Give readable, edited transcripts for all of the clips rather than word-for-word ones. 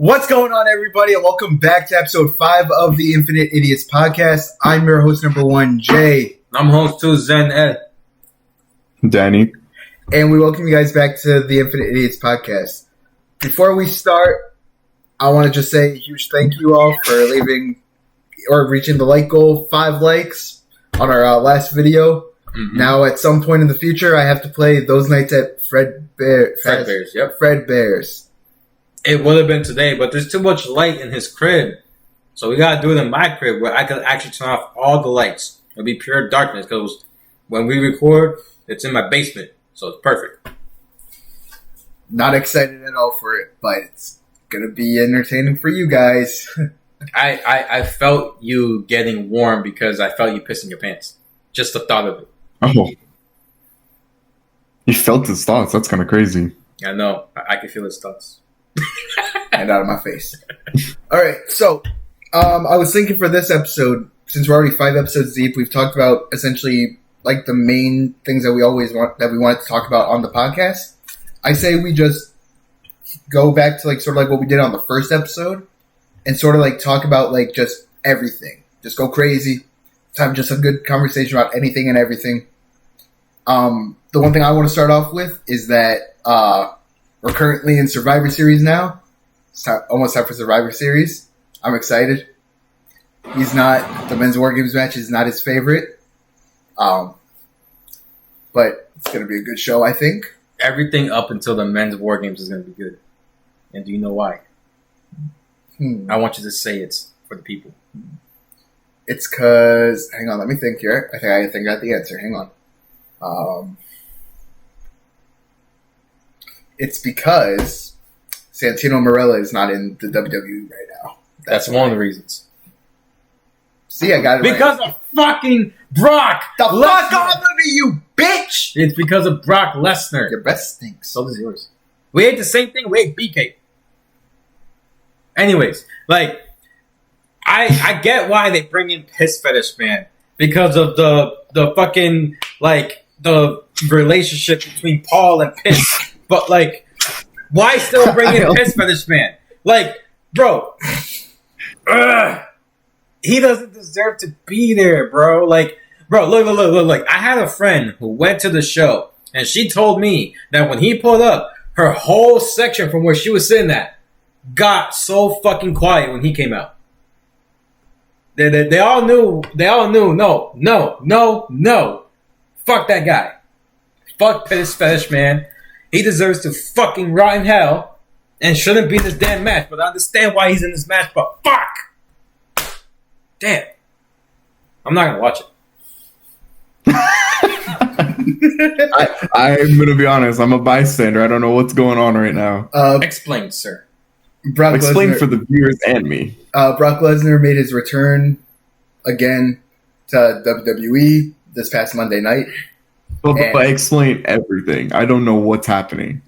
What's going on, everybody, and welcome back to episode 5 of the Infinite Idiots podcast. I'm your host number 1, Jay. I'm host 2, Zen Ed. Danny. And we welcome you guys back to the Infinite Idiots podcast. Before we start, I want to just say a huge thank you all for leaving or reaching the like goal, 5 likes on our last video. Mm-hmm. Now, at some point in the future, I have to play Those Nights at Fred Bears. Yep. Fred Bears. It would have been today, but there's too much light in his crib. So we got to do it in my crib where I could actually turn off all the lights. It'll be pure darkness because when we record, it's in my basement. So it's perfect. Not excited at all for it, but it's going to be entertaining for you guys. I felt you getting warm because I felt you pissing your pants. Just the thought of it. Oh. You felt his thoughts. That's kind of crazy. I know. I can feel his thoughts. And out of my face. All right, so I was thinking for this episode, since we're already 5 episodes deep, we've talked about essentially like the main things that we wanted to talk about on the podcast. I say we just go back to like sort of like what we did on the first episode, and sort of like talk about like just everything. Just go crazy. Have just a good conversation about anything and everything. The one thing I want to start off with is that we're currently in Survivor Series now. It's almost time for Survivor Series. I'm excited. The men's War Games match is not his favorite. But it's going to be a good show, I think. Everything up until the men's War Games is going to be good. And do you know why? I want you to say it for the people. It's because... Hang on, let me think here. I think I got the answer. Hang on. It's because Santino Marella is not in the WWE right now. That's one of the reasons. See, I got it because right. of fucking Brock The fuck off of me, you bitch! It's because of Brock Lesnar. Your breath stinks. So does yours. We ate the same thing. We ate BK. Anyways, like, I get why they bring in Piss Fetish Man. Because of the fucking, like, the relationship between Paul and Piss. But, like, why still bring in Piss Fetish Man? Like, bro. He doesn't deserve to be there, bro. Like, bro, look. I had a friend who went to the show, and she told me that when he pulled up, her whole section from where she was sitting at got so fucking quiet when he came out. They all knew, no. Fuck that guy. Fuck Piss Fetish Man. He deserves to fucking rot in hell and shouldn't be in this damn match. But I understand why he's in this match, but fuck! Damn. I'm not going to watch it. I'm going to be honest. I'm a bystander. I don't know what's going on right now. Explain, sir. Explain for the viewers and me. Brock Lesnar made his return again to WWE this past Monday night. But explain everything. I don't know what's happening.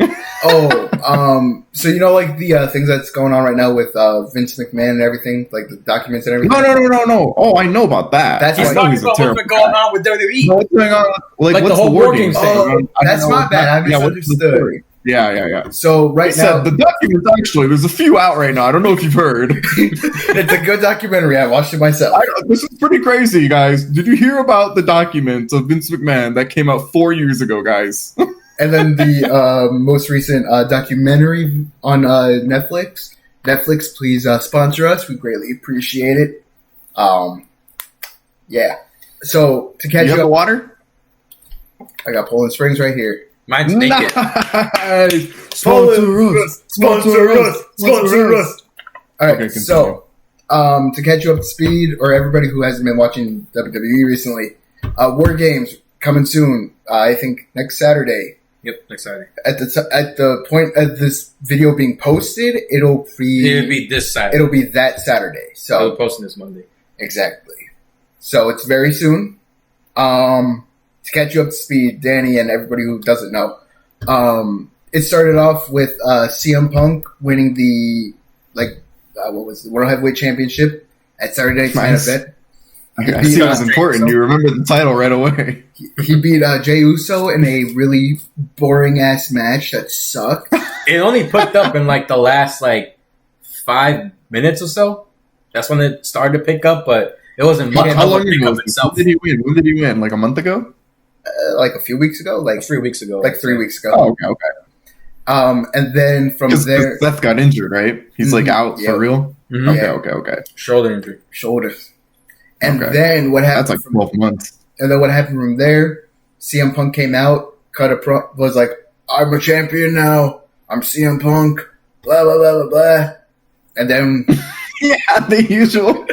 So you know, like the things that's going on right now with Vince McMahon and everything, like the documents and everything. No. Oh, I know about that. That's he's talking about what's been going on with WWE. What's going on? Like what's the whole War Games thing. Oh, that's my bad. I misunderstood. Yeah. So now, the documents actually, there's a few out right now. I don't know if you've heard. It's a good documentary. I watched it myself. This is pretty crazy, guys. Did you hear about the documents of Vince McMahon that came out 4 years ago, guys? And then the most recent documentary on Netflix. Netflix, please sponsor us. We greatly appreciate it. Yeah. So to catch you up, the water? I got Poland Springs right here. Mine's naked. Nice. Sponsor us. All right, Okay, so to catch you up to speed, or everybody who hasn't been watching WWE recently, War Games coming soon. I think next Saturday. Yep, next Saturday. At the point of this video being posted, it'll be this Saturday. It'll be that Saturday. So I'll be posting this Monday. Exactly. So it's very soon. To catch you up to speed, Danny and everybody who doesn't know, it started off with CM Punk winning the World Heavyweight Championship at Saturday Night's Main Event. I see it was important. You remember the title right away. He beat Jey Uso in a really boring ass match that sucked. It only picked up in like the last like 5 minutes or so. That's when it started to pick up, but it wasn't much How of a long pick ago? up itself. When did he win? When did he win? Like a month ago? Like a few weeks ago, like 3 weeks ago. like 3 weeks ago. Oh, okay. And then from Because there, Seth got injured, right? He's like Mhm. out Yeah. for real. Mhm. Okay, okay. Shoulder injury. shoulders. And Okay. then what happened? That's like from, 12 months. and then what happened from there? CM Punk came out, was like, "I'm a champion now. I'm CM Punk." Blah blah blah blah blah. And then Yeah, the usual.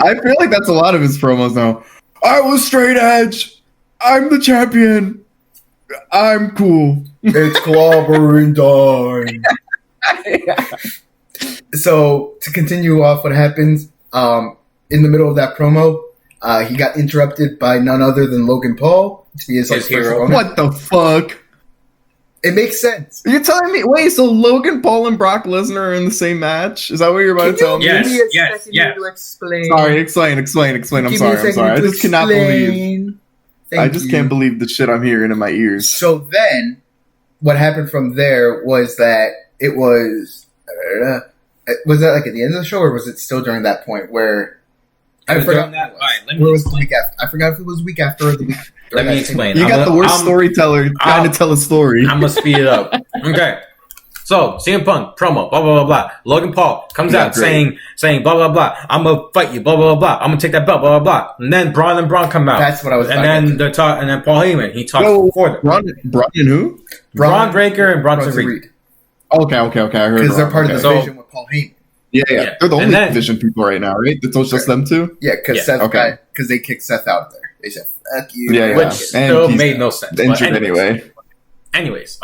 I feel like that's a lot of his promos now. I was straight edge. I'm the champion. I'm cool. it's clobbering time. So to continue off, what happens? In the middle of that promo, he got interrupted by none other than Logan Paul to be his His first hero. opponent. What the fuck? It makes sense. You're telling me? Wait, so Logan Paul and Brock Lesnar are in the same match? Is that what you're about to tell me? Yes, Give me a yes, second yes. to explain. Sorry, explain. I'm Give me a sorry. second I to just cannot believe. explain. I Thank just you. can't believe the shit I'm hearing in my ears. So then, what happened from there was that it was that like at the end of the show, or was it still during that point where I was forgot? during that- all right, let me Where was the explain. week after? I forgot if it was the week after or the week. Let me explain. You I'm got a- the worst I'm- storyteller trying to tell a story. I'm gonna speed it up. Okay. So CM Punk promo, blah blah blah blah. Logan Paul comes Yeah, out great. saying blah blah blah. I'm gonna fight you, blah blah blah. I'm gonna take that belt, blah blah blah. And then Braun and Braun come out. That's what I was. and about then to- they're talking. And then Paul Heyman, he talks Whoa, for them. Braun and who? Braun Breaker and Bronson Reed. Okay. I heard Because they're wrong. part of Okay. the So- division with Paul Heyman. Yeah. Yeah. They're the And only then- division people right now, right? It's just them two. Yeah, because Yeah, Seth, okay. because they kicked Seth out of there. They said, "Fuck you." Yeah, yeah. Which And still he's made no sense. But Injured anyways. anyway. Anyways,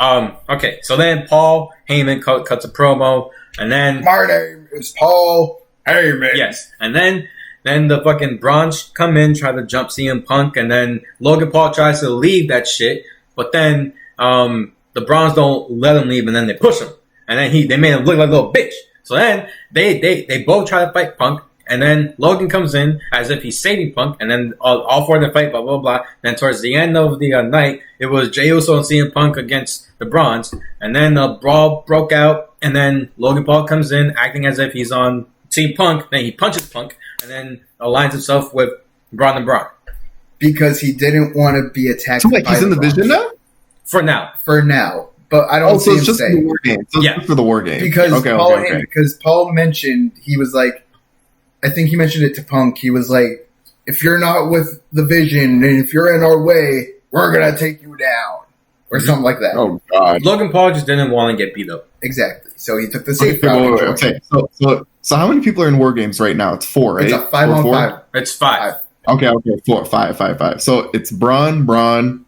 okay. So then Paul Heyman cuts a promo, and then My name is Paul Heyman. yes, and then the fucking Braun come in, try to jump CM Punk, and then Logan Paul tries to leave that shit, but then the Browns don't let him leave, and then they push him, and then they made him look like a little bitch. So then they both try to fight Punk, and then Logan comes in as if he's saving Punk, and then all four of them fight, blah blah blah. Then towards the end of the night, it was Jey Uso and CM Punk against the Browns, and then the brawl broke out, and then Logan Paul comes in acting as if he's on Team Punk. Then he punches Punk, and then aligns himself with Braun and Braun. Because he didn't want to be attacked. So wait, by he's in the Browns. vision now? For now, For now. But I don't Oh, see so him it's just for the saying. war game. So it's Yeah. just for the war game. Because okay, Paul okay, okay. because Paul mentioned, he was like, I think he mentioned it to Punk. He was like, if you're not with the vision and if you're in our way, we're going to take you down. Or something like that. Oh god. Logan Paul just didn't want to get beat up. Exactly. So he took the Okay, safe route. and joined. okay. So how many people are in war games right now? It's 4, right? It's a 5 on Four? 5. It's 5. Okay, 4, 5. So it's Braun, Logan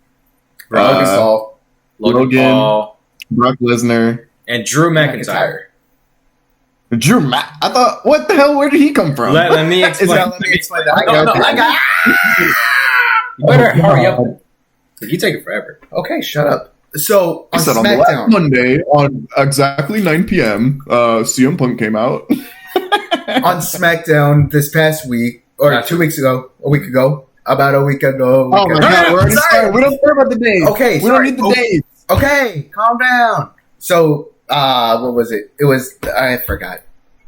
Uh, Paul. Logan Paul Brock Lesnar, and Drew McIntyre. Drew I thought, what the hell? Where did he come from? Let me Is explain. that- Let me explain that. No, no, I got. You better Oh, hurry God. up. You take it forever. Okay, shut up. So I on said on the last SmackDown, Monday on exactly 9 p.m. CM Punk came out. on SmackDown this past week, or Gotcha. 2 weeks ago, a week ago, about a week ago. Oh my god, we're already Sorry. started. We don't care about the days. Okay, we sorry. don't need the days. Okay, calm down. So, what was it? It was, I forgot.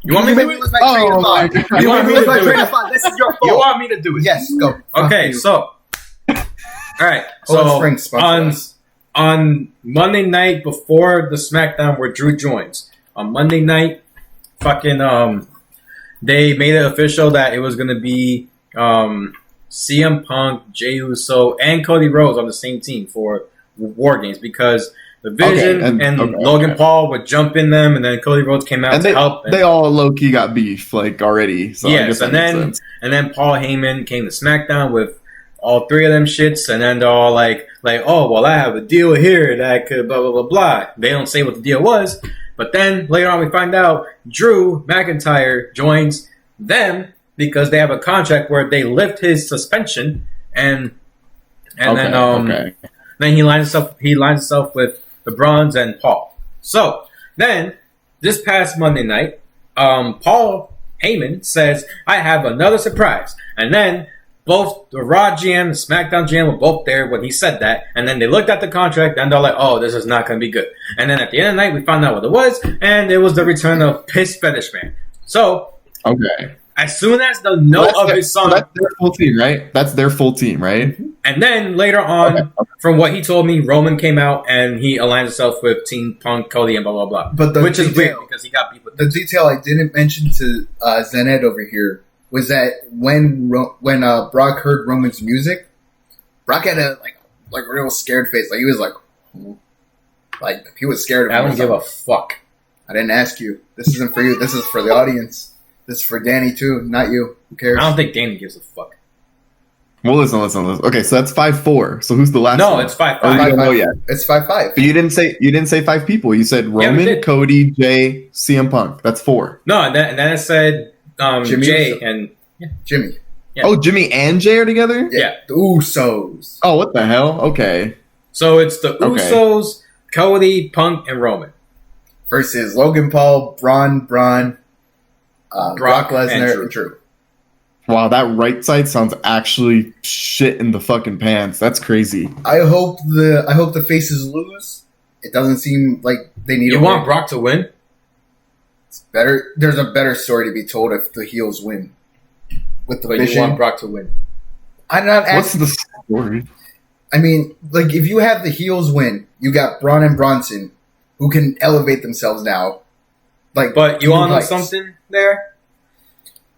You want me made to me do lose it? my train Oh of my thought. god. You want me to lose my do train it? of thought. This is your You fault. want me to do it? Yes, go. Okay, Fuck you. so. All right, Cold so Spring sponsor us. on Monday night before the SmackDown where Drew joins, on Monday night, fucking they made it official that it was gonna be CM Punk, Jey Uso, and Cody Rhodes on the same team for War Games because the Vision Okay, and okay, Logan okay. Paul would jump in them, and then Cody Rhodes came out And to they, help. they all low key got beef like already. So I Yes, guess that and makes then sense. and then Paul Heyman came to SmackDown with all three of them shits, and then they're all like, oh, well, I have a deal here that could blah blah blah blah. They don't say what the deal was, but then later on we find out Drew McIntyre joins them because they have a contract where they lift his suspension, and Okay. then he lines himself with the Bronze and Paul. So then this past Monday night, Paul Heyman says, I have another surprise. And then both the Raw GM and SmackDown GM were both there when he said that, and then they looked at the contract and they're like, "Oh, this is not going to be good." And then at the end of the night, we found out what it was, and it was the return of Piss Fetish Man. So, Okay. as soon as the note of his song, That's their full team, right? That's their full team, right? and then later on, from what he told me, Roman came out and he aligned himself with Team Punk, Cody, and blah blah blah. But Which is weird because he got beat with the detail I didn't mention to Zened over here was that when Brock heard Roman's music, Brock had a like real scared face. Like he was like he was scared of I him. don't give a fuck. I didn't ask you. This isn't for you. This is for the audience. This is for Danny too, not you. Who cares? I don't think Danny gives a fuck. Well, listen. Okay, so that's 5-4. So who's the last No, one? it's 5-5. Oh, you don't know yet. It's 5-5. But you didn't say 5 people. You said we Roman, did. Cody, Jay, CM Punk. That's 4. No, and then it said Jimmy Jay Uso. and Jimmy. Yeah. Oh, Jimmy and Jay are together? Yeah. The Usos. Oh, what the hell? Okay. So it's the Okay. Usos, Cody, Punk, and Roman. Versus Logan Paul, Braun, Brock Lesnar, and and Drew. Wow, that right side sounds actually shit in the fucking pants. That's crazy. I hope the faces lose. It doesn't seem like they need. You a want win. Brock to win? It's better. There's a better story to be told if the heels win. With the But you vision, want Brock to win. I'm not What's asking. the story? I mean, like if you have the heels win, you got Braun and Bronson, who can elevate themselves now. Like, But you want to know like, something there?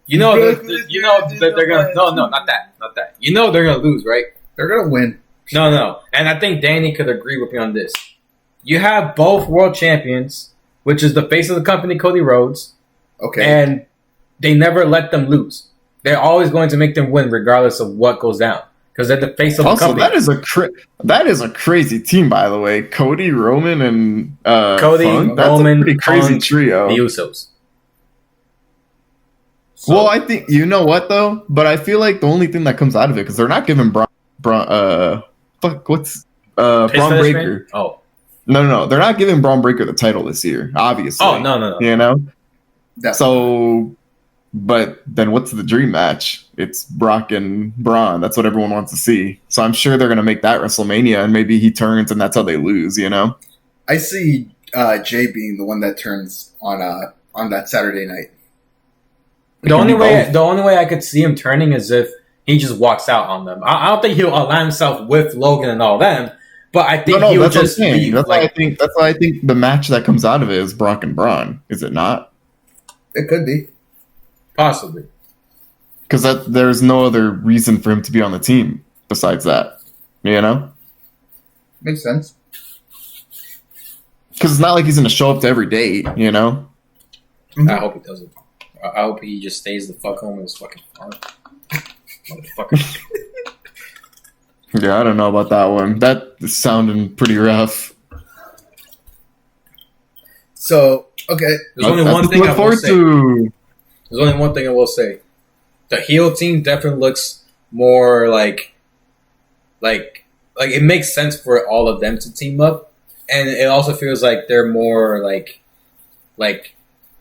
You know that they're gonna no, not that. You know they're gonna lose, right? They're gonna win. No. And I think Danny could agree with me on this. You have both world champions, which is the face of the company, Cody Rhodes, Okay. and they never let them lose. They're always going to make them win regardless of what goes down. Because they're the face of the Also, company. that is a crazy team, by the way. Cody, Roman, and Cody, Funk. That's Roman, a pretty crazy Punk, trio. the Usos. So, Well, I think you know what though, but I feel like the only thing that comes out of it because they're not giving Braun Fetish Breaker. Man? Oh. No, they're not giving Braun Breaker the title this year. Obviously. Oh, no. You know. Definitely. So, but then what's the dream match? It's Brock and Braun. That's what everyone wants to see. So I'm sure they're gonna make that WrestleMania, and maybe he turns, and that's how they lose. You know. I see Jay being the one that turns on that Saturday night. It The can only be way both. I could see him turning is if he just walks out on them. I don't think he'll align himself with Logan and all them, but I think No, he would that's what I'm just saying. leave. That's why I think the match that comes out of it is Brock and Braun. Is it not? It could be. Possibly. Because there's no other reason for him to be on the team besides that. You know? Makes sense. Because it's not like he's going to show up to every date, you know? Mhm. I hope he doesn't. I hope he just stays the fuck home with his fucking farm. Motherfucker. Yeah, I don't know about that one. That is sounding pretty rough. So, okay. There's only That's one to thing look I will forward say. to. There's only one thing I will say. The heel team definitely looks more like it makes sense for all of them to team up, and it also feels like they're more like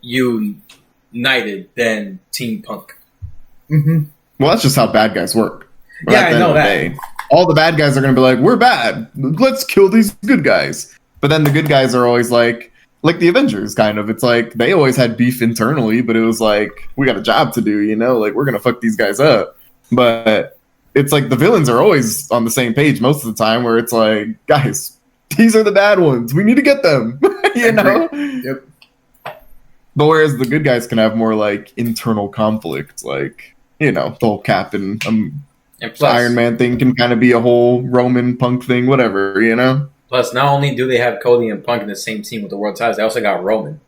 united than Team Punk. Mm-hmm. Well, that's just how bad guys work. Yeah, At the I end know of the that. day, all the bad guys are going to be like, we're bad. Let's kill these good guys. But then the good guys are always like the Avengers, kind of. It's like they always had beef internally, but it was like, we got a job to do, you know? Like, we're going to fuck these guys up. But it's like the villains are always on the same page most of the time, where it's like, guys, these are the bad ones. We need to get them, you know? Yep. But whereas the good guys can have more like internal conflict, like, you know, the whole Captain And plus, Iron Man thing can kind of be a whole Roman Punk thing, whatever, you know? plus, not only do they have Cody and Punk in the same team with the world titles, they also got Roman,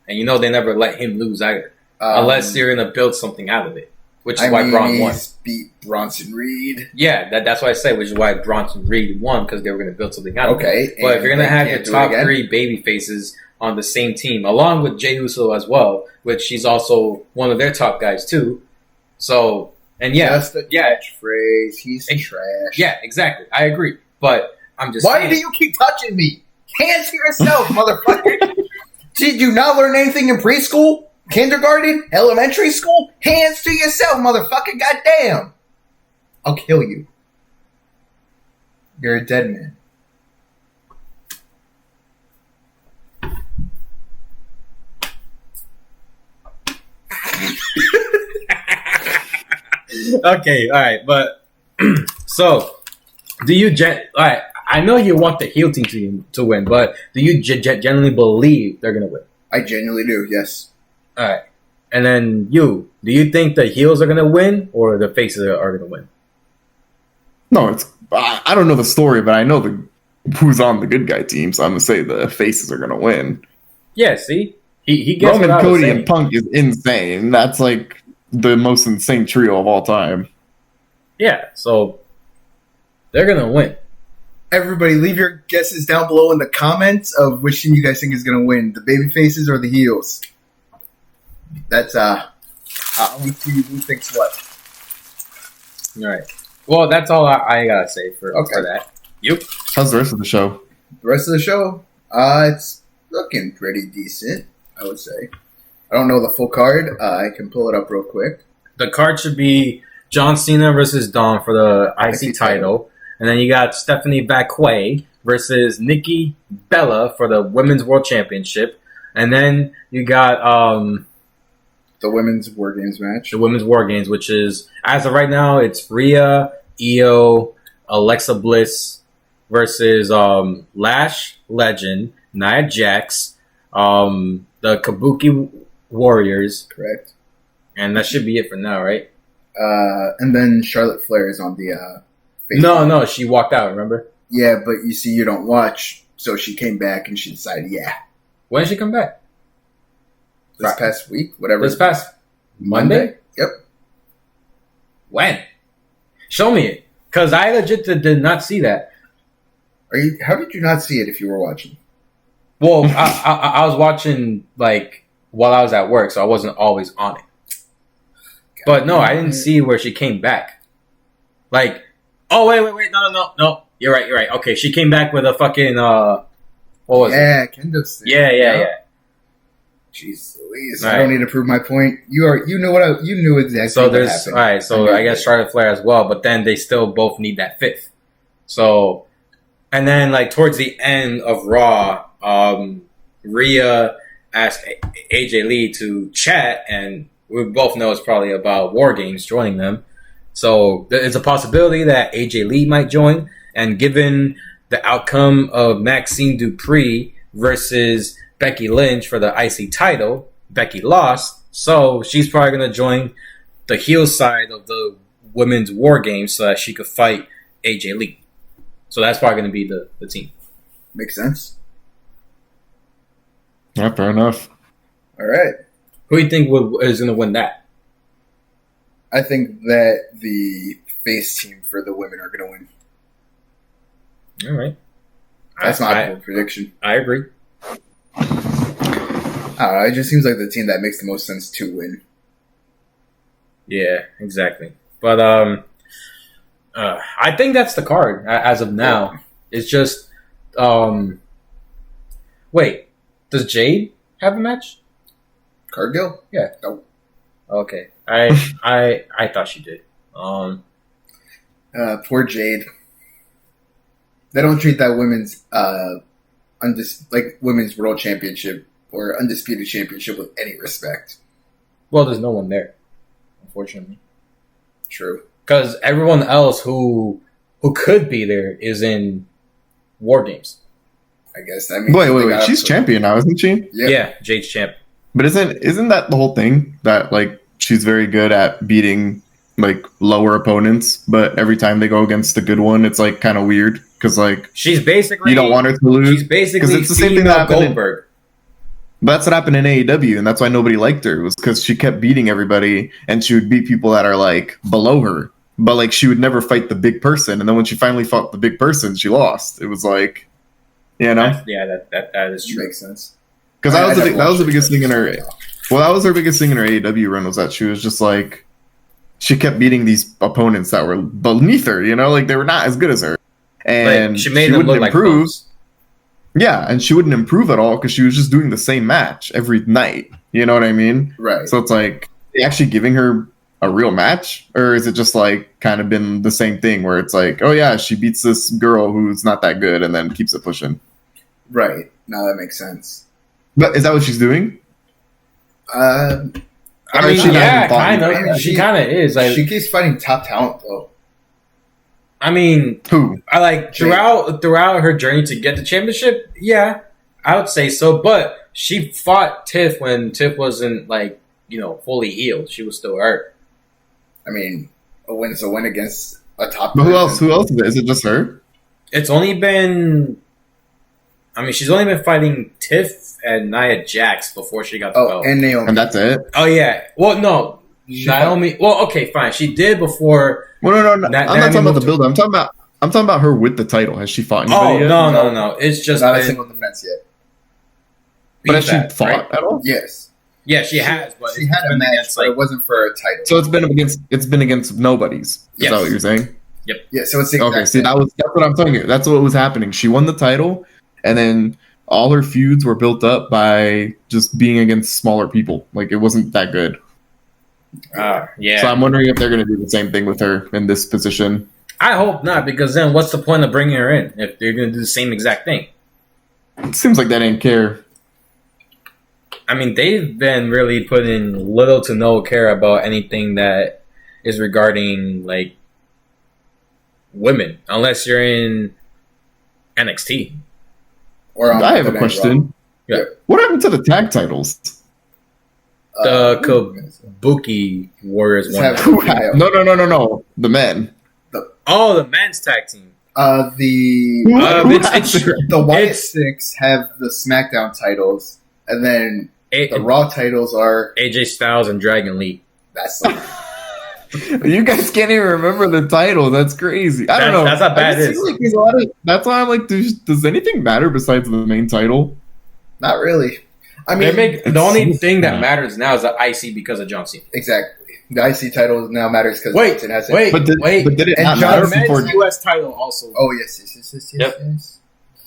and you know they never let him lose either, unless you're gonna build something out of it, which is why Braun won. he's beat Bronson Reed. Yeah, that's why I say, which is why Bronson Reed won, because they were going to build something out of it. Okay. But if you're going to and have they your can't do it top again? three baby faces on the same team, along with Jey Uso as well, which she's also one of their top guys too. So, and yeah, Just a yeah, catchphrase. He's Ex- trash. yeah, exactly. I agree. But I'm just Why saying, do you keep touching me? Hands to yourself, motherfucker. Did you not learn anything in preschool, kindergarten, elementary school? Hands to yourself, motherfucker. Goddamn. I'll kill you. You're a dead man. Okay, all right, but so do you? All right, I know you want the heel team to win, but do you generally believe they're gonna win? I genuinely do. Yes. All right, and then do you think the heels are gonna win or the faces are gonna win? No, it's I don't know the story, but I know who's on the good guy team, so I'm gonna say the faces are gonna win. Yeah, see, he gets Roman, what I was Cody, saying. and Punk is insane. That's like the most insane trio of all time. Yeah, so they're gonna win. Everybody, leave your guesses down below in the comments of which team you guys think is going to win, the baby faces or the heels. That's we see who thinks what. All right. Well, that's all I gotta say for that. Yep. How's the rest of the show? The rest of the show, it's looking pretty decent, I would say. I don't know the full card. I can pull it up real quick. The card should be John Cena versus Dom for the IC title. And then you got Stephanie Bakway versus Nikki Bella for the Women's World Championship. And then you got the Women's War Games match. The Women's War Games, which is, as of right now, it's Rhea, Io, Alexa Bliss versus Lash Legend, Nia Jax, the Kabuki Warriors. Correct. And that should be it for now, right? And then Charlotte Flair is on the No, she walked out, remember? Yeah, but you see, you don't watch, so she came back and she decided, When did she come back? This past week, whatever. This past Monday? Yep. When? Show me it. Because I legit did not see that. How did you not see it if you were watching? Well, I was watching, like, while I was at work, so I wasn't always on it. But no, I didn't see where she came back. Like, oh, wait, no. You're right. Okay, she came back with a fucking, what was it? Yeah, kendo stick. Yeah. Jeez Louise. All I don't need to prove my point. You knew exactly so what there's, happened. all right, so I guess Charlotte Flair as well, but then they still both need that fifth. So, and then, like, towards the end of Raw, Rhea asked AJ Lee to chat, and we both know it's probably about War Games joining them. So there's a possibility that AJ Lee might join, and given the outcome of Maxine Dupree versus Becky Lynch for the IC title, Becky lost, so she's probably going to join the heel side of the Women's War Games so that she could fight AJ Lee. So that's probably going to be the team. Makes sense. Yeah, fair enough. All right. Who do you think is going to win that? I think that the face team for the women are going to win. All right. That's my bold prediction. I agree. I don't know. It just seems like the team that makes the most sense to win. Yeah, exactly. But I think that's the card as of now. Yeah. It's just wait, does Jade have a match? Cargill? Yeah. Nope. Okay. I thought she did. Poor Jade. They don't treat that women's women's world championship or undisputed championship with any respect. Well, there's no one there, unfortunately. True. Because everyone else who could be there is in War Games. I guess that means. Wait. She's champion now, isn't she? Yeah, Jade's champ. But isn't that the whole thing that like she's very good at beating like lower opponents, but every time they go against the good one, it's like kind of weird because like she's basically you don't want her to lose. She's basically it's the same thing that happened Goldberg. That's what happened in AEW, and that's why nobody liked her. Was because she kept beating everybody, and she would beat people that are like below her, but like she would never fight the big person. And then when she finally fought the big person, she lost. It was like, you know, that is true. Makes sense. Because that was the biggest thing in her. Well, that was her biggest thing in her AEW run was that she was just like she kept beating these opponents that were beneath her. You know, like they were not as good as her, and like, she made them look improve. Like yeah, and she wouldn't improve at all because she was just doing the same match every night. You know what I mean? Right. So it's like actually giving her a real match, or is it just like kind of been the same thing where it's like, oh yeah, she beats this girl who's not that good and then keeps it pushing? Right. Now that makes sense. But is that what she's doing? Uh, I Or mean, she yeah, hasn't fought kind anybody. of. She kind of is. Like, she keeps fighting top talent though. I mean, Who? I like throughout her journey to get the championship. Yeah, I would say so. But she fought Tiff when Tiff wasn't like fully healed. She was still hurt. I mean, a win is a win against a top. But who person. else? Who else is it? Is it just her? It's only been. I mean, she's only been fighting Tiff and Nia Jax before she got the Oh, belt. and Naomi. And that's it? Oh yeah. Well, no, She Naomi. Well, okay, fine. She did before. Well, no. I'm Naomi not talking about moved the to- build. I'm talking about her with the title. Has she fought anybody Oh yet? no. It's just not a been single defense yet. But has she feedback, fought right? at all? Yes, Yeah, she has. But she it's had a been match, against, but like, it wasn't for a title. So it's been against nobodies. Is Yes. that what you're saying? yeah, so it's the Okay, exact see, same. that's what I'm telling you. That's what was happening. She won the title, and then all her feuds were built up by just being against smaller people. Like it wasn't that good. yeah. So I'm wondering if they're going to do the same thing with her in this position. I hope not, because then what's the point of bringing her in if they're going to do the same exact thing? It seems like they didn't care. I mean, they've been really putting little to no care about anything that is regarding like women, unless you're in NXT. Or on I have a Monday Night question. Yeah. What happened to the tag titles? Raw. The Kabuki Warriors Just won. have- that. No. The men. Oh, the men's tag team. The It's the Wyatt It's- Six have the SmackDown titles, and then A- the Raw titles are AJ Styles and Dragon Lee. that's like, You guys can't even remember the title. That's crazy. I don't know. That's how bad I just it is. feel like there's a lot of, that's why I'm like, does anything matter besides the main title? not really. I They mean, make the only thing that Yeah. matters now is the IC because of John Cena. exactly. The IC title now matters because Wait, Johnson has it. wait. But did it And not John matter Cena- before? men's US title also. Oh yes. Yep. yes.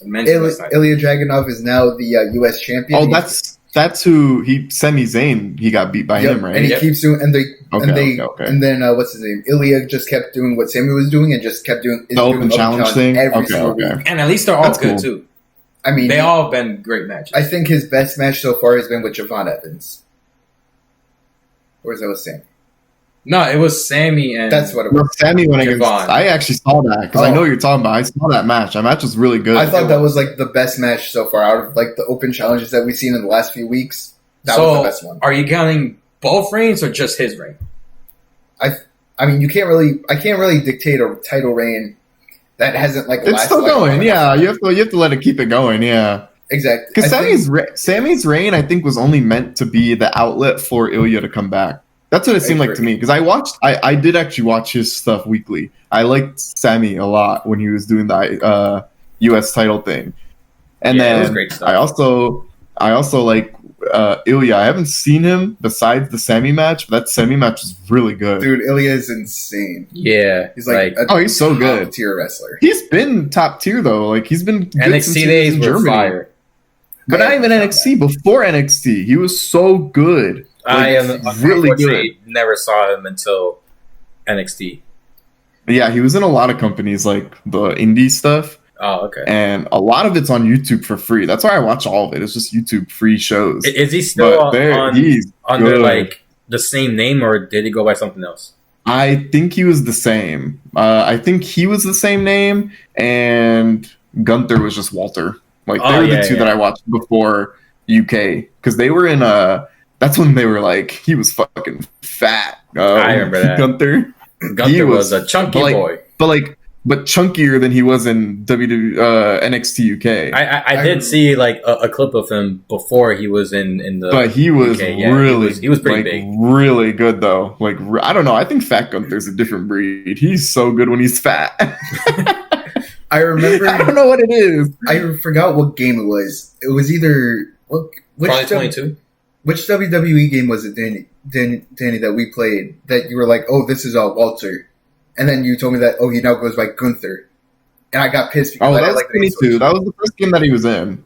The men's US title. Ilya Dragunov is now the U.S. champion. Oh, that's who Sami Zayn. He got beat by Yep, him, right? and he Yep. keeps doing, and Okay. and then what's his name? Ilya just kept doing what Sammy was doing, and just kept doing The open challenge thing? every Okay, single okay. week. And at least they're all That's good cool. too. I mean, They all have been great matches. I think his best match so far has been with Javon Evans. Or is that with Sam? No, it was Sammy and That's what it No, was. Sammy went against. Javon. I actually saw that because I Oh. know what you're talking about. I saw that match. That match was really good. I thought that was like the best match so far out of like the open challenges that we've seen in the last few weeks. That so, was the best one. are you counting both reigns or just his reign? I mean, I can't really dictate a title reign that hasn't like it's lasted, still like, going. long Yeah, enough. you have to let it keep it going. Yeah, Exactly. because I think- Sammy's reign, I think, was only meant to be the outlet for Ilya to come back. That's what it seemed like to me. Because I did actually watch his stuff weekly. I liked Sammy a lot when he was doing the U.S. title thing, and Yeah, it then was great stuff. I also like Ilya. I haven't seen him besides the Sammy match, but that Sammy match was really good. Dude, Ilya is insane. Yeah, He's like, a Oh, he's so good. tier wrestler. He's been top tier though. Like he's been good since NXT he days was in were Germany. fire. But not even NXT. Before NXT, he was so good. I Like, am really unfortunately never saw him until NXT. Yeah, he was in a lot of companies like the indie stuff, Oh, okay. and a lot of it's on YouTube for free. That's why I watch all of it. It's just YouTube free shows. Is he still But he's under good. like the same name, or did he go by something else? I think he was the same. I think he was the same name, and Gunther was just Walter. Like they Oh, were yeah, the two yeah. that I watched before UK because they were in That's when they were like he was fucking fat. I remember that. Gunther, Gunther was- was a chunky like- boy. but chunkier than he was in NXT UK. I did see like a clip of him before he was in the. But he was Okay, yeah, really, he was pretty like, big. really good though. Like I don't know. I think Fat Gunther's a different breed. He's so good when he's fat. I remember. I don't know what it is. I forgot what game it was. It was either which Probably 22. which WWE game was it, Danny, that we played that you were like, oh, this is Walter, and then you told me that he now goes by Gunther, and I got pissed because Oh, I that didn't was like that he 22. switched. That was the first game that he was in.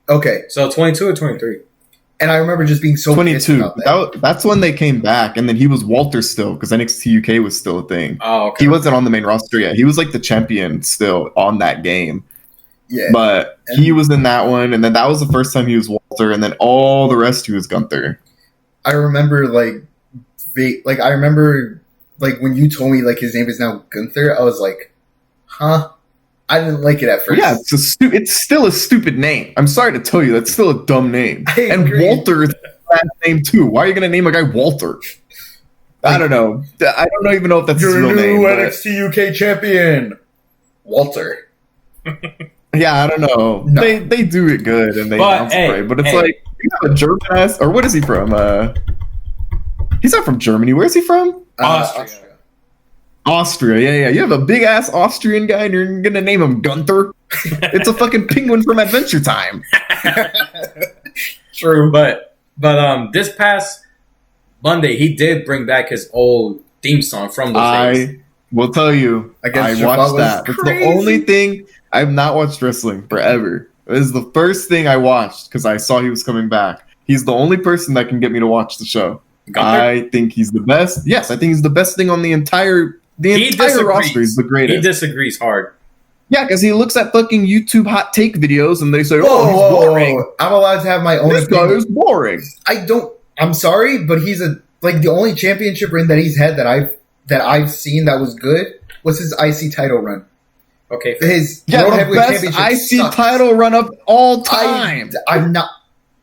Okay, So 22 or 23? And I remember just being so pissed 22. about that. That's when they came back, and then he was Walter still because NXT UK was still a thing. Oh, okay. He wasn't on the main roster yet. He was like the champion still on that game. Yeah. But he was in that one, and then that was the first time he was Walter, and then all the rest he was Gunther. I remember I remember when you told me like his name is now Gunther, I was like, huh? I didn't like it at first. Yeah, it's still a stupid name. I'm sorry to tell you, that's still a dumb name. I And agree. Walter is a bad name too. Why are you gonna name a guy Walter? I don't know. I don't even know if that's his Your real new name. but- NXT UK champion, Walter. Yeah, I don't know. No. They do it good and they But, announce hey, it right. But it's hey. like you have a German ass, or what is he from? He's not from Germany. Where's he from? Austria. Austria. Yeah. You have a big ass Austrian guy, and you're gonna name him Gunther. It's a fucking penguin from Adventure Time. True. But this past Monday, he did bring back his old theme song from those days. I will tell you, I guess I Jaffa watched was that. It's the crazy. only thing I've not watched wrestling forever. It was the first thing I watched because I saw he was coming back. He's the only person that can get me to watch the show. Gunther? I think he's the best. Yes, I think he's the best thing on the entire roster. He's the He greatest. disagrees hard. Yeah, because he looks at fucking YouTube hot take videos and they say, Whoa, "Oh, he's whoa, boring. whoa. I'm allowed to have my own This guy opinion. is boring." I'm sorry, but he's the only championship run that he's had that I've seen that was good was his IC title run. Okay. His Yeah, World the Heavyweight best Championship IC sucks. title run up all time. I'm not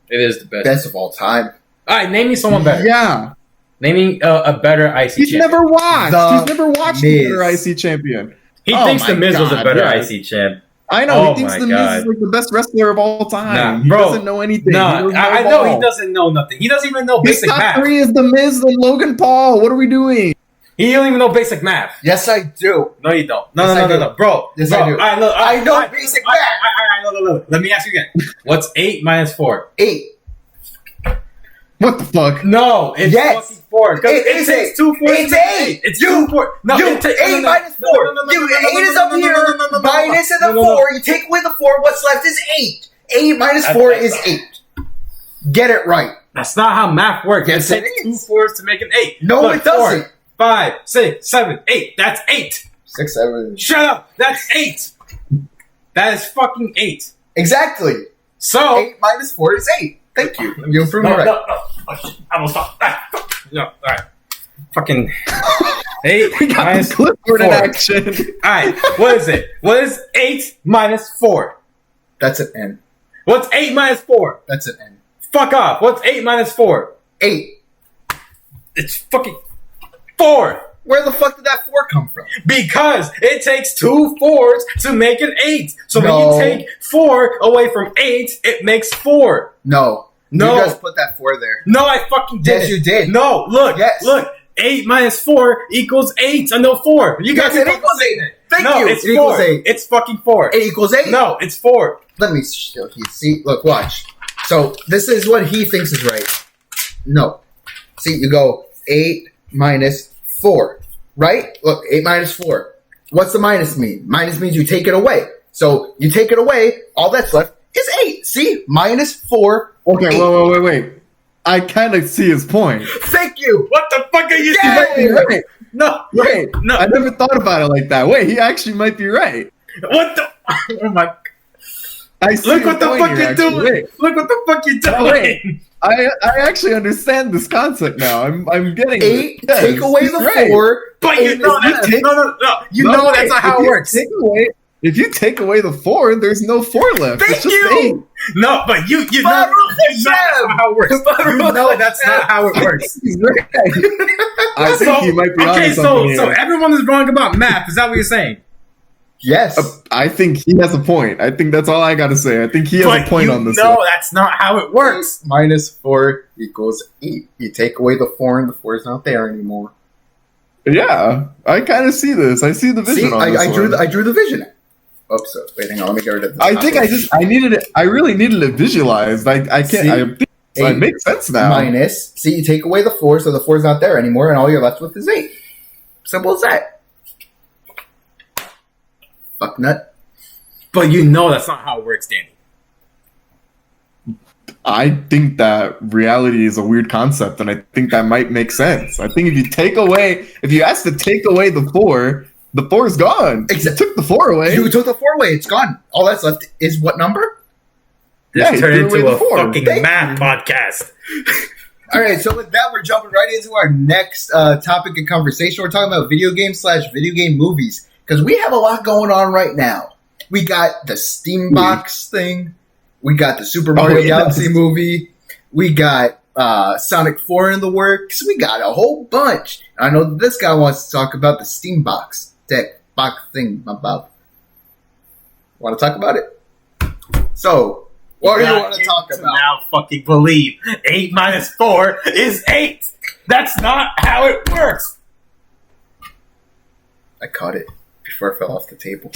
It is the best. best of all time. All right, name me someone better. Yeah, Name me a better IC he's champion. never watched. The He's never watched Miz. another IC champion. He Oh thinks my The Miz was a God, better yeah. IC champ. I know. Oh he thinks my the Miz God. is like the best wrestler of all time. Nah, he bro. doesn't know anything. Nah, He knows no I know he ball. doesn't know nothing. He doesn't even know His basic top math. 3 is the Miz and Logan Paul. What are we doing? He don't even know basic math. Yes, I do. No, you don't. Yes, I do. No, bro. Yes, bro. I do. All right, look, I know all right, basic all right, math. all right, look. Let me ask you again. What's 8 minus 4? 8. What the fuck? No, it's Yes. fucking 4. 'Cause It is takes eight. 2 4s. It's 8. It's You- 2 4. No, you it takes 8 minus 4. You 8 is up here. Minus in the 4. You take away the 4. What's left is 8. 8 minus 4 is 8. Get it right. That's not how math works. Yes, it it takes 2 is. 4s to make an 8. No, Look, it doesn't. 4, 5, 6, 7, 8. That's 8. 6, 7. Shut up. That's 8. That is fucking 8. Exactly. So 8 minus 4 is 8. Thank you. You improved me right. No. Oh, shit. I will stop. No, all right. Fucking 8 We got minus the clipboard in 4. action. All right, what is it? What is 8 minus 4? That's an N. What's 8 minus 4? That's an N. Fuck off. What's 8 minus 4? 8. It's fucking 4. Where the fuck did that 4 come from? Because it takes 2 4s to make an 8. So No. when you take 4 away from 8, it makes 4. No. No. You just put that 4 there. No, I fucking did. Yes, you did. No, look. Yes. Look. 8 minus 4 equals 8. I know 4. You Yes, guys it equals 8. Thank no, you. it's It 4. equals 8. It's fucking 4. 8 equals 8? No, it's 4. Let me show you. See, look, watch. So this is what he thinks is right. No. See, you go 8 minus 4. Right? Look, 8 minus 4. What's the minus mean? Minus means you take it away. So you take it away, all that's left is 8. See? Minus 4. Okay, 8. wait. I kind of see his point. Thank you. What the fuck are you Yeah. He might be doing? right. No. Wait, No. I never thought about it like that. Wait, he actually might be right. What the? Oh my! I see Look his what the point fuck here, you're actually. doing! Wait, Look what the fuck you're doing! No, wait. I actually understand this concept now. I'm getting 8, it. Yes, take away he's the right. 4. But you 8 know is that's left. no. You No, know wait, that's not how if it you works. If you take away the 4, there's no 4 left. Thank it's just you. 8. No, but you know Baruch that's not Hashem. how it works. You know that's not how it works. He's right. I think he might be okay, onto something so here. everyone is wrong about math. Is that what you're saying? Yes. I think he has a point. I think that's all I gotta say. I think he has But a point you on this know one. that's not how it works. Minus 4 equals 8. You take away the 4 and the 4 is not there anymore. Yeah, I kind of see this. I see the vision See, on this I drew one. I drew the vision. Oops, so wait, hang on, let me get rid of this. I think I needed it. I really needed it visualized. I can't. See? I think it 8 makes sense now. minus. See, you take away the 4, so the 4 is not there anymore, and all you're left with is 8. Simple as that. Fuck nut. But you know that's not how it works, Danny. I think that reality is a weird concept, and I think that might make sense. I think if you ask to take away the 4 is gone. You took the 4 away. You took the 4 away. It's gone. All that's left is what number? This turned into a fucking Thank math podcast. All right, so with that, we're jumping right into our next topic of conversation. We're talking about video games / video game movies because we have a lot going on right now. We got the Steam Box thing. We got the Super Mario Galaxy movie. We got Sonic 4 in the works. We got a whole bunch. I know this guy wants to talk about the Steam Box thing. About. Want to talk about it? So, what do you want to talk about? Now fucking believe 8 minus 4 is 8. That's not how it works. I caught it before it fell off the table.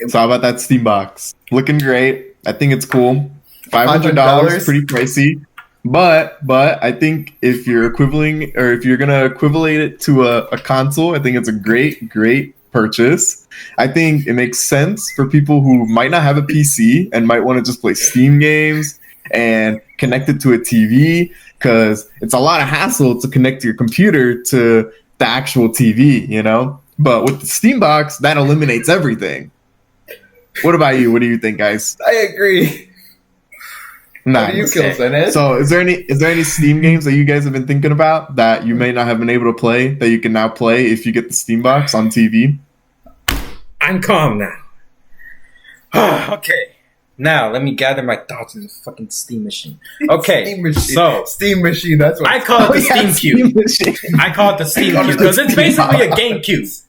So how about that Steam Box? Looking great. I think it's cool. $500, pretty pricey. But I think if you're gonna equivalent it to a console, I think it's a great purchase. I think it makes sense for people who might not have a PC and might want to just play Steam games and connect it to a TV, because it's a lot of hassle to connect your computer to the actual TV, you know? But with the Steam Box, that eliminates everything. What about you? What do you think, guys? I agree. Nice. What do you kill, Zenez? So, is there any Steam games that you guys have been thinking about that you may not have been able to play that you can now play if you get the Steam Box on TV? I'm calm now. Okay. Now, let me gather my thoughts in the fucking Steam machine. Okay, Steam machine. so Steam machine, that's what I call it the Steam Cube. Machine. I call it the Steam Cube because it's basically a GameCube.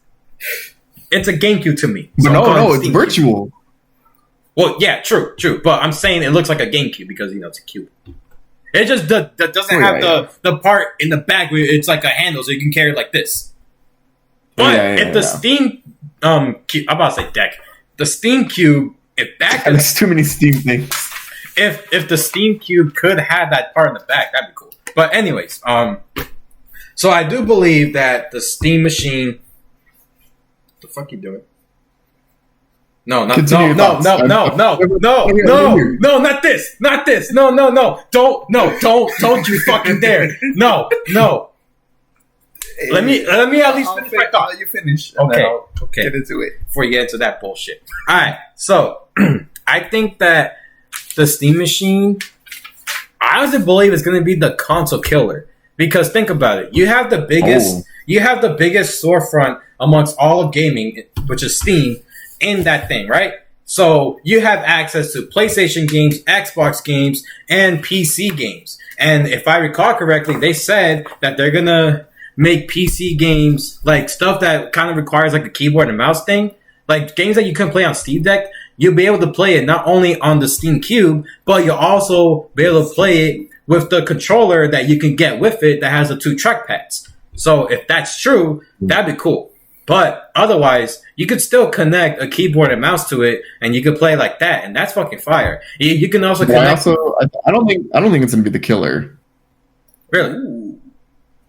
It's a GameCube to me. But So I'm calling no, it it's Steam virtual. Cube. Well, yeah, true. But I'm saying it looks like a GameCube because, it's a cube. It just doesn't have the part in the back where it's like a handle so you can carry it like this. But if the Steam Cube, I'm about to say deck. The Steam Cube, if that could, There's too many Steam things. if the Steam Cube could have that part in the back, that'd be cool. But anyways, so I do believe that the Steam machine. What the fuck you doing? No, not this. No, not this. No. Don't you fucking dare. No. Let me at least finish my thought. I'll let you finish. Okay. Get into it. Before you get into that bullshit. Alright, so I think that the Steam machine, I honestly believe it's gonna be the console killer. Because think about it. You have the biggest storefront amongst all of gaming, which is Steam, in that thing, right? So you have access to PlayStation games, Xbox games, and PC games. And if I recall correctly, they said that they're gonna make PC games, like stuff that kind of requires like a keyboard and mouse thing, like games that you couldn't play on Steam Deck, you'll be able to play it not only on the Steam Cube, but you'll also be able to play it with the controller that you can get with it that has the 2 trackpads. So if that's true, that'd be cool. But otherwise, you could still connect a keyboard and mouse to it, and you could play like that, and that's fucking fire. You can also connect. I don't think it's gonna be the killer. Really?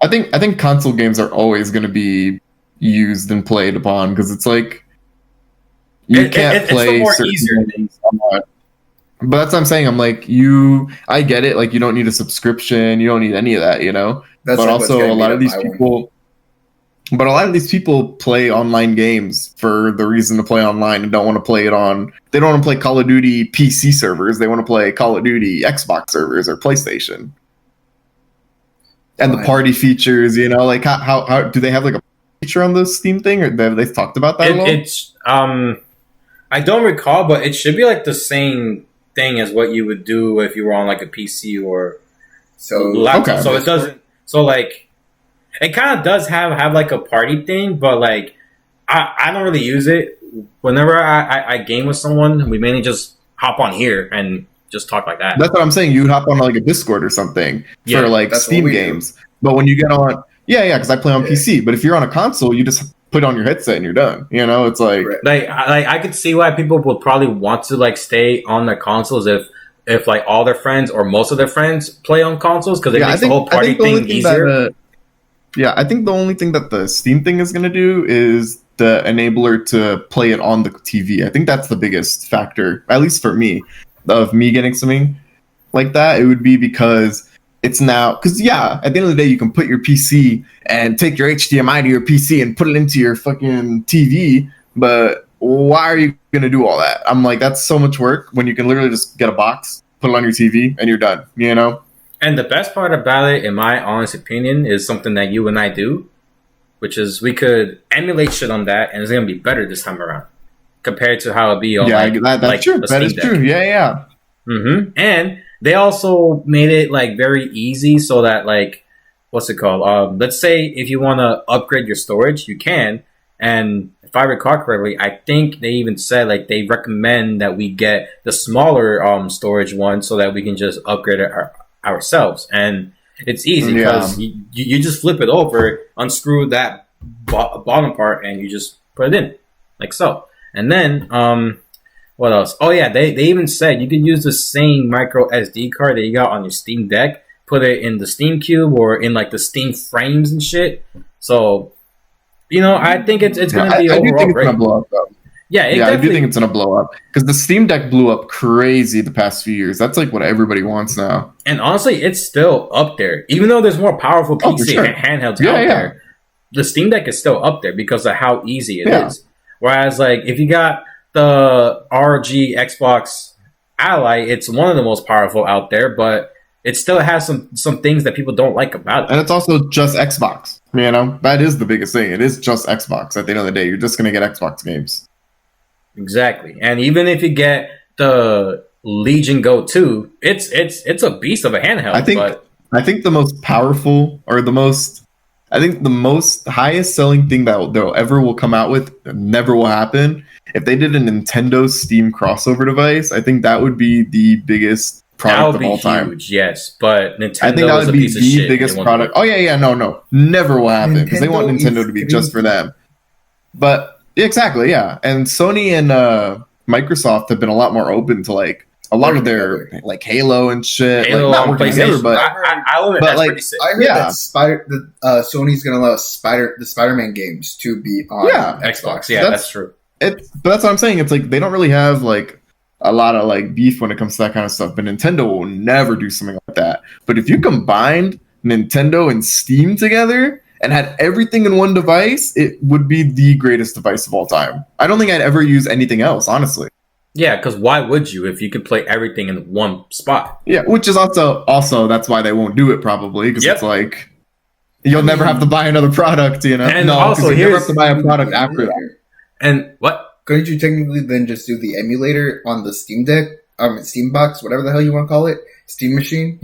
I think console games are always gonna be used and played upon because it's like you can't play certain games online. But that's what I'm saying. I'm like, I get it. Like, you don't need a subscription. You don't need any of that, you know? That's but like also, a lot of these people play online games for the reason to play online and don't want to play it on. They don't want to play Call of Duty PC servers. They want to play Call of Duty Xbox servers or PlayStation. And the party features, like how do they have like a feature on the Steam thing, or have they talked about that at all? It's I don't recall, but it should be like the same thing as what you would do if you were on like a PC or laptop. Okay. So it doesn't. So like, it kind of does have like a party thing, but like I don't really use it. Whenever I game with someone, we mainly just hop on here and just talk like that. That's what I'm saying. You'd hop on like a Discord or something for like Steam games. But when you get on, because I play on PC. But if you're on a console, you just put on your headset and you're done. It's like I could see why people would probably want to like stay on their consoles if like all their friends or most of their friends play on consoles because it makes the whole party thing easier. I think the only thing that the Steam thing is going to do is the enabler to play it on the TV. I think that's the biggest factor, at least for me. of me getting something like that, it would be because it's now, because yeah, at the end of the day, you can put your PC and take your HDMI to your PC and put it into your fucking TV, but why are you going to do all that? I'm like, that's so much work when you can literally just get a box, put it on your TV, and you're done, you know? And the best part about it, in my honest opinion, is something that you and I do, which is we could emulate shit on that, and it's going to be better this time around compared to how it'd be on that's like true. a That Steam is Deck. true. Yeah. Mm-hmm. And they also made it like very easy so that like, what's it called? Let's say if you want to upgrade your storage, you can. And if I recall correctly, I think they even said like they recommend that we get the smaller storage one so that we can just upgrade it ourselves. And it's easy because you just flip it over, unscrew that bottom part, and you just put it in like so. And then what else? Oh yeah, they even said you could use the same micro SD card that you got on your Steam Deck, put it in the Steam Cube or in like the Steam frames and shit. So, you know, I think it's going to be I do overall think it's great. gonna blow up though. Yeah, I do think it's gonna blow up because the Steam Deck blew up crazy the past few years. That's like what everybody wants now. And honestly, it's still up there. Even though there's more powerful Oh, for PC sure. and handhelds out there, the Steam Deck is still up there because of how easy it is. Whereas, like, if you got the ROG Xbox Ally, it's one of the most powerful out there, but it still has some things that people don't like about it. And it's also just Xbox. You know, that is the biggest thing. It is just Xbox. At the end of the day, you're just gonna get Xbox games. Exactly. And even if you get the Legion Go 2, it's a beast of a handheld. I think the most powerful or the most highest selling thing that they'll ever will come out with, never will happen. If they did a Nintendo Steam crossover device, I think that would be the biggest product of all time. Huge, yes, but Nintendo I think that is would a be piece of the shit. biggest They won't product. do it. Oh yeah, no, never will happen because they want Nintendo to be just for them. But exactly, yeah. And Sony and Microsoft have been a lot more open to like a lot of their like Halo and shit. Halo like, not on working together, PlayStation. but I love it. but, That's like, pretty sick. I heard Yeah. that Sony's going to allow the Spider-Man games to be on Xbox. Yeah, That's- that's true. but that's what I'm saying. It's like they don't really have like a lot of like beef when it comes to that kind of stuff. But Nintendo will never do something like that. But if you combined Nintendo and Steam together and had everything in one device, it would be the greatest device of all time. I don't think I'd ever use anything else, honestly. Yeah, because why would you if you could play everything in one spot? Yeah, which is also that's why they won't do it probably because Yep. it's like you'll never have to buy another product, you know. And no, also, 'cause you never here's- have to buy a product after that. And what? Couldn't you technically then just do the emulator on the Steam Deck, Steam Box, whatever the hell you want to call it, Steam Machine?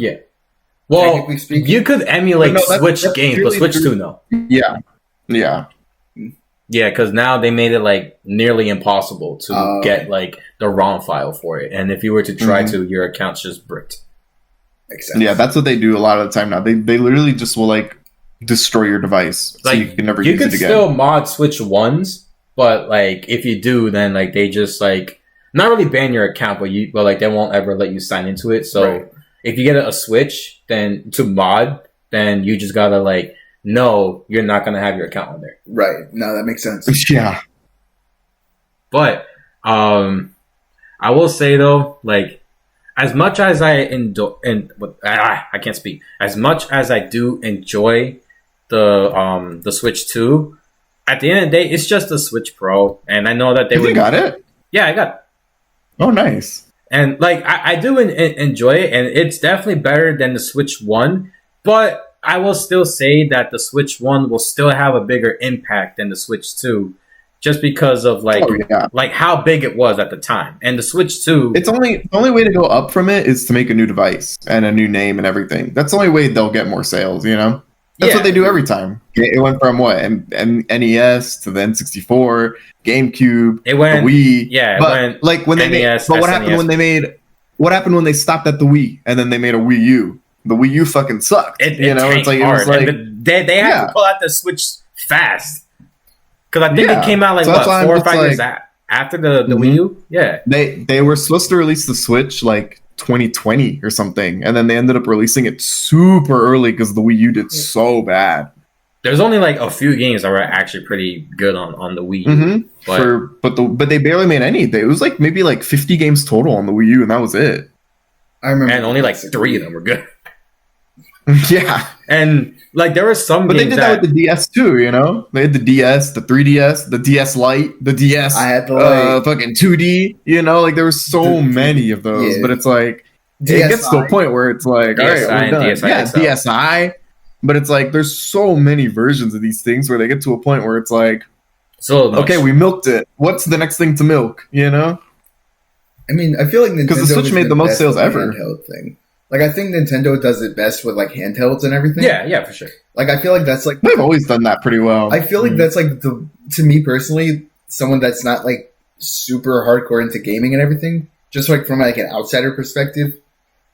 Well, Technically speaking. you could emulate But no, Switch that's games, but really Switch true. 2 no. Yeah, yeah. Yeah, because now they made it like nearly impossible to Oh. get like the ROM file for it, and if you were to try Mhm. to, your account's just bricked. Makes sense. Yeah, that's what they do a lot of the time now. They literally just will like destroy your device so Like you can never you use could it again. still mod Switch ones, but like if you do, then like they just like not really ban your account, but like they won't ever let you sign into it. So Right. if you get a Switch, then to mod, then you just gotta like no, you're not gonna have your account on there. Right. No, that makes sense. Yeah, But I will say though, like as much as I I can't speak. As much as I do enjoy the Switch 2, at the end of the day, it's just a Switch Pro, and I know that they you would. got it. Yeah, I got it. Oh, nice. And like I do enjoy it, and it's definitely better than the Switch 1. But I will still say that the Switch 1 will still have a bigger impact than the Switch 2, just because of like Oh yeah. like how big it was at the time. And the Switch 2, It's the only way to go up from it is to make a new device and a new name and everything. That's the only way they'll get more sales. You know, that's Yeah. what they do every time. It went from what NES to the N64, GameCube, it went the Wii. yeah, it but went like when they NES, made, but what happened SNES. when they made? What happened when they stopped at the Wii and then they made a Wii U? The Wii U fucking sucked. It you know, tanked it's like it hard. was like And they had Yeah. to pull out the Switch fast because I think Yeah. it came out like So that's why what 4 or I'm 5 just years after the Mhm. Wii U. Yeah, they were supposed to release the Switch like 2020 or something, and then they ended up releasing it super early because the Wii U did so bad. There's only like a few games that were actually pretty good on the Wii U. Mm-hmm. But they barely made any. It was like maybe like 50 games total on the Wii U, and that was it. I remember, and only like 3 of them were good. Yeah, and like there were some, but games they did that with the DS too. You know, they had the DS, the 3DS, the DS Lite, the DS. I had the Lite. Fucking 2D. You know, like there were so many of those. Yeah. But it's like DSi. it gets to a point where it's like, all DSi right, we're done. and DSi Yeah, XL. DSi. But it's like there's so many versions of these things where they get to a point where it's like, so okay, we milked it. What's the next thing to milk? You know? I mean, I feel like Nintendo the Switch is made the most best sales with the ever. Handheld thing. Like, I think Nintendo does it best with like handhelds and everything. Yeah, for sure. Like, I feel like that's like They've always done that pretty well. I feel like that's like to me personally, someone that's not like super hardcore into gaming and everything, just like from like an outsider perspective,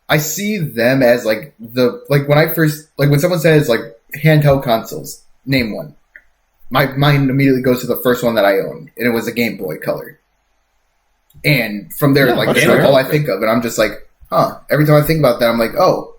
I see them as like when I first when someone says like handheld consoles, name one. My mind immediately goes to the first one that I owned, and it was a Game Boy Color. And from there, Yeah, that's sure. like all I think of, and I'm just like, huh. Every time I think about that, I'm like, oh.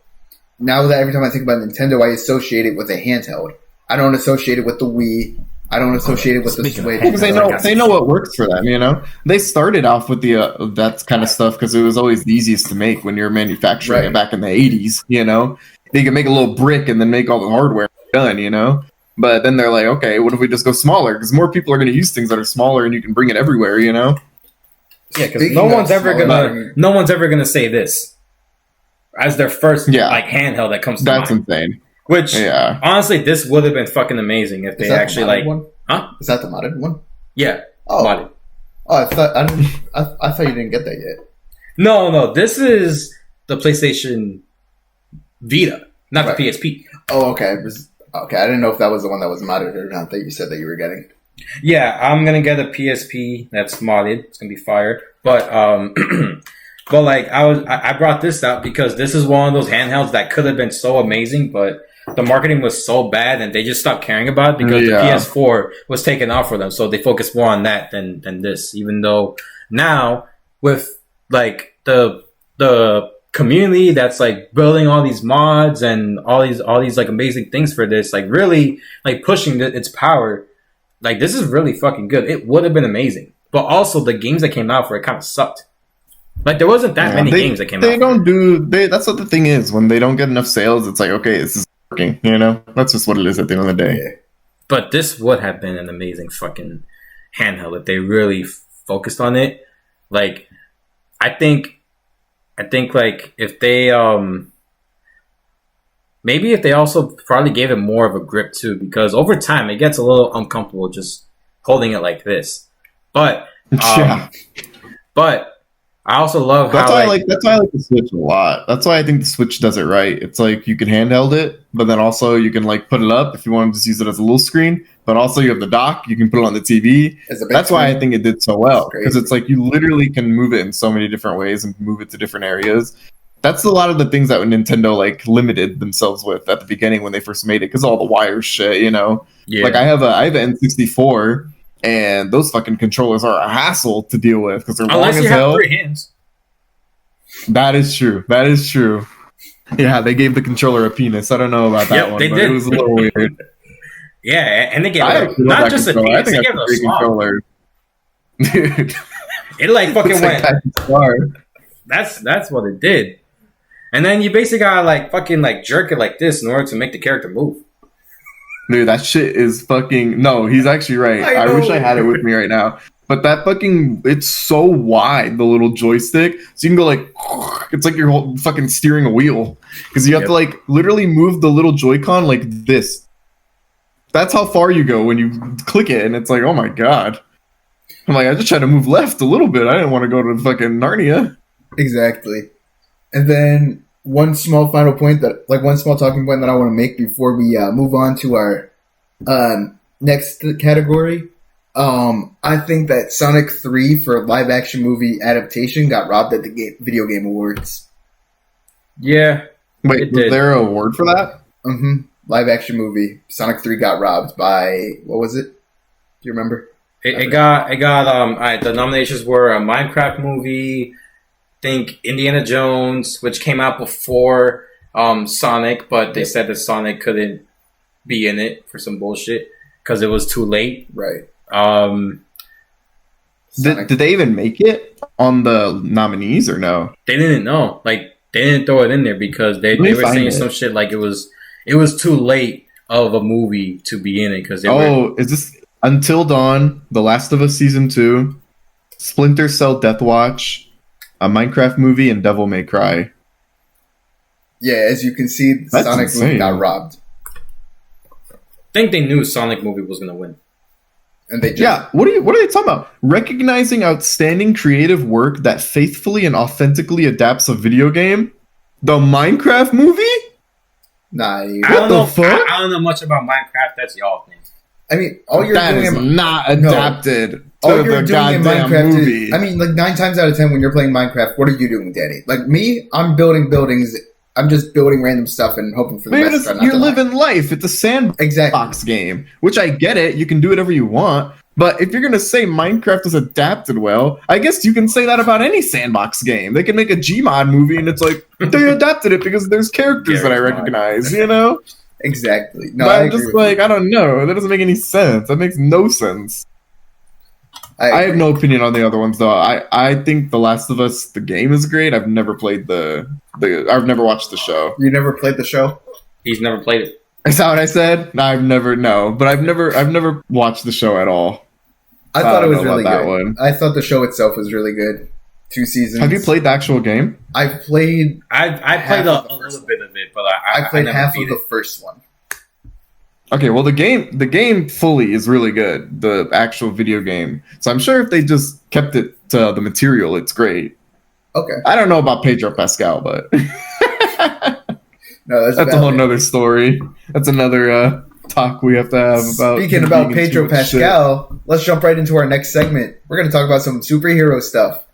Now that every time I think about Nintendo, I associate it with a handheld. I don't associate it with the Wii. I don't associate it with the Speaking of Switch. Because they know what works for them, you know. They started off with the that kind of stuff because it was always the easiest to make when you're manufacturing it back in the 80s. You know, they could make a little brick and then make all the hardware done. You know, but then they're like, okay, what if we just go smaller? Because more people are going to use things that are smaller and you can bring it everywhere. You know. Yeah, because Speaking no of one's ever smaller- gonna say this as their first like handheld that comes to That's mind. insane. Which Yeah. honestly, this would have been fucking amazing if Is they that the actually modded like, one? huh? Is that the modded one? Yeah, Oh, modded. I thought I thought you didn't get that yet. No, this is the PlayStation Vita, not Right. the PSP. Oh, okay. Okay, I didn't know if that was the one that was modded or not that you said that you were getting. Yeah, I'm gonna get a PSP that's modded. It's gonna be fire. But but like I brought this out because this is one of those handhelds that could have been so amazing, but the marketing was so bad and they just stopped caring about it because the PS4 was taken off for them, so they focused more on that than this. Even though now with like the community that's like building all these mods and all these like amazing things for this, like really like pushing its power. Like, this is really fucking good. It would have been amazing. But also, the games that came out for it kind of sucked. Like, there wasn't that many games that came out. They don't do... That's what the thing is. When they don't get enough sales, it's like, okay, this is working, you know? That's just what it is at the end of the day. Yeah. But this would have been an amazing fucking handheld if they really focused on it. Like, I think like, if they, maybe if they also probably gave it more of a grip too, because over time it gets a little uncomfortable just holding it like this. But Yeah. but I also love That's how why that's why I like the Switch a lot. That's why I think the Switch does it right. It's like you can handheld it, but then also you can like put it up if you want to just use it as a little screen. But also you have the dock, you can put it on the TV. As a big That's why I screen. think it did so well, That's because crazy. it's like you literally can move it in so many different ways and move it to different areas. That's a lot of the things that Nintendo like limited themselves with at the beginning when they first made it, because all the wire shit, you know. yeah. Like I have an N64, and those fucking controllers are a hassle to deal with because they're unless long you as have hell. 3 hands. That is true. That is true. Yeah, they gave the controller a penis. I don't know about that Yep, one, they but did. it was a little weird. Yeah, and they gave I it actually love not that just a controller. I piece, think they gave that's it a a great slot. controller. Dude, It like fucking it's went. like that star. That's what it did. And then you basically gotta like fucking like jerk it like this in order to make the character move. Dude, that shit is fucking... No, he's actually right. I I wish know. I had it with me right now. But that fucking... It's so wide, the little joystick. So you can go like... It's like you're fucking steering a wheel. Because you have to like literally move the little Joy-Con like this. That's how far you go when you click it. And it's like, oh my god. I'm like, I just tried to move left a little bit. I didn't want to go to fucking Narnia. Exactly. And then one small final point one small talking point that I want to make before we move on to our next category. I think that Sonic 3 for live action movie adaptation got robbed at the Video Game Awards. Yeah, Wait, It was did. there an award for that? Live action movie. Sonic 3 got robbed by, what was it? Do you remember? it got the nominations were a Minecraft movie, I think Indiana Jones, which came out before Sonic, but they said that Sonic couldn't be in it for some bullshit because it was too late. Right. Did they even make it on the nominees or no? They didn't know. Like they didn't throw it in there because they Let me were find saying it. some shit like it was too late of a movie to be in it because they were. Oh, is this Until Dawn, The Last of Us Season 2, Splinter Cell Death Watch, a Minecraft movie, and Devil May Cry? Yeah, as you can see, the That's Sonic movie insane. got robbed, I think they knew Sonic movie was gonna win. and they just Yeah, what are they talking about? Recognizing outstanding creative work that faithfully and authentically adapts a video game? The Minecraft movie? nah. I What don't the know. fuck? I don't know much about Minecraft. That's y'all thing. I mean, all you're That doing, is not adapted to all the you're doing in goddamn Minecraft movie. is, I mean, like 9 times out of 10 when you're playing Minecraft, what are you doing, Danny? Like me, I'm building buildings. I'm just building random stuff and hoping for the Man, best. Try not you're to lie. living life. It's a sandbox Exactly. game, which I get it. You can do whatever you want. But if you're going to say Minecraft is adapted well, I guess you can say that about any sandbox game. They can make a Gmod movie and it's like, they adapted it because there's characters that I Garry's Mod. recognize, you know? Exactly. No, But I I'm agree just with like, you. I don't know. That doesn't make any sense. That makes no sense. I have agree. no opinion on the other ones though. I think The Last of Us, the game is great. I've never played I've never watched the show. You never played the show? He's never played it. Is that what I said? No, I've never watched the show at all. I thought it don't was know really about that good. one. I thought the show itself was really good. 2 seasons. Have you played the actual game? I've played. I Half played of the a first little bit of it, but I I played never half beat of the it. first one. Okay, well the game fully is really good. The actual video game. So I'm sure if they just kept it to the material, it's great. Okay. I don't know about Pedro Pascal, but No, that's a whole nother story. That's another talk we have to have about. Speaking him about being in Pedro too much shit. Pascal, let's jump right into our next segment. We're going to talk about some superhero stuff,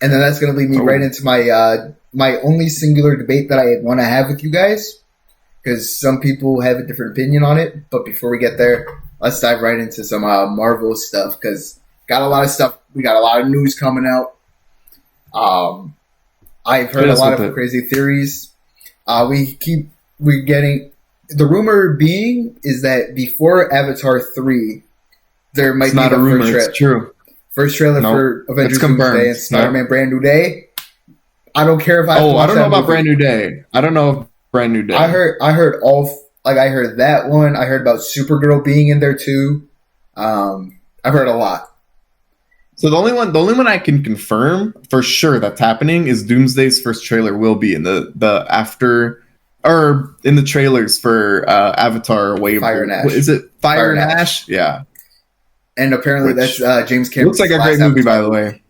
and then that's going to lead me Oh. right into my my only singular debate that I want to have with you guys, because some people have a different opinion on it. But before we get there, let's dive right into some Marvel stuff, because got a lot of stuff. We got a lot of news coming out. I've heard Hit a us lot with of it. crazy theories. We're getting the rumor being is that before Avatar 3, there might It's be not the a rumor. first, It's true. first trailer Nope. for Avengers It's confirmed. Doomsday and Spider-Man Brand New Day. I don't care if I have to Oh, I watch don't know that about movie. Brand New Day. I don't know if Brand New Day. I heard I heard that one. I heard about Supergirl being in there too. I've heard a lot. So the only one I can confirm for sure that's happening is Doomsday's first trailer will be in the after or in the trailers for Avatar Wave. Fire and Ash. What is it? Fire, Fire and and Ash? Yeah. And apparently Which that's James Cameron. Looks like a great movie, by the way.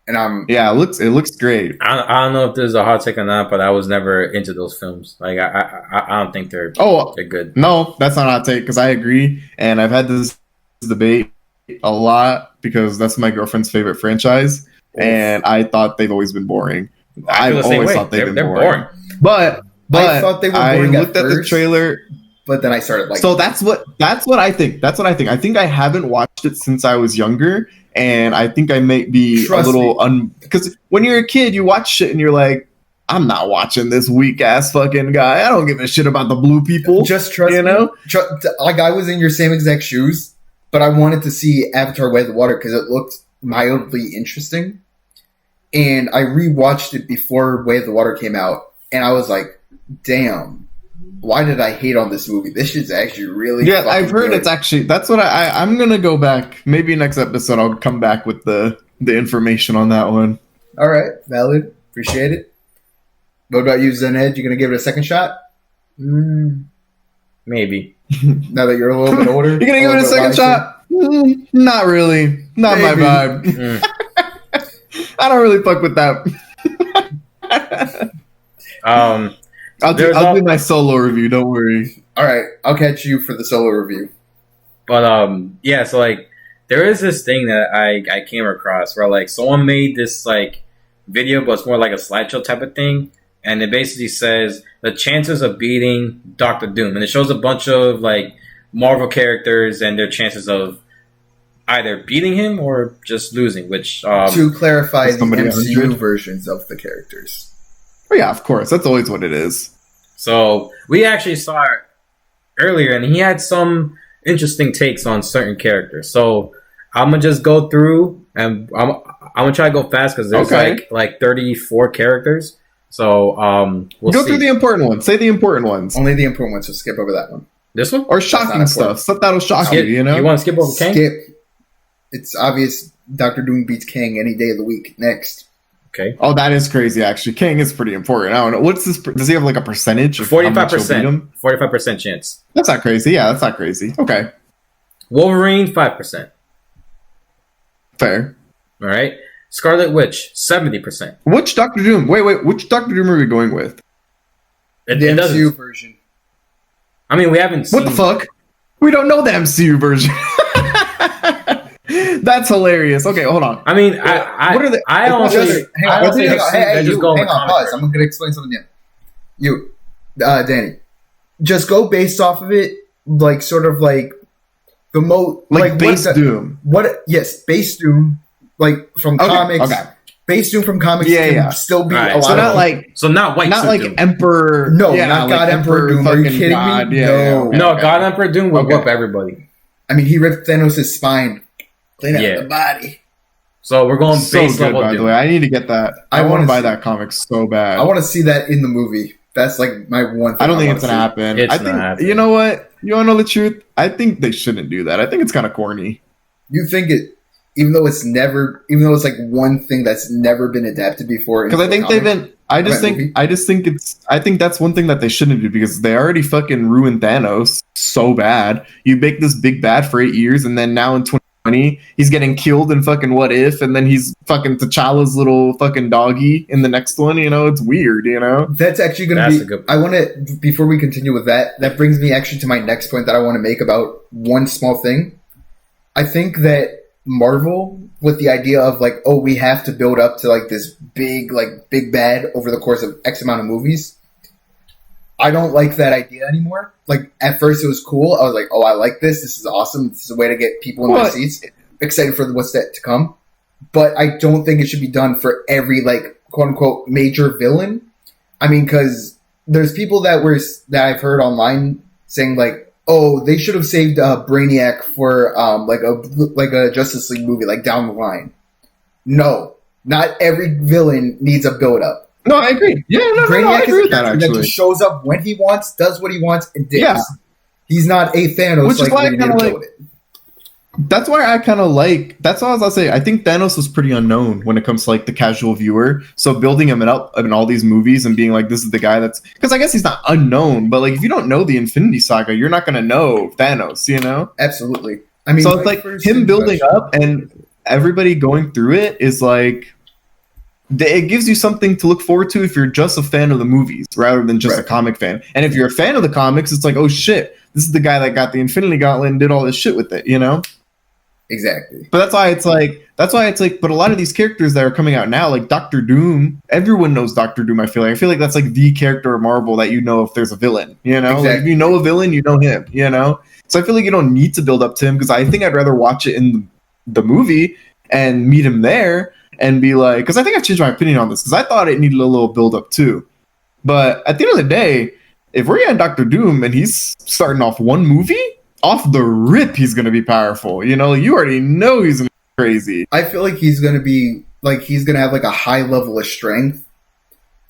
And I'm Yeah, it looks great. I don't know if this is a hot take or not, but I was never into those films. Like I don't think they're Oh good. no, that's not a hot take because I agree, and I've had this debate a lot because that's my girlfriend's favorite franchise, and I thought they've always been boring. I feel I've the same always way. thought they've been They're boring. But I thought they were boring I at looked at the first. trailer. but then I started like So that's what I think. That's what I think. I think I haven't watched it since I was younger, and I think I may be Trust a little because when you're a kid, you watch shit and you're like, I'm not watching this weak ass fucking guy. I don't give a shit about the blue people. just trust you me. know? Like I was in your same exact shoes, but I wanted to see Avatar: Way of the Water because it looked mildly interesting. And I rewatched it before Way of the Water came out, and I was like, "Damn, why did I hate on this movie? This shit's actually really Yeah, fucking I've heard good." it's actually that's what I'm gonna go back. Maybe next episode I'll come back with the information on that one. All right, valid. Appreciate it. What about you, Zened? You gonna give it a second shot? Maybe. Now that you're a little bit older, You're gonna give it a second shot? Not really. Not Maybe. my vibe. Mm. I don't really fuck with that. I'll There's do my solo review. Don't worry. All right, I'll catch you for the solo review. But yeah, so like there is this thing that I came across where like someone made this like video, but it's more like a slideshow type of thing, and it basically says the chances of beating Doctor Doom, and it shows a bunch of like Marvel characters and their chances of either beating him or just losing. Which To clarify, is the somebody MCU 100? versions of the characters. Oh yeah, of course. That's always what it is. so we actually saw earlier, and he had some interesting takes on certain characters. So I'm gonna just go through, and I'm gonna try to go fast because there's Okay. like 34 characters. So we'll Go see. through the important ones. Say the important ones. Only the important ones, so skip over that one. This one. Or shocking not stuff. important. Stuff that'll shock you, Skip, you know? you want to skip over Kang? Skip. It's obvious Doctor Doom beats King any day of the week. Next. Okay. Oh, that is crazy, actually. King is pretty important. I don't know. What's this? Does he have like a percentage? Of how much he'll beat him? 45% chance. That's not crazy. Yeah, that's not crazy. Okay. Wolverine 5%. Fair. All right. Scarlet Witch 70%. Which Doctor Doom? Wait. Which Doctor Doom are we going with? It The doesn't. MCU version. I mean, we haven't seen. What the fuck? We don't know the MCU version. That's hilarious. Okay, hold on. I mean, I What are the- I honestly, Hang I on, honestly hang on, think they're just going hang with on, comic pause. version. I'm gonna explain something to you. Danny. Just go based off of it, like sort of like the Like base Doom. Yes, base Doom, like from Okay, comics. okay. Base Doom from comics Yeah, can yeah. still be Alright, a lot So of not like So not White not Suit like Doom. Emperor. No, yeah, not like God Emperor Doom. Are you fucking kidding God. me? Yeah, No. yeah, No, okay. God Emperor Doom would Okay. whoop everybody. I mean, he ripped Thanos' spine, clean out Yeah. the body. So we're going So base good, level by the Doom. way. I need to get that. I I want wanna to buy see- that comic so bad. I want to see that in the movie. That's like my one thing. I don't think wanna it's gonna see. happen. It's I not think happening. you know what? You wanna know the truth? I think they shouldn't do that. I think it's kind of corny. You think it, even though it's like one thing that's never been adapted before. Because I into a think they've comic. been. I think that's one thing that they shouldn't do because they already fucking ruined Thanos so bad. You make this big bad for 8 years, and then now in 2020, he's getting killed in fucking What If, and then he's fucking T'Challa's little fucking doggy in the next one. You know, it's weird. You know, That's actually going That's to a good be. I want to. Before we continue with that, that brings me actually to my next point that I want to make about one small thing. I think that Marvel, with the idea of like, oh, we have to build up to like this big bad over the course of X amount of movies. I don't like that idea anymore. Like at first it was cool. I was like, oh, I like this. This is awesome. This is a way to get people in their What? seats, excited for what's that to come. But I don't think it should be done for every like quote unquote major villain. I mean, because there's people that I've heard online saying like, oh, they should have saved Brainiac for like a Justice League movie, like down the line. No, not every villain needs a build up. no, I agree. Yeah, no, I Brainiac agree is with a that character that actually. just shows up when he wants, does what he wants, and dips. Yeah. He's not a Thanos. Which is why I where you need kinda to like- build it. That's why I kind of like. That's what I was gonna say. I think Thanos was pretty unknown when it comes to like the casual viewer. So building him up in all these movies and being like, this is the guy that's because I guess he's not unknown, but like if you don't know the Infinity Saga, you're not gonna know Thanos. You know. Absolutely. I mean, So it's like first him building introduction- up and everybody going through it is like it gives you something to look forward to if you're just a fan of the movies rather than just a Right. comic fan. And if you're a fan of the comics, it's like, oh shit, this is the guy that got the Infinity Gauntlet and did all this shit with it, you know? Exactly. But that's why it's like but a lot of these characters that are coming out now, like Doctor Doom, everyone knows Doctor Doom, I feel like that's like the character of Marvel that you know if there's a villain, you know? Like if Exactly. you know a villain, you know him, you know? So I feel like you don't need to build up to him because I think I'd rather watch it in the movie and meet him there and be like, because I think I've changed my opinion on this because I thought it needed a little build up too. But at the end of the day, if we're getting Doctor Doom and he's starting off one movie, off the rip, he's going to be powerful. You know, you already know he's gonna be crazy. I feel like he's gonna have like a high level of strength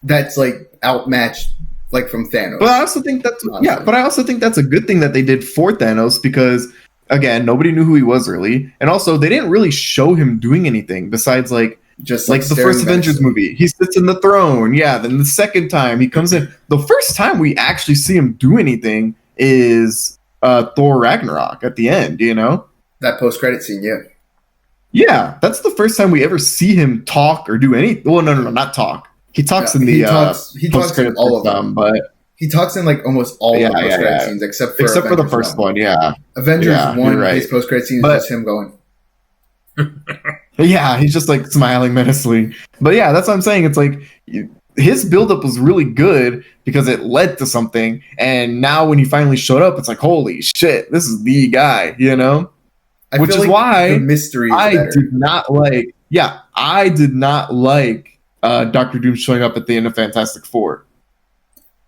that's like outmatched like from Thanos. But I also think that's Honestly. But I also think that's a good thing that they did for Thanos because again, nobody knew who he was early, and also they didn't really show him doing anything besides like Just like the staring first back. Avengers movie. He sits in the throne. Yeah, then the second time he comes in. The first time we actually see him do anything is Thor Ragnarok at the end, you know? That post credit scene, yeah. Yeah, that's the first time we ever see him talk or do any. Well, no, not talk. He talks Yeah, in the he talks in post-credits all of them. but He talks in like almost all Yeah, of the post credit yeah. scenes except for except for the Avengers first one, yeah. Avengers Yeah, 1, you're right. his post credit scene is But- just him going. Yeah, he's just like smiling menacingly. But yeah, that's what I'm saying. It's like his buildup was really good because it led to something. And now when he finally showed up, it's like, holy shit, this is the guy, you know? I Which feel is like why the mystery is I better. did not like, Doctor Doom showing up at the end of Fantastic Four.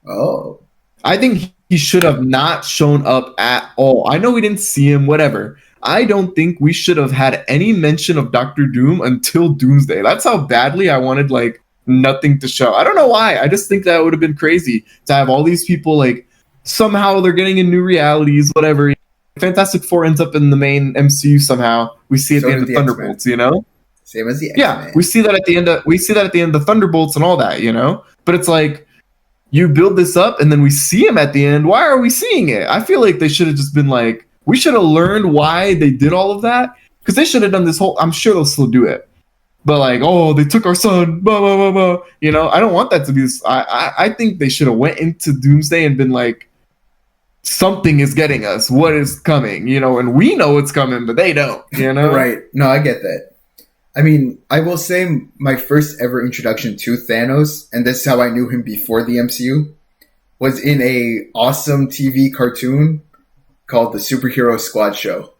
Oh. I think he should have not shown up at all. I know we didn't see him, whatever. I don't think we should have had any mention of Doctor Doom until Doomsday. That's how badly I wanted like nothing to show. I don't know why. I just think that would have been crazy to have all these people like somehow they're getting in new realities, whatever. Fantastic Four ends up in the main MCU somehow. We see it at the end of Thunderbolts, you know? Same as the X-Men. Yeah, we see that at the end of Thunderbolts and all that, you know? But it's like you build this up and then we see him at the end. Why are we seeing it? I feel like they should have just been like, we should have learned why they did all of that. Because they should have done this whole, I'm sure they'll still do it. But like, oh, they took our son, blah, blah, blah, blah. You know, I don't want that to be this. I think they should have went into Doomsday and been like, something is getting us. What is coming? You know, and we know it's coming, but they don't, you know? Right. No, I get that. I mean, I will say my first ever introduction to Thanos, and this is how I knew him before the MCU, was in a awesome TV cartoon called The Superhero Squad Show.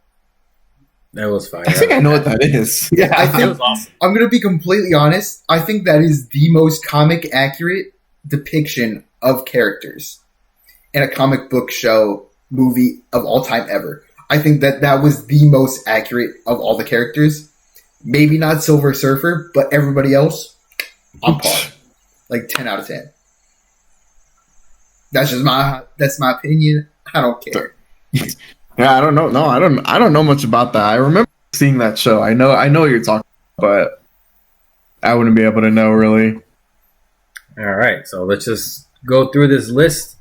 That was fire. I think I know what that is. Yeah, I That think was awesome. I'm going to be completely honest. I think that is the most comic accurate depiction of characters in a comic book show movie of all time ever. I think that was the most accurate of all the characters. Maybe not Silver Surfer, but everybody else on par. Like 10 out of 10. That's my opinion. I don't care. Yeah, I don't know. No, I don't know much about that. I remember seeing that show. I know what you're talking about, but I wouldn't be able to know really. All right, so let's just go through this list.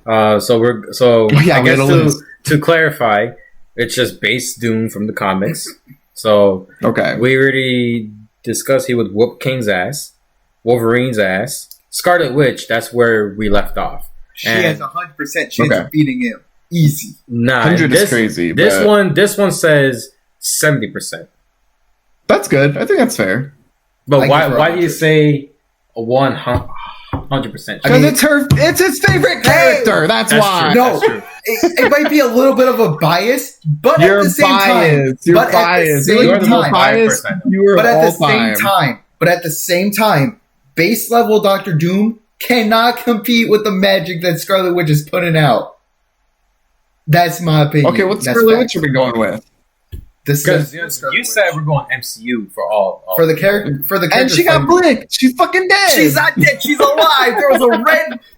I guess to clarify, it's just base Doom from the comics. So Okay. we already discussed he would whoop Kane's ass, Wolverine's ass, Scarlet Witch. That's where we left off. She And- has a 100% chance of beating him. Easy. Nah, 100 is this, crazy. This but this one says 70%. that's good. I think that's fair. But I give her why do you 100. say a 100%? I mean- Because it's his favorite character. That's why. true. No, That's true. it might be a little bit of a bias, but You're at the same biased. time, You're but biased. at the You're same the most time, biased. biased. You are but at all the same time. time, base level Doctor Doom cannot compete with the magic that Scarlet Witch is putting out. That's my opinion. Okay, what's That's Scarlet fact. Witch are we going with? This Because is Scarlet you Witch. said we're going MCU for all for the character And character she got segment. blinked. She's fucking dead. She's not dead. She's alive. There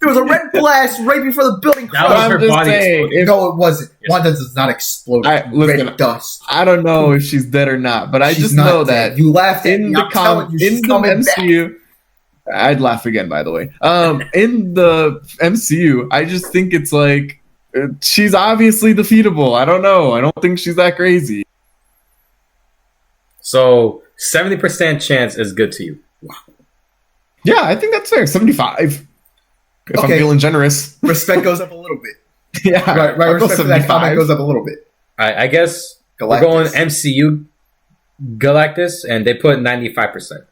was a red blast right before the building That was crashed. her I'm just body saying, exploded. if- No, it wasn't. Yes. Wanda does not explode. Listen, Red dust. I don't know if she's dead or not, but I She's just not know dead. that You laughed at in me. the I'm telling you, she's coming back. MCU, I'd laugh again. By the way, in the MCU, I just think it's like she's obviously defeatable. I don't know. I don't think she's that crazy. So 70% chance is good to you. Yeah, I think that's fair. 75. If I'm Okay. feeling generous. Respect goes up a little bit. Yeah, My I'll go respect for that comment goes up a little bit. I guess Galactus. we're going MCU Galactus, and they put 95%.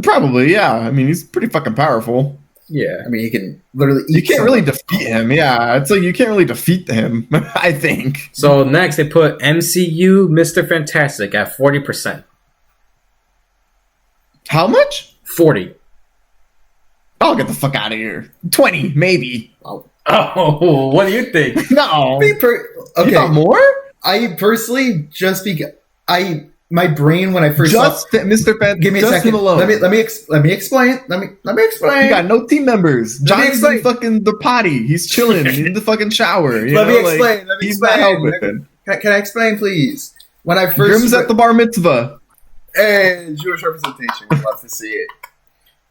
Probably, yeah. I mean, he's pretty fucking powerful. Yeah. I mean, he can literally eat You can't really someone. defeat him. Yeah, it's like you can't really defeat him. I think. So next they put MCU Mr. Fantastic at 40%. How much? 40. I'll get the fuck out of here. 20, maybe. Oh, what do you think? No. Me You okay, got more? I personally just because my brain when I first Just saw. Mr. Fan. Give me a just second. him alone. Let me explain. Let me explain. You got no team members. Let me Johnny's in explain. fucking the potty. He's chilling in the fucking shower. You Let know? me like, explain. Let me he's not explain. helping. Can I explain, please? When I first Grim's at the bar mitzvah. Hey, Jewish representation. We'd love to see it.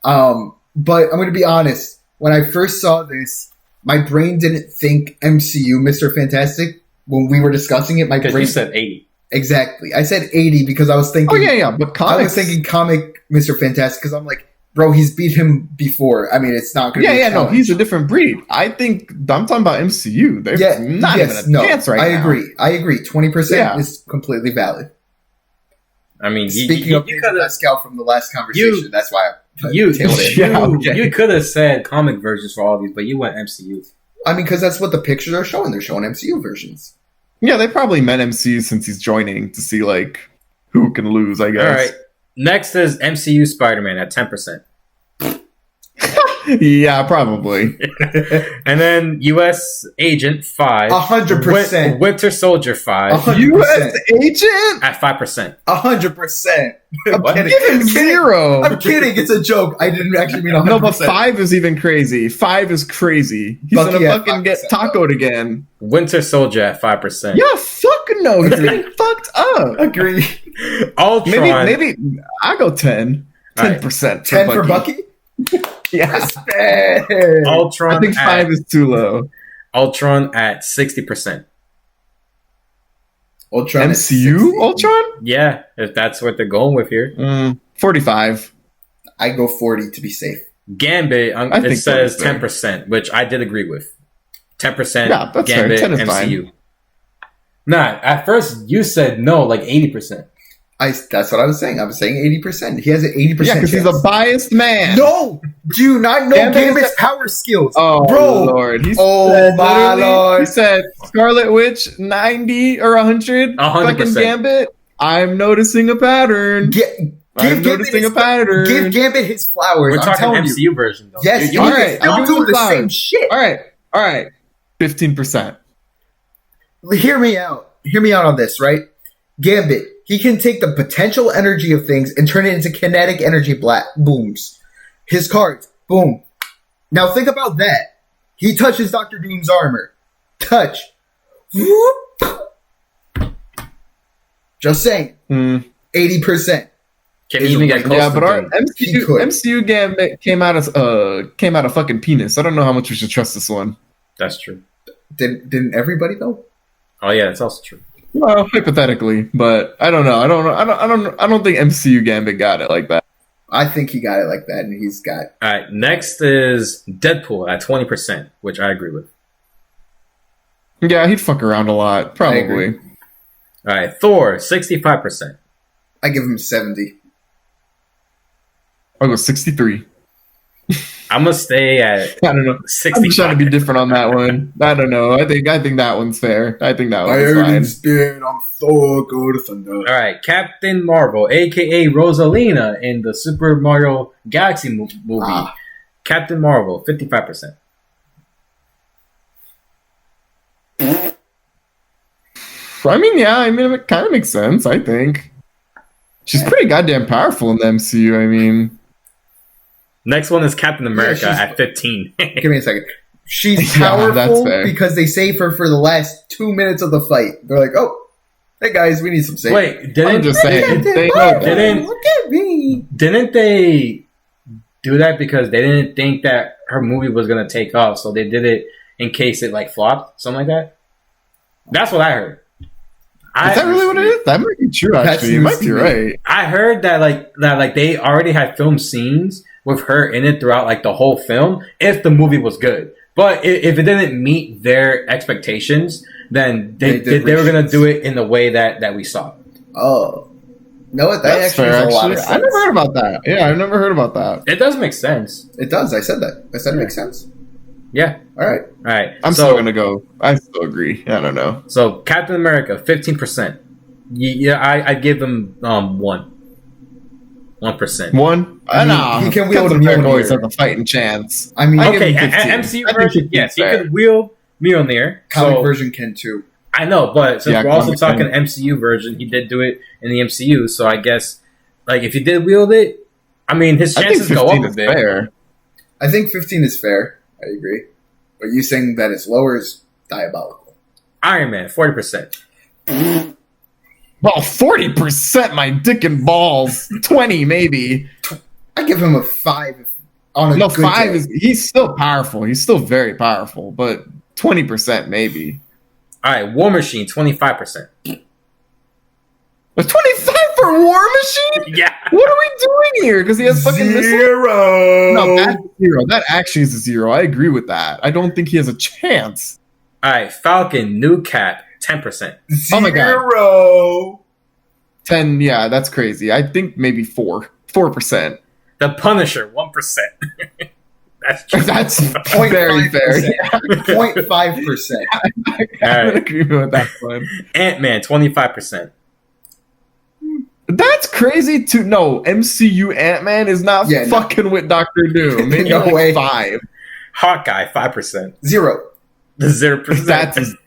But I'm going to be honest. When I first saw this, my brain didn't think MCU Mr. Fantastic. When we were discussing it, my Because brain you said 80. exactly. I said 80 because I was thinking. Oh yeah, but comics. I was thinking comic Mr. Fantastic because I'm like, bro, he's beat him before. I mean, it's not going to be. Yeah, a no, challenge. he's a different breed. I think I'm talking about MCU. There's not even a chance right now. I agree. 20% Yeah. is completely valid. I mean, Speaking you of could Pedro have Pascal from the last conversation, that's why I you, tailed it. Yeah, okay. you could have said comic versions for all these, but you went MCU. I mean, because that's what the pictures are showing. They're showing MCU versions. Yeah, they probably meant MCU since he's joining to see like who can lose. I guess. All right. Next is MCU Spider-Man at 10%. Yeah, probably. And then U.S. Agent 5. 100%. Winter Soldier 5 100%. U.S. agent? at 5%. 100%. I'm What? kidding. Give him I'm kidding. 0. I'm kidding. It's a joke. I didn't actually mean 100%. No, but 5 is even crazy. 5 is crazy. He's Bucky gonna at fucking get 5%. tacoed again. Winter Soldier at 5%. Yeah, fuck no. He's getting fucked up. Agree. Ultron. Maybe I go 10. Alright. 10%. 10 for Bucky? Yeah. Respect. Ultron I think 5 is too low. Ultron at 60%. Ultron is MCU 60. Ultron? Yeah, if that's what they're going with here. 45. I go 40 to be safe. Gambit, I it think says so, 10%, which I did agree with. 10% Yeah, that's fair. Gambit 10 is MCU. Nah, at first you said no, like 80%. That's what I was saying. I was saying 80%. He has an 80% Yeah, because he's chance. a biased man. No! Do you not know Gambit is Gambit's power skills? Oh, Bro! Lord. He Oh, said, my literally, Lord. He said, Scarlet Witch, 90 or 100? 100%. Fucking Gambit? I'm noticing a pattern. I'm noticing a pattern. Give Gambit his flowers. We're I'm talking telling MCU you. version, though. Yes, You- you you- all right, still I'll give doing him the flowers. same shit. All right. 15%. Hear me out. Hear me out on this, right? Gambit, he can take the potential energy of things and turn it into kinetic energy booms. His cards, boom. Now think about that. He touches Doctor Doom's armor. Touch. Whoop. Just saying. 80%. Can you even get close Yeah, to but our Doom? He could. MCU Gambit came out of fucking penis. I don't know how much we should trust this one. That's true. Didn't everybody though? Oh, yeah, that's also true. Well, hypothetically, but I don't know. I don't think MCU Gambit got it like that. I think he got it like that, and he's got. All right, next is Deadpool at 20%, which I agree with. Yeah, he'd fuck around a lot, probably. agree. All right, Thor, 65%. I give him 70. I'll go 63. I'm going to stay at I don't know. I'm 65. trying to be different on that one. I don't know. I think that one's fair. I think that one's fine. spirit. I'm Thor. Go to thunder. All right, Captain Marvel, a.k.a. Rosalina in the Super Mario Galaxy movie. Ah. Captain Marvel, 55%. I mean, it kind of makes sense, I think. She's pretty goddamn powerful in the MCU, I mean. Next one is Captain America she's- at 15. Give me a second. She's Yeah, that's powerful fair. because they save her for the last 2 minutes of the fight. They're like, "Oh, hey guys, we need some saving." Wait, I'm didn't just saying. They know that. Look at me. didn't they do that because they didn't think that her movie was gonna take off, so they did it in case it like flopped, something like that? That's what I heard. Is that really what it is? That might be true, That's actually. You might be news to me. right. I heard that they already had filmed scenes with her in it throughout like the whole film if the movie was good. But if it didn't meet their expectations, then they were gonna do it in the way that we saw. Oh, no, that That's actually fair, makes a lot of actually. sense. I never heard about that. Yeah, I've never heard about that. It does make sense. It does. I said that. I said it makes sense. Yeah. All right. All right. I'm so, still gonna go. I still agree. I don't know. So Captain America, 15%. Yeah, I give him 1%. 1? No, he can wield Captain a America always Mjolnir. has a fighting chance. I mean, I Okay, give him 15. MCU I think version, 15 yes, is he fair. could wield Mjolnir. comic So version can too. I know, but since Yeah, we're also comic talking can. MCU version, he did do it in the MCU. So I guess, like, if he did wield it, I mean, his I think chances 15 go up a is bit. fair. I think 15 is fair. I agree. But you saying that it's lower is diabolical. Iron Man, 40%. Well, 40%, my dick and balls. 20, maybe. I give him a 5 on a No, good 5 day. is. He's still powerful. He's still very powerful, but 20%, maybe. All right, War Machine, 25%. But 25 for War Machine? Yeah. What are we doing here? Because he has fucking missiles? 0. No, that's a 0. That actually is a 0. I agree with that. I don't think he has a chance. All right, Falcon, New Cap, 10%. Oh my God. 0. 10, yeah, that's crazy. I think maybe 4. 4%. The Punisher, 1%. That's true. That's 0.5%. very fair. Yeah, 0.5%. I'm in agreement with that one. Ant-Man, 25%. That's crazy too. No, MCU Ant-Man is not Yeah, no. fucking with Doctor Doom. Maybe No like way. 5. Hawkeye 5%. 0. 0%.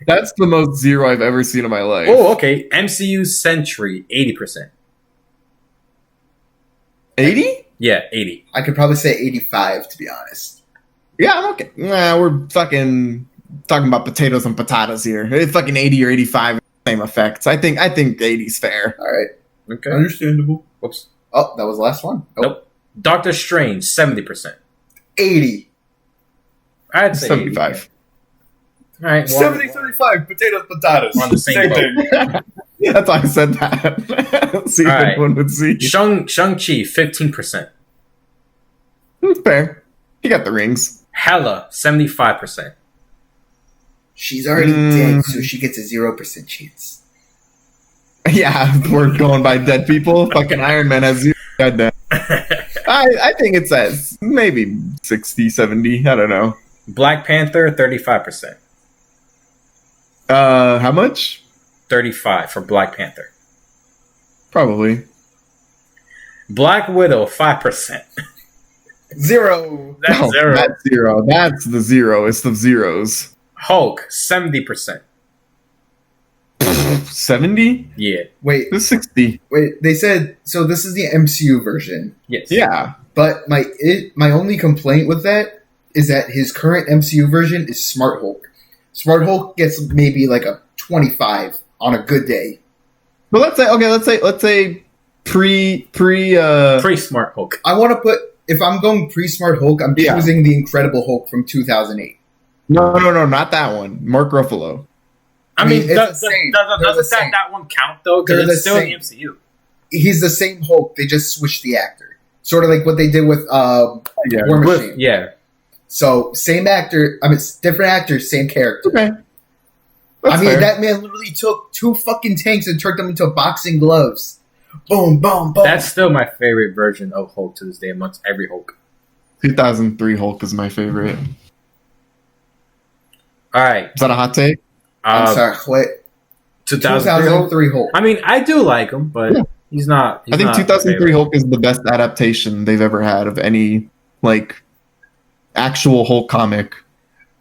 That's the most 0 I've ever seen in my life. Oh, okay. MCU Sentry 80%. 80? Yeah, 80. I could probably say 85, to be honest. Yeah, I'm okay. Nah, we're fucking talking about potatoes and patatas here. It's fucking 80 or 85, same effects. I think 80's fair. All right. Okay. Understandable. Whoops. Oh, that was the last one. Oh, Nope. Doctor Strange 70%. 80. I'd say 75. 80. All right. 35, potatoes, potatoes. We're on the same boat. That's why I said that. See if All right. anyone would see. Shang-Chi 15%. Fair. He got the rings. Hela 75%. She's already dead, so she gets a 0% chance. Yeah, we're going by dead people. Fucking Iron Man has 0 dead. I think it's at maybe 60, 70. I don't know. Black Panther 35%. How much? 35 for Black Panther. Probably. Black Widow 5%. 0. That's No, 0. That's 0. That's the 0est of zeros. Hulk 70%. 70? Yeah. Wait, It's 60. they said, so this is the MCU version, Yes. Yeah. but my only complaint with that is that his current MCU version is Smart Hulk. Smart Hulk gets maybe like a 25 on a good day. But let's say pre Pre-Smart Hulk. I want to put, if I'm going pre-Smart Hulk, I'm Yeah. choosing the Incredible Hulk from 2008. No, not that one. Mark Ruffalo. I I mean, mean, it's does, the same. does, They're doesn't the same. that one count though? They're Because the it's still in the same. MCU. He's the same Hulk. They just switched the actor. Sort of like what they did with Yeah. War Machine. Yeah. So, same actor. I mean, it's different actor, same character. Okay. That's I mean, fair. that man literally took 2 fucking tanks and turned them into boxing gloves. Boom, boom, boom. That's still my favorite version of Hulk to this day amongst every Hulk. 2003 Hulk is my favorite. All right. Is that a hot take? I'm sorry, wait. 2003 Hulk. 2003 Hulk. I mean, I do like him, but Yeah. he's not. He's I think not 2003 my favorite. Hulk is the best adaptation they've ever had of any like actual Hulk comic.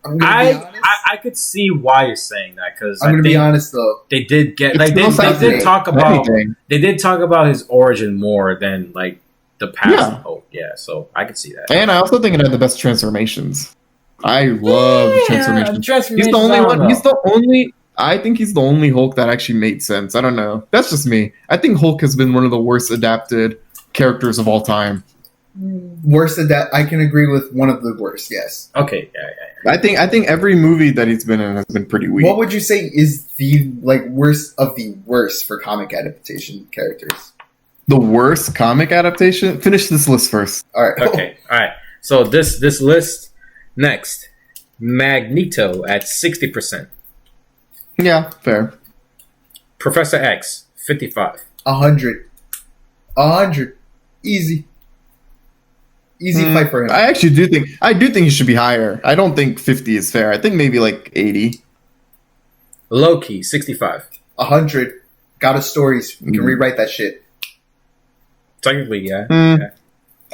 I'm gonna be honest. I could see why you're saying that because I'm I gonna be think honest though. they did get It's like no they sense did in talk about anything. they did talk about his origin more than like the past Yeah. Hulk. Yeah, so I could see that. And I also think it had the best transformations. I love transformations. He's the only one. He's the only. I think he's the only Hulk that actually made sense. I don't know. That's just me. I think Hulk has been one of the worst adapted characters of all time. Worse than that, I can agree with one of the worst. Yes. Okay, yeah. I think every movie that he's been in has been pretty weak. What would you say is the worst of the worst for comic adaptation characters? The worst comic adaptation? Finish this list first. All right. Okay, all right. So this list next, Magneto at 60%, Yeah, fair. Professor X 55, 100. 100. Easy. Easy fight for him. I actually do think he should be higher. I don't think 50 is fair. I think maybe like 80. Loki 65. 100. Got his stories. We can rewrite that shit. Technically, yeah. Mm.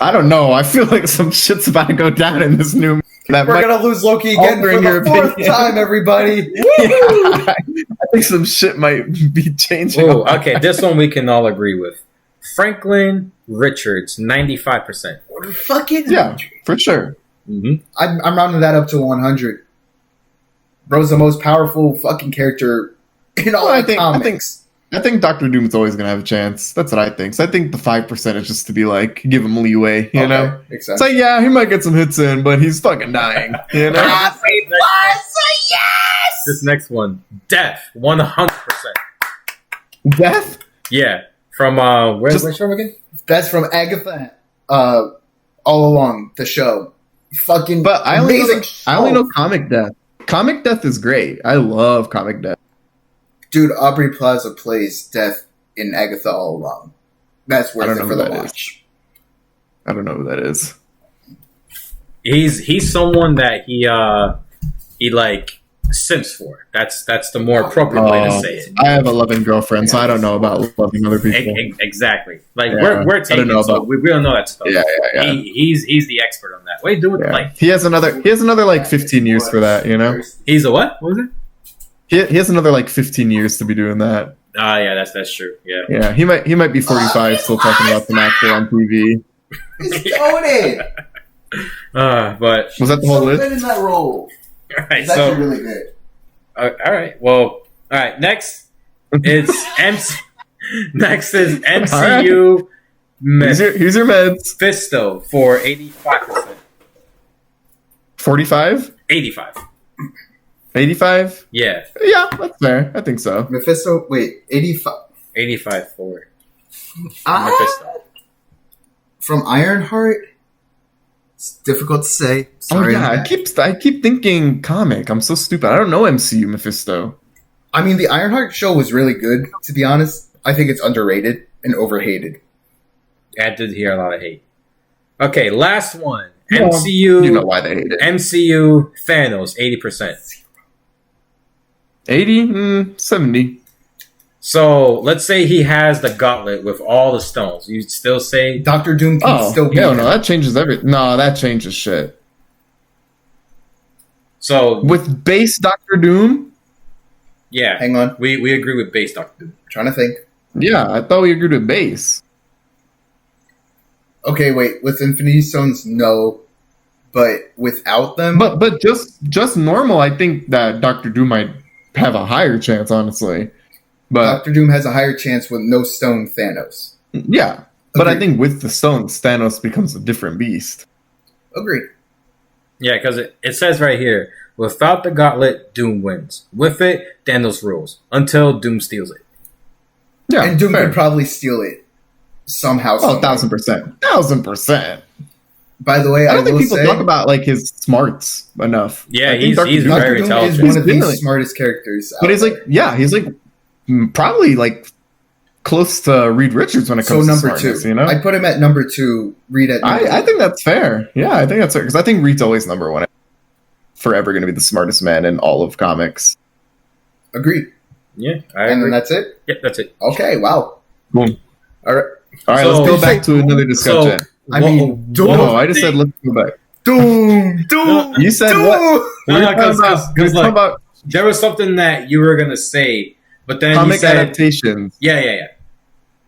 I don't know. I feel like some shit's about to go down in this new. That We're might, gonna lose Loki again alter for in the your 4th opinion. time, everybody. I think some shit might be changing. Oh, okay. This one we can all agree with. Franklin Richards 95%. Fucking Yeah, 100. for sure. Mm-hmm. I'm rounding that up to 100. Bro's the most powerful fucking character in all Well, the comics. I think Doctor Doom's always gonna have a chance. That's what I think. So I think the 5% is just to be like, give him leeway. You know, Makes sense. it's like yeah, he might get some hits in, but he's fucking dying. You know. This next one, Death 100%. Death. Yeah, from where's Just- where's from again? That's from Agatha. All along the show. Fucking But I only amazing. know, I only know Comic Death. Comic Death is great. I love Comic Death. Dude, Aubrey Plaza plays Death in Agatha All Along. That's I worth don't it know for who the that watch. I don't know who that is. He's someone that he like Sims 4. That's the more appropriate way to say it. I have a loving girlfriend, so I don't know about loving other people. Exactly. Like Yeah, we're I don't taking, know so about- we don't know that stuff. Yeah. He's the expert on that. What are you doing with the Yeah. light? He has another like 15 years for that, you know? He's a what? What was it? He has another like 15 years to be doing that. Yeah, that's true. Yeah. Yeah, he might be 45 still talking about some actor on TV. He's goated. But Was that the whole So list? good in that role. all right, He's actually so really good. all right. Well, all right. Next is Next is MCU Here's your meds. Mephisto for 85%. 45? 85. 85? Yeah, Yeah, that's fair. I think so. Mephisto, wait, 85. 85 for Ah, Mephisto. from Ironheart? It's difficult to say. Sorry. Oh yeah, I keep thinking comic. I'm so stupid. I don't know MCU Mephisto. I mean, the Ironheart show was really good, to be honest. I think it's underrated and overhated. I did hear a lot of hate. Okay, last one. Yeah. MCU. You know why they hate it. MCU Thanos 80%. 80? 70. So let's say he has the gauntlet with all the stones. You'd still say Doctor Doom can Oh, still be hell him. no, that changes everything. No, that changes shit. so? With base Doctor Doom? Yeah, Hang on. we agree with base Doctor Doom. Trying to think. Yeah, I thought we agreed with base. Okay, wait. With Infinity Stones, no. But without them, But just normal, I think that Doctor Doom might have a higher chance, honestly. But Doctor Doom has a higher chance with no stone Thanos. yeah. But I Agreed. think with the stones, Thanos becomes a different beast. Agreed. Yeah, because it says right here, without the gauntlet, Doom wins. With it, Thanos rules until Doom steals it. Yeah. And Doom fair. could probably steal it somehow. Oh, some way. 1000%. 1000%. By the way, I I, don't think will people say, talk about like his smarts enough. Yeah, I think he's- Dr. he's Doom- Doctor very Doom intelligent. is one of the He's really- smartest characters. But out he's like, there. yeah, he's like probably like close to Reed Richards when it So comes to number smartness, two. you know? I'd put him at number 2. Reed at number I 1. think that's fair. Yeah, I think that's fair because I think Reed's always number one. Forever going to be the smartest man in all of comics. Agreed. Yeah, I And then agree. that's it. Yep, that's it. Okay. Wow. Boom. All right. All right, So- let's go back to another discussion. I mean, Doom. Whoa, I just said let's go back. Doom. No, You said Doom. what? No, We're no, talking 'cause- about, 'cause, we're talking like, about there was something that you were gonna say, but then comic you said, adaptations. yeah.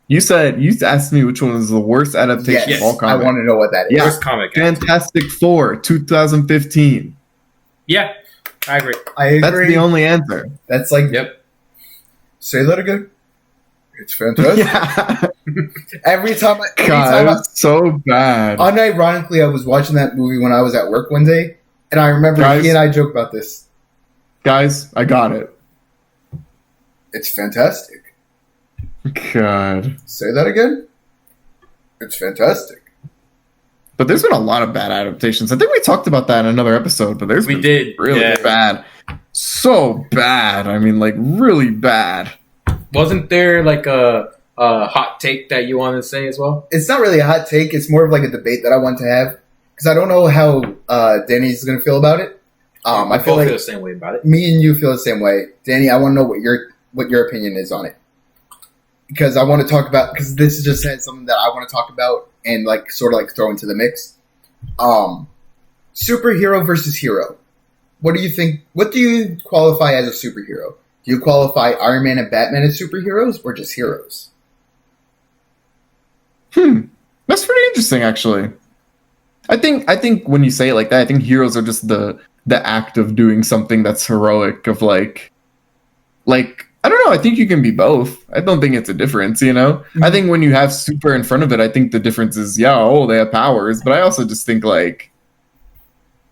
You asked me which one is the worst adaptation Yes. of all I comics. want to know what that is. Yeah. Worst comic. Fantastic Four, 2015. Yeah, I agree. I agree. That's the only answer. That's like, Yep. say that again. It's fantastic. Yeah. Every time God, it was so bad. unironically, I was watching that movie when I was at work one day, and I remember Guys. he and I joke about this. Guys, I got it. It's fantastic. God. Say that again. It's fantastic. But there's been a lot of bad adaptations. I think we talked about that in another episode, but there's We been did, really yeah. bad. So bad. I mean, like, really bad. Wasn't there like a hot take that you wanted to say as well? It's not really a hot take. It's more of like a debate that I want to have because I don't know how Danny's going to feel about it. I I feel both like feel the same way about it. me and you feel the same way. Danny, I want to know what your opinion is on it because I want to talk about because this is just something that I want to talk about and like sort of like throw into the mix. Superhero versus hero. What do you think? What do you qualify as a superhero? Do you qualify Iron Man and Batman as superheroes or just heroes? That's pretty interesting, actually. I think when you say it like that, I think heroes are just the act of doing something that's heroic. Of like I don't know. I think you can be both. I don't think it's a difference. You know. I think when you have super in front of it, I think the difference is they have powers. But I also just think like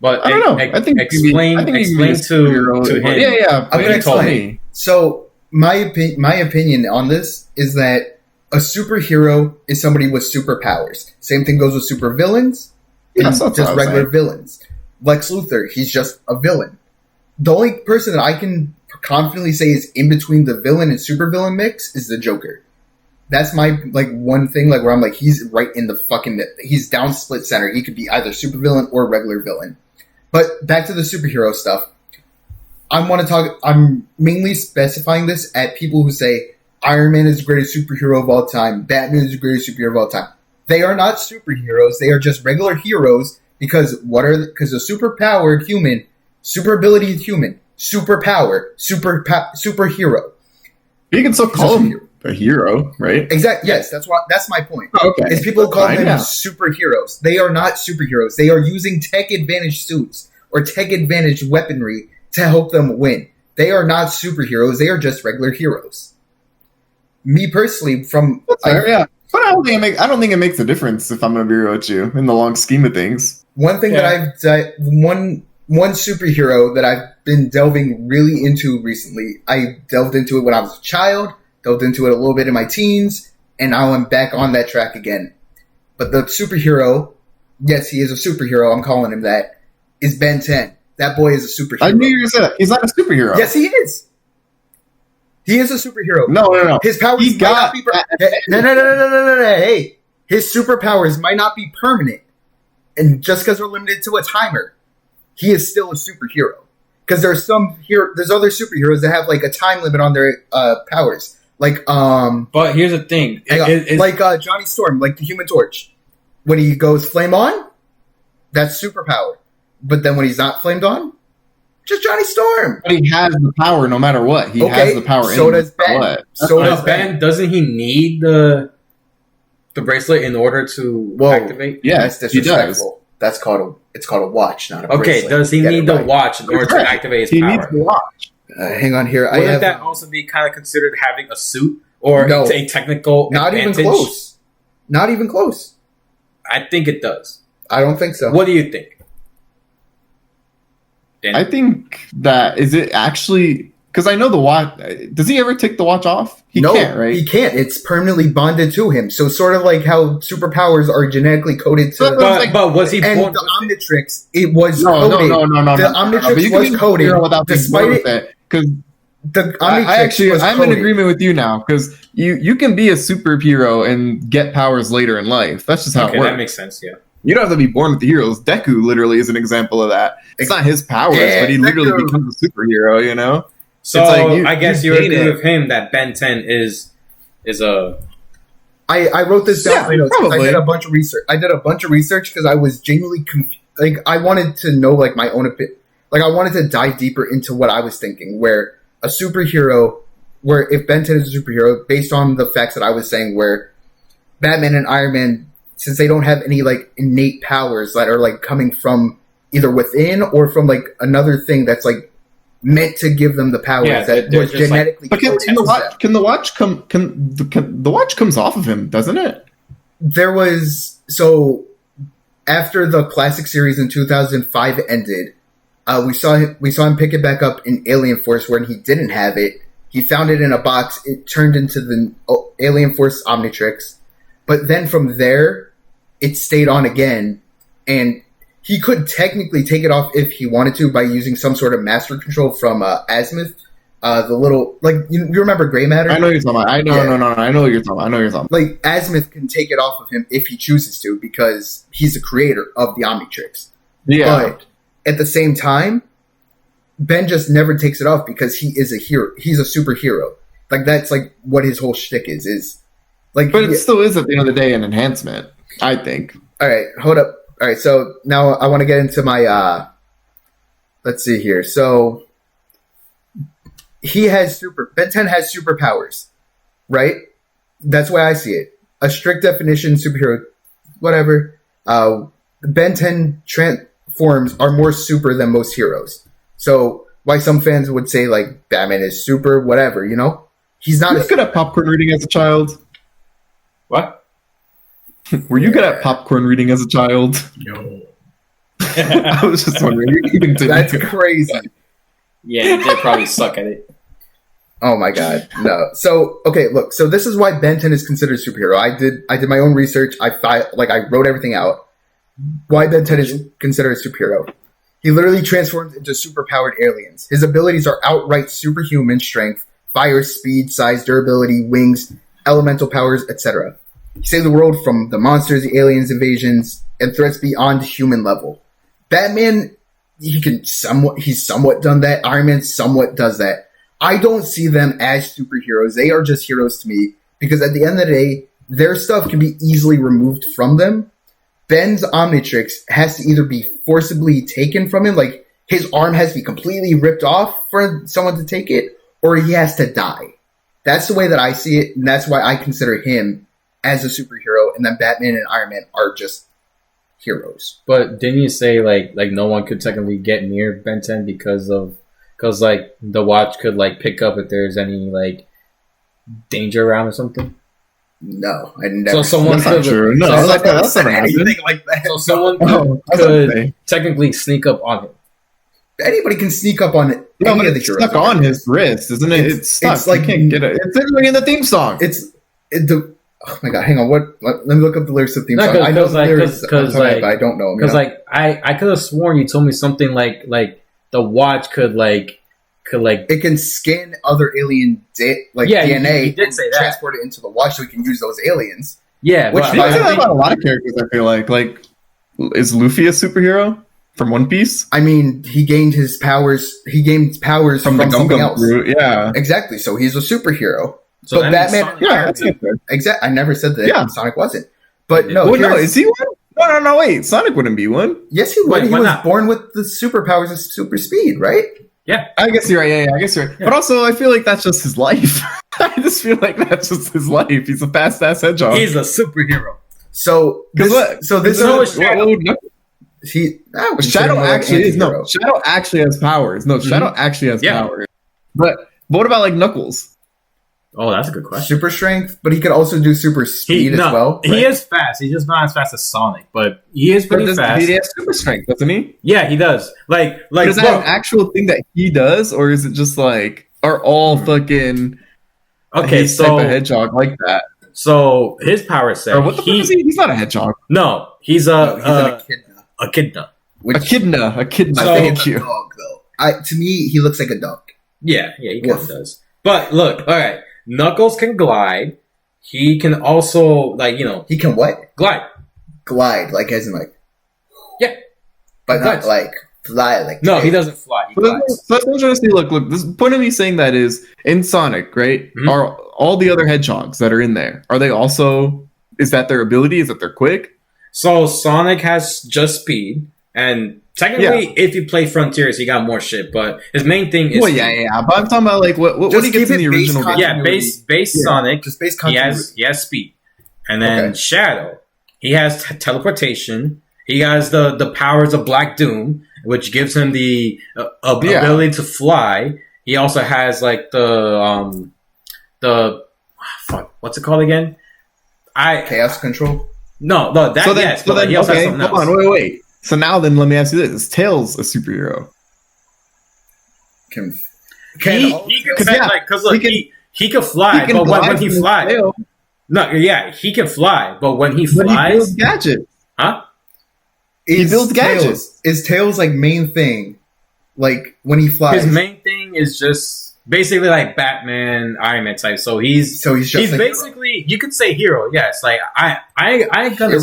But I don't know. I think you can be- explain I think you can be a explain superhero. to him. Yeah. I'm gonna you told explain. me. So my opinion on this is that a superhero is somebody with superpowers. Same thing goes with supervillains Yeah, and so that's what just I was regular saying. villains. Lex Luthor, he's just a villain. The only person that I can confidently say is in between the villain and supervillain mix is the Joker. That's my like one thing like where I'm like he's right in the fucking he's down split center. He could be either supervillain or regular villain. But back to the superhero stuff. I'm mainly specifying this at people who say Iron Man is the greatest superhero of all time, Batman is the greatest superhero of all time. They are not superheroes. They are just regular heroes because a superpowered human, super ability human, superpower, superhero. You can still call him a hero, right? Exactly. Yes, that's my point. Oh, okay. Is people call them Yeah. superheroes. They are not superheroes. They are using tech advantage suits or tech advantage weaponry to help them win. They are not superheroes. They are just regular heroes. Me personally, Yeah. But I don't think it makes a difference if I'm going to be real with you in the long scheme of things. one thing one superhero that I've been delving really into recently. I delved into it when I was a child, delved into it a little bit in my teens, and now I'm back on that track again. But the superhero, yes, he is a superhero. I'm calling him that. Is Ben 10. That boy is a superhero. I knew you were saying he's not a superhero. Yes, he is. He is a superhero. No. His powers He might got- not be no. Hey, his superpowers might not be permanent, and just because they're limited to a timer, he is still a superhero. Because there's other superheroes that have like a time limit on their powers, like But here's the thing. like Johnny Storm, like the Human Torch. When he goes flame on, that's superpower. But then when he's not flamed on, just Johnny Storm. But he has the power no matter what. He has the power So in does him no Ben. matter what. So does Ben. Ben, doesn't he need the bracelet in order to activate? Yeah, That's he does. disrespectful. That's called a watch, not a Okay, bracelet. does he Get need it the right. watch in order to Correct. activate his He power? needs the watch. Hang on here. I Wouldn't have that also be kind of considered having a suit or No. a technical not advantage? even close. Not even close. I think it does. I don't think so. What do you think? Dan? I think that is it actually because I know the watch. Does he ever take the watch off? He no, can't, right? he can't. It's permanently bonded to him. So sort of like how superpowers are genetically coded to. but was he and born? the Omnitrix, it was No. coded. The Omnitrix But you can was be a coded, hero without being despite born it- with it. Because The Omnitrix was I'm coded. in agreement with you now because you can be a superhero and get powers later in life. That's just how Okay, it works. that makes sense. Yeah. You don't have to be born with the heroes. Deku literally is an example of that. It's not his powers, Yeah, but he literally Deku. becomes a superhero. You know. So It's like you- I guess you you gain agree it. with him that Ben 10 is a I wrote this down. Yeah, in my notes 'cause I probably. did a bunch of research because I was genuinely confused. Like I wanted to know like my own opinion. Like I wanted to dive deeper into what I was thinking. Where a superhero, where if Ben 10 is a superhero, based on the facts that I was saying, where Batman and Iron Man, since they don't have any like innate powers that are like coming from either within or from like another thing that's like meant to give them the powers Yeah, that they're was just, like- genetically But coded can the to watch? them. Can the watch come? Can the watch comes off of him, doesn't it? There was after the classic series in 2005 ended, we saw him pick it back up in Alien Force when he didn't have it. He found it in a box. It turned into the Alien Force Omnitrix, but then from there, it stayed on again, and he could technically take it off if he wanted to by using some sort of master control from Azimuth. The little you remember gray matter? I know you're talking about. I know, Yeah. no. I know what you're talking about. I know what you're talking about. Like Azimuth can take it off of him if he chooses to because he's the creator of the Omnitrix. Yeah, But at the same time, Ben just never takes it off because he is a hero. He's a superhero. Like that's like what his whole shtick is like. but it still is at the end of the day an enhancement. I think. All right, hold up. All right, so now I want to get into my. Let's see here. So he has Ben 10 has superpowers, right? That's why I see it. A strict definition superhero, whatever. Ben 10 transforms are more super than most heroes. So why some fans would say like Batman is super, whatever, you know? He's not Were you good at popcorn reading as a child? what? Were you good at popcorn reading as a child? No. I was just wondering. You continue. That's crazy. Yeah, you did probably suck at it. Oh my god, no. So okay, look. So this is why Ben 10 is considered a superhero. I did my own research. I wrote everything out. Why Ben 10 is considered a superhero? He literally transforms into superpowered aliens. His abilities are outright superhuman strength, fire, speed, size, durability, wings, elemental powers, etc. He saved the world from the monsters, the aliens, invasions, and threats beyond human level. Batman he's somewhat done that. Iron Man somewhat does that. I don't see them as superheroes. They are just heroes to me because at the end of the day, their stuff can be easily removed from them. Ben's Omnitrix has to either be forcibly taken from him, like his arm has to be completely ripped off for someone to take it, or he has to die. That's the way that I see it, and that's why I consider him as a superhero, and then Batman and Iron Man are just heroes. But didn't you say like no one could technically get near Ben 10 because like the watch could like pick up if there's any like danger around or something? No, I never. So someone That's not could true. No, I've that's never not said happening. anything like that. so someone Oh, that's could okay. technically sneak up on him. Anybody can sneak up on it. No, any but of the it's heroes. stuck on his wrist, isn't it? It's stuck. it's like- You can't get it. It's literally in the theme song. Oh my god! Hang on. Let me look up the lyrics of the theme No, song. I know the like- lyrics, cause, but like- I don't know them. Because like I could have sworn you told me something like the watch could like it can scan other alien Yeah, you DNA did say that. transport it into the watch so we can use those aliens. yeah, Which but You I say that think- about a lot of characters. I feel like is Luffy a superhero from One Piece? I mean, he gained his powers. He gained powers from, the Gum something Gum else. Crew, yeah. Exactly. So he's a superhero. so but that means Batman- Sonic Yeah, Iron that's Man. good. Exactly. I never said that Yeah. Sonic wasn't. But Yeah. no, Well, no, here's- is he one? No, wait. Sonic wouldn't be one. yes, he would. Wait, He why was not? born with the superpowers of super speed, right? I guess you're right. Yeah, I guess you're right. Yeah. But also, I feel like that's just his life. I just feel like that's just his life. He's a fast ass hedgehog. He's a superhero. So Because this, what? so this No, is Shadow. Shadow actually is no. Shadow actually has powers. No, Shadow actually has Yeah. powers. But what about like Knuckles? Oh, that's a good question. super strength, but he could also do super speed as well. He right? is fast. He's just not as fast as Sonic, but he is But pretty fast. he has super strength, doesn't he? Yeah, he does. Like, Is that bro, an actual thing that he does, or is it just like are all fucking okay, his type so of hedgehog like that? so his power set. Or what the fuck is he? He's not a hedgehog. No, he's No, he's an echidna. echidna. Which Echidna. I So- think Thank it's a you. dog, though. To me, he looks like a dog. Yeah, he kind Woof. of does. But look, all right, Knuckles can glide. He can also He can what? glide. Glide, like as in like. Yeah. But not Glides. like fly, like. No, he doesn't fly. He So glides. that's what I'm trying to say. Look. This point of me saying that is in Sonic, right? Mhm. Are all the other hedgehogs that are in there? Are they also? Is that their ability? Is that they're quick? So Sonic has just speed, and technically, if you play Frontiers, he got more shit. But his main thing is Well, yeah. But I'm talking about like what Just he gets keep in the it base original con- game. yeah, base Yeah. Sonic. Just base He continuity. has speed, and then Okay. Shadow. He has teleportation. He has the powers of Black Doom, which gives him the Yeah. ability to fly. He also has like the fuck, what's it called again? Chaos control. No, that yes, but then he also has okay, something hold else. on, wait. So now then, let me ask you this: is Tails a superhero? Can He could Cause, yeah, because look, he he could fly, He can but glide when he with his flies, tail, no, yeah, he can fly, but when he but he flies, builds gadgets. huh? Is builds gadgets. Is Tails like main thing? Like when he flies. His main thing is just basically like Batman, Iron Man type. So he's so he's just a hero. basically you could say hero. Yes, like I ain't gonna Hero.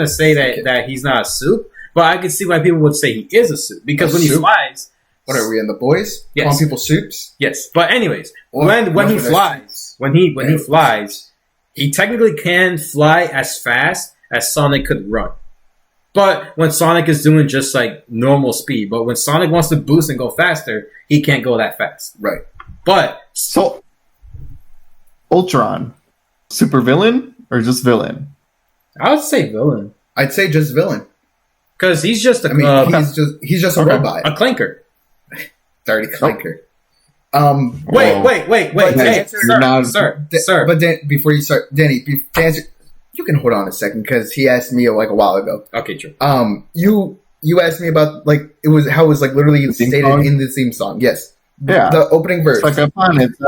say that he's not a suit, but I can see why people would say he is a suit because A when he suit? flies, What are we in the boys? Yes. Calling people soups? yes. But anyways, Or- when he or for flies, when he Yeah. flies, he technically can fly as fast as Sonic could run. But when Sonic is doing just like normal speed, but when Sonic wants to boost and go faster, he can't go that fast. Right. But So, Ultron, super villain or just villain? I would say villain I'd say just villain. because he's just a, I mean, he's just a okay. robot. a clanker. Dirty clanker. Wait, Oh. wait. But Hey, answer- sir, not- sir. But before you start, Danny, to answer, you can hold on a second because he asked me like a while ago. Okay, true. You asked me about like how it was like literally The theme stated song? in the theme song. Yes. Yeah. The opening verse. It's like a fun. It's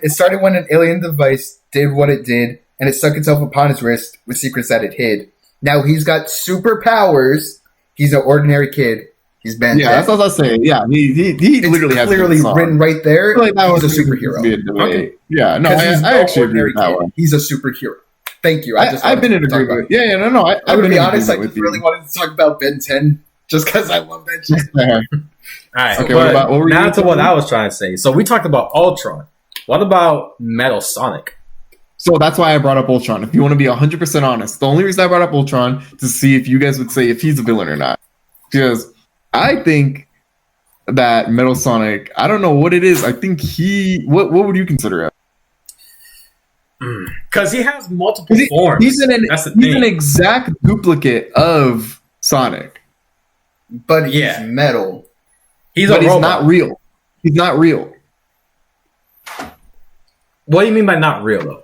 It started when an alien device did what it did, and it stuck itself upon his wrist with secrets that it hid. Now he's got superpowers. He's an ordinary kid. He's bent. Yeah, that's what I was saying. Yeah, he it's literally has clearly a song. written right there. I feel like that he's a was superhero. Be a debate. Okay. Yeah, no, 'Cause he's I no actually agree ordinary with that kid. one. He's a superhero. Thank you. I've been in agreement. Yeah, no. I'm I've gonna been be in honest. I agreement just with really you. wanted to talk about Ben 10 just because I love that shit. All right, Okay, but what were you now to saying? what I was trying to say. So we talked about Ultron. What about Metal Sonic? So that's why I brought up Ultron. If you want to be 100% honest, the only reason I brought up Ultron to see if you guys would say if he's a villain or not. Because I think that Metal Sonic, I don't know what it is. I think what would you consider it? Because he has multiple forms. He's That's the he's thing. an exact duplicate of Sonic. But he's Yeah. metal. He's But a he's robot. not real. He's not real. What do you mean by not real though?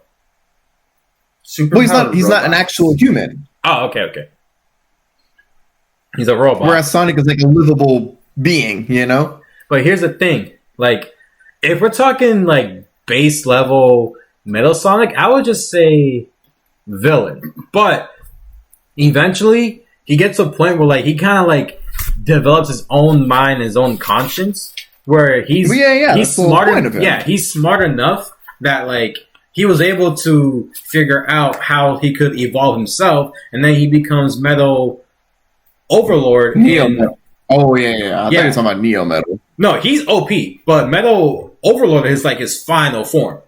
Super. Well, he's not an actual human. Oh, okay. He's a robot. Whereas Sonic is like a livable being, you know? But here's the thing: like, if we're talking like base level Metal Sonic, I would just say villain. But eventually, he gets to a point where like he kind of like develops his own mind, his own conscience, where he's Well, yeah, he's that's the whole smart. point of him. Yeah, he's smart enough that like he was able to figure out how he could evolve himself, and then he becomes Metal Overlord. Neo in- Metal. Oh, yeah. I thought Yeah. you were talking about Neo Metal. No, he's OP, but Metal Overlord is like his final form.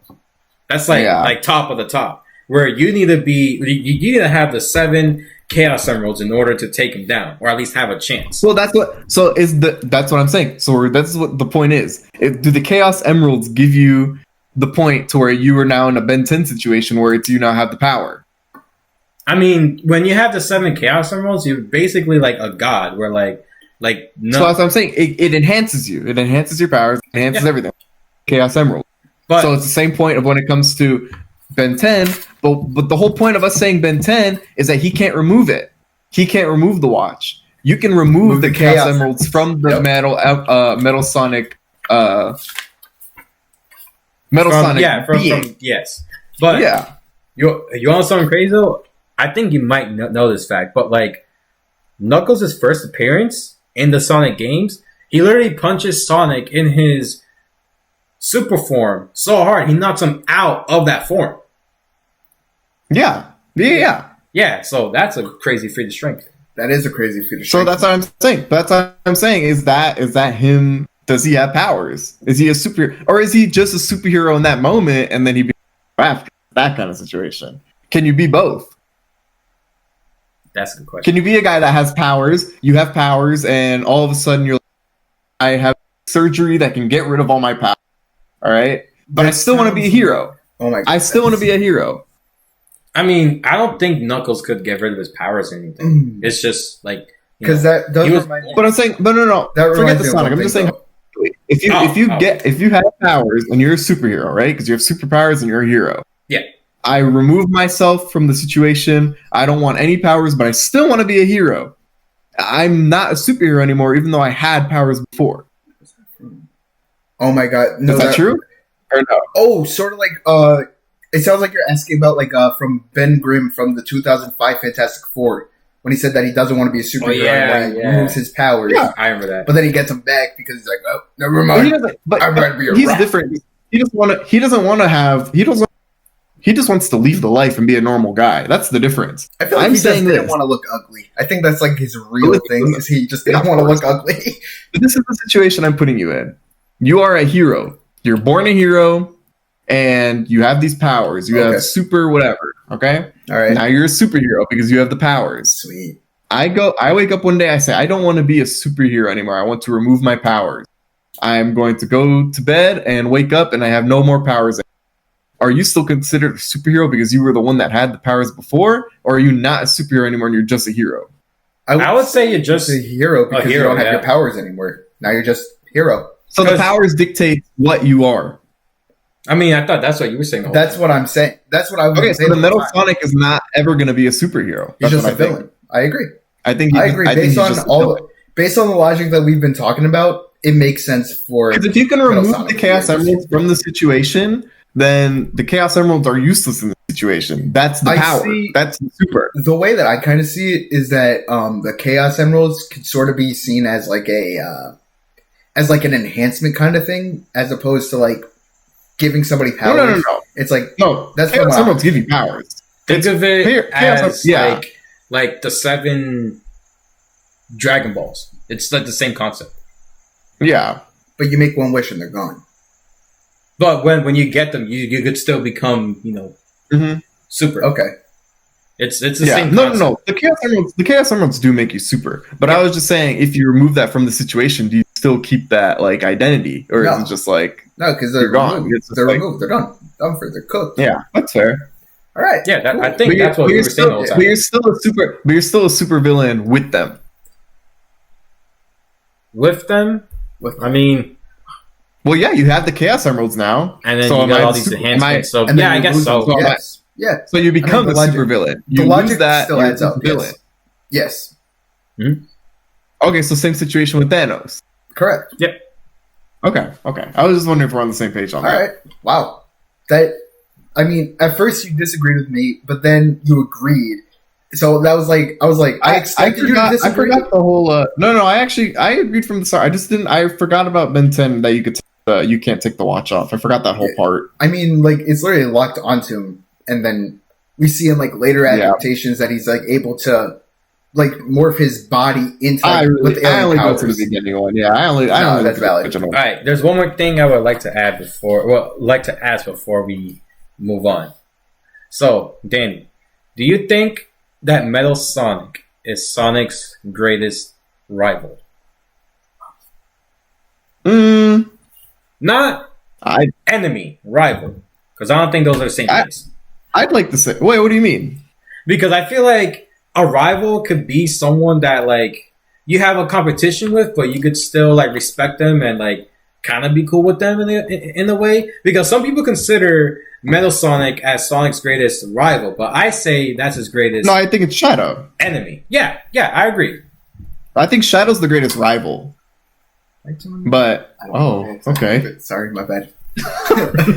That's like Yeah. like top of the top. Where you need to be, you need to have the 7 Chaos Emeralds in order to take him down, or at least have a chance. Well, that's what I'm saying. So that's what the point is. Do the Chaos Emeralds give you the point to where you are now in a Ben 10 situation where it's you now have the power? I mean, when you have the 7 Chaos Emeralds, you're basically like a god. Where like no, So that's what I'm saying. It enhances you. It enhances your powers. It enhances everything. Chaos Emerald. but So it's the same point of when it comes to Ben 10. But the whole point of us saying Ben 10 is that he can't remove it. He can't remove the watch. You can remove the Chaos Emeralds from the Metal Sonic being. yes. But Yeah. you want something crazy though? I think you might know this fact, but like Knuckles' first appearance in the Sonic games, he literally punches Sonic in his super form so hard he knocks him out of that form. Yeah. Yeah, so that's a crazy feat of strength. That is a crazy feat of So strength. that's what I'm saying. That's what I'm saying. Is that him? Does he have powers? Is he a super, or is he just a superhero in that moment and then he becomes after that kind of situation? Can you be both? That's a good question. Can you be a guy that has powers? You have powers, and all of a sudden you're like, I have surgery that can get rid of all my powers. All right, but I still want to be a hero. Oh my! I still want to be a hero. I mean, I don't think Knuckles could get rid of his powers or anything. It's just like Because that does he was- remind me. But I'm saying, no. That Forget reminds the me of Sonic. one I'm just thing, saying, though. if you have powers and you're a superhero, right? Because you have superpowers and you're a hero. Yeah. I remove myself from the situation. I don't want any powers, but I still want to be a hero. I'm not a superhero anymore, even though I had powers before. Oh my god! No, Is that true? Or no? Oh, sort of like it sounds like you're asking about like from Ben Grimm from the 2005 Fantastic Four when he said that he doesn't want to be a superhero and removes his powers. Yeah. I remember that. But then he gets them back because he's like, oh, never But mind. he doesn't. But I'm gonna be a he's rock. different. He doesn't want to. He doesn't want to have. He doesn't. He just wants to leave the life and be a normal guy. That's the difference. I feel like I'm he just saying didn't this. want to look ugly. I think that's like his real thing is he just didn't Yeah, want to of look course. ugly. But this is the situation I'm putting you in. You are a hero. You're born a hero, and you have these powers. You Okay. have super whatever. Okay. All right, Now you're a superhero because you have the powers. sweet. I wake up one day, I say, I don't want to be a superhero anymore. I want to remove my powers. I'm going to go to bed and wake up and I have no more powers. Are you still considered a superhero because you were the one that had the powers before? Or are you not a superhero anymore and you're just a hero? I would say you're just a hero because you hero, don't have yeah. your powers anymore. Now you're just hero. So the Because- powers dictate what you are. I mean, I thought that's what you were saying. That's what I'm saying. That's what I was Okay, saying. so the Metal Sonic is not ever going to be a superhero. He's That's just what a I think. villain. I agree. I think. I agree. Based on based on the logic that we've been talking about, it makes sense for. Because if you can Metal remove Sonic the Chaos to be a Emeralds from the situation, then the Chaos Emeralds are useless in the situation. That's the I power. see- That's the super. The way that I kind of see it is that the Chaos Emeralds could sort of be seen as like a as like an enhancement kind of thing, as opposed to like giving somebody powers. No. It's like No, That's Chaos from, Emeralds give you powers. Think of it as yeah. like the 7 Dragon Balls. It's like the same concept. Yeah. But you make one wish and they're gone. But when you get them, you could still become, super. Okay. It's the same concept. No. The Chaos Emeralds do make you super. But I was just saying, if you remove that from the situation, do you still keep that like identity, or is it just like no? Because they're gone. Removed. They're removed. They're done. Done for. They're cooked. Yeah, that's fair. All right. Yeah, I think that's what we were saying all the time. But you're still a super villain with them. With them, I mean, well, yeah, you have the Chaos Emeralds now, and then you got all these enhancements. So yeah, I guess so. Yes. Yeah. So you become a super villain. You the logic lose that, still adds up. Villain. Yes. Mm-hmm. Okay, so same situation with Thanos. Correct. Yep. Okay. I was just wondering if we're on the same page on that. All right. Wow. I mean, at first you disagreed with me, but then you agreed. So that was like, I expected you to disagree. I forgot the whole. No. I agreed from the start. I forgot about Ben 10 that you could. You can't take the watch off. I forgot that whole part. I mean, like it's literally locked onto him, and then we see in like later adaptations that he's like able to like morph his body into. Like, I only go to the beginning one. Yeah, I only. That's valid. All right. There's one more thing I would like to add like to ask before we move on. So, Danny, do you think that Metal Sonic is Sonic's greatest rival? Not enemy, rival. Because I don't think those are the same things. I'd like to say... Wait, what do you mean? Because I feel like a rival could be someone that, like, you have a competition with, but you could still, like, respect them and, like, kind of be cool with them in a way. Because some people consider Metal Sonic as Sonic's greatest rival, but I say that's his greatest... No, I think it's Shadow. Enemy. Yeah, I agree. I think Shadow's the greatest rival. But okay. Sorry, my bad.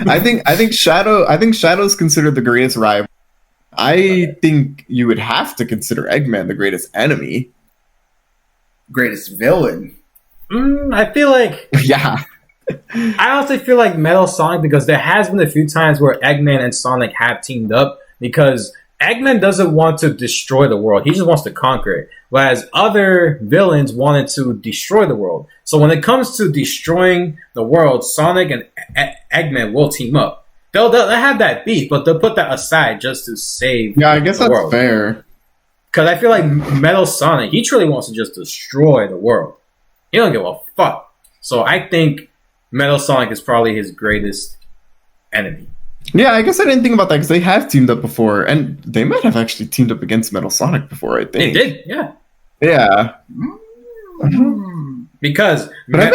I think Shadow's considered the greatest rival. I think you would have to consider Eggman the greatest enemy. Greatest villain. I feel like yeah. I honestly feel like Metal Sonic, because there has been a few times where Eggman and Sonic have teamed up, because Eggman doesn't want to destroy the world. He just wants to conquer it. Whereas other villains wanted to destroy the world. So when it comes to destroying the world, Sonic and Eggman will team up. They'll have that beef, but they'll put that aside just to save I guess the that's world. Fair. Because I feel like Metal Sonic, he truly wants to just destroy the world. He don't give a fuck. So I think Metal Sonic is probably his greatest enemy. Yeah, I guess I didn't think about that because they have teamed up before, and they might have actually teamed up against Metal Sonic before. I think they did. Yeah. Yeah. Because, but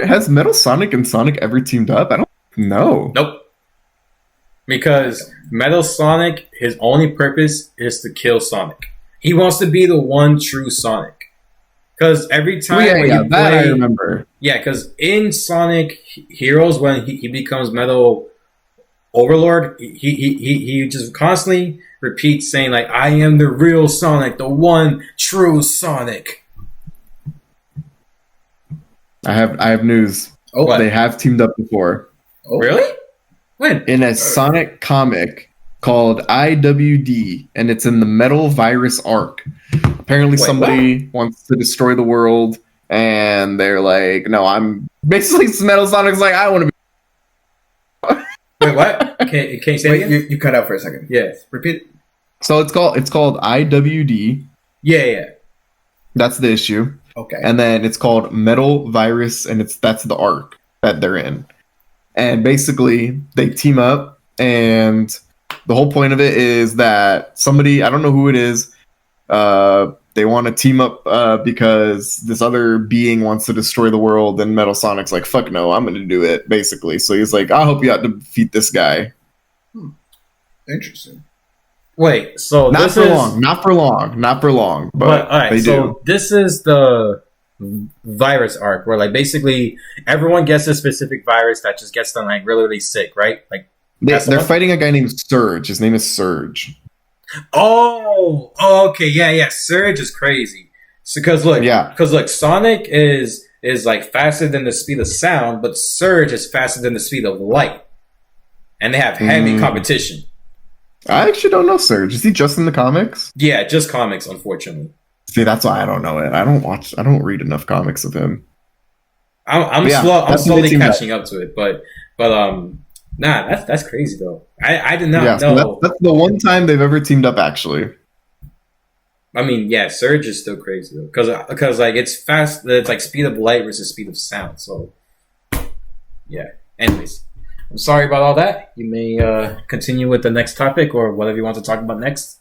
has Metal Sonic and Sonic ever teamed up? I don't know. Nope. Because Metal Sonic, his only purpose is to kill Sonic. He wants to be the one true Sonic. Because every time when you play, I remember. Yeah, because in Sonic Heroes, when he becomes Metal Overlord, he just constantly repeats saying like, "I am the real Sonic, the one true Sonic." I have news. Oh, they have teamed up before. Oh. Really? When? In a Sonic comic called IWD, and it's in the Metal Virus arc. Apparently, somebody wants to destroy the world, and they're like, "No, I'm." Basically, Metal Sonic's like, "I want to be." Wait, what? Can you say it again? You cut out for a second. Yeah. Repeat it. So it's called IWD. Yeah. That's the issue. Okay. And then it's called Metal Virus, and that's the arc that they're in. And basically, they team up, and the whole point of it is that somebody, I don't know who it is, they want to team up because this other being wants to destroy the world, and Metal Sonic's like, fuck no, I'm going to do it, basically. So he's like, I'll help you out to defeat this guy. Interesting. Wait, so not for long, but all right, they so do. This is the virus arc where like basically everyone gets a specific virus that just gets them like really, really sick, right? Like they're fighting a guy named Surge. His name is Surge. Oh, okay, yeah. Surge is crazy. Because look, Sonic is like faster than the speed of sound, but Surge is faster than the speed of light, and they have heavy competition. I actually don't know Surge. Is he just in the comics? Yeah, just comics, unfortunately. See, that's why I don't know it. I don't read enough comics of him. I'm Yeah, slow. I'm that's slowly amazing catching up to it, but nah, that's crazy though. I did not Yeah, so know. that's the one time they've ever teamed up. Actually, I mean, yeah, Surge is still crazy though, because like it's fast. It's like speed of light versus speed of sound. So yeah. Anyways, I'm sorry about all that. You may continue with the next topic or whatever you want to talk about next.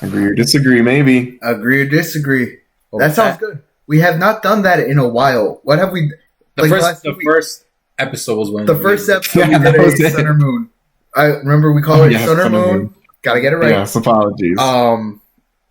agree or disagree, maybe. Agree or disagree? What That was sounds good. We have not done that in a while. What have we? The like, first last the week- first episode was when The first episode Yeah, we that did was a it. Sun or Moon. I remember we call it Yeah, Sun or Sun or Moon. Moon. Gotta get it right. Yes, apologies.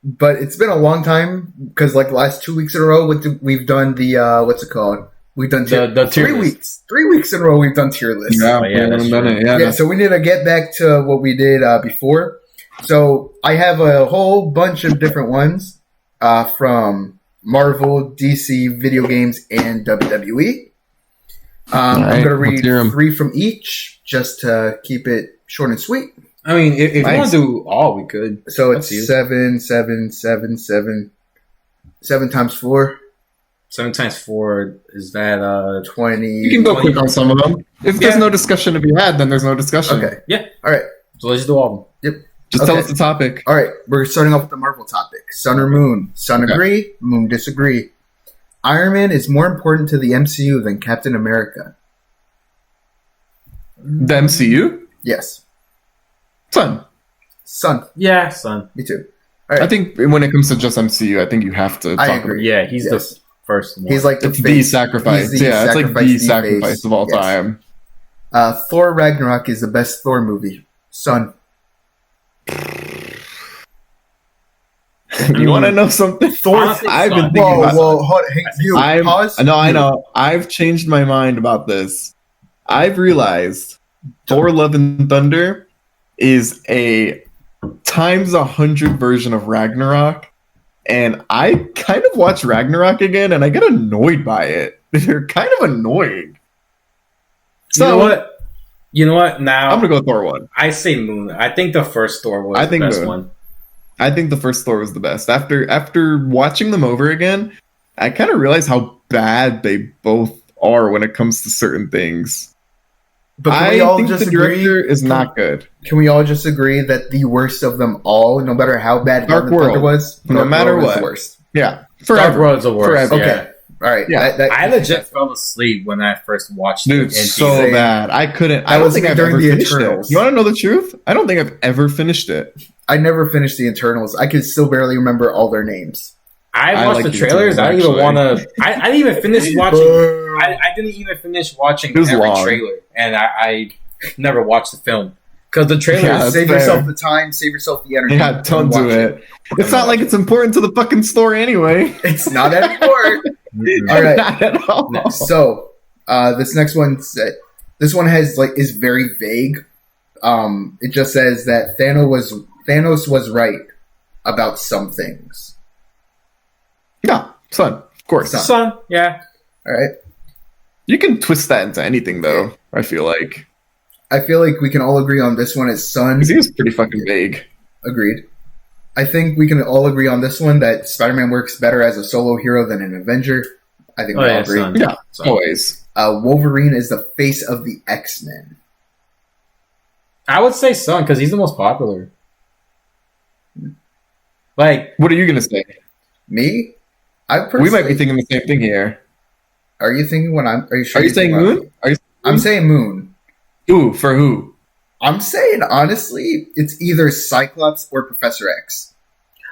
But it's been a long time because like the last 2 weeks in a row, we've done the what's it called? We've done the tier 3 list. weeks. 3 weeks in a row we've done tier lists. yeah, yeah, we that's haven't done true. it. Yeah, Yeah, so we need to get back to what we did before. So I have a whole bunch of different ones from Marvel, DC, video games, and WWE. I'm Alright, going to let's read hear 'em. 3 from each just to keep it short and sweet. I mean, if you Nice. want to do all, we could. So Up it's to you. 7, 7, 7, 7. 7 times 4, 7 times 4 is that 20. you can go quick on some of them. If there's Yeah. no discussion to be had, then there's no discussion. Okay. Yeah. All right. so let's do all of them. Just tell Okay. us the topic. All right. We're starting off with the Marvel topic. Sun or Moon? Sun Okay. agree, Moon disagree. Iron Man is more important to the MCU than Captain America. The MCU, Yes. son. Sun. Yeah, son. Me too. I think when it comes to just MCU, I think you have to. I talk agree. Yeah, he's Yes. the first one. He's like the It's the face. sacrifice. He's the Yeah, it's like sacrifice, the the sacrifice face. of all Yes. time. Thor Ragnarok is the best Thor movie. Sun. You want to know something? Honestly, I've been son. thinking Whoa, about. whoa, hold, hey, you, I'm, pause. no, I You. know. I've changed my mind about this. I've realized Thor: Love and Thunder is a times 100 version of Ragnarok, and I kind of watch Ragnarok again, and I get annoyed by it. They're kind of annoying. So you know what? You know what? Now I'm gonna go Thor 1. I say Moon. I think the first Thor was I the think best Moon. one. I think the first Thor was the best. After watching them over again, I kind of realized how bad they both are when it comes to certain things. But can we I all think just the agree? director is not good. Can we all just agree that the worst of them all, no matter how bad Dark Love and Thunder World. was, No Dark matter World was what. the worst. Yeah, Dark forever. World's the worst. Forever. Yeah. Okay, all right. Yeah. I legit fell asleep when I first watched it. Dude, in so theater. bad. I couldn't. I That don't was think I've during ever the finished Eternals. it. You want to know the truth? I don't think I've ever finished it. I never finished the Internals. I can still barely remember all their names. I watched like the the trailers. I didn't even Eternals, want to. I didn't even finish watching. I didn't even finish watching It was every long. trailer, and I never watched the film because the trailers. Yeah, that's Save fair. yourself the time. Save yourself the energy. Yeah, tons of Watch it. It's not like it's important to the fucking story anyway. It's not that important. Mm-mm. All right. Not at all. No. So this next one, this one is very vague. It just says that Thanos was right about some things. Yeah, son. Of course. Son. Son, yeah. All right. You can twist that into anything, though. I feel like I feel like we can all agree on this one as Sun. 'Cause he was pretty fucking vague. Agreed. I think we can all agree on this one that Spider-Man works better as a solo hero than an Avenger. I think Oh, we all yeah, agree. Son. Yeah, Son. always. Wolverine is the face of the X-Men. I would say Son because he's the most popular. Like, What are you gonna say? Me? I We personally, might be thinking the same thing here. Are you thinking what I'm? Are you sure? Are you saying thinking what Moon? Are you I'm saying Moon. who for who? I'm saying honestly, it's either Cyclops or Professor X.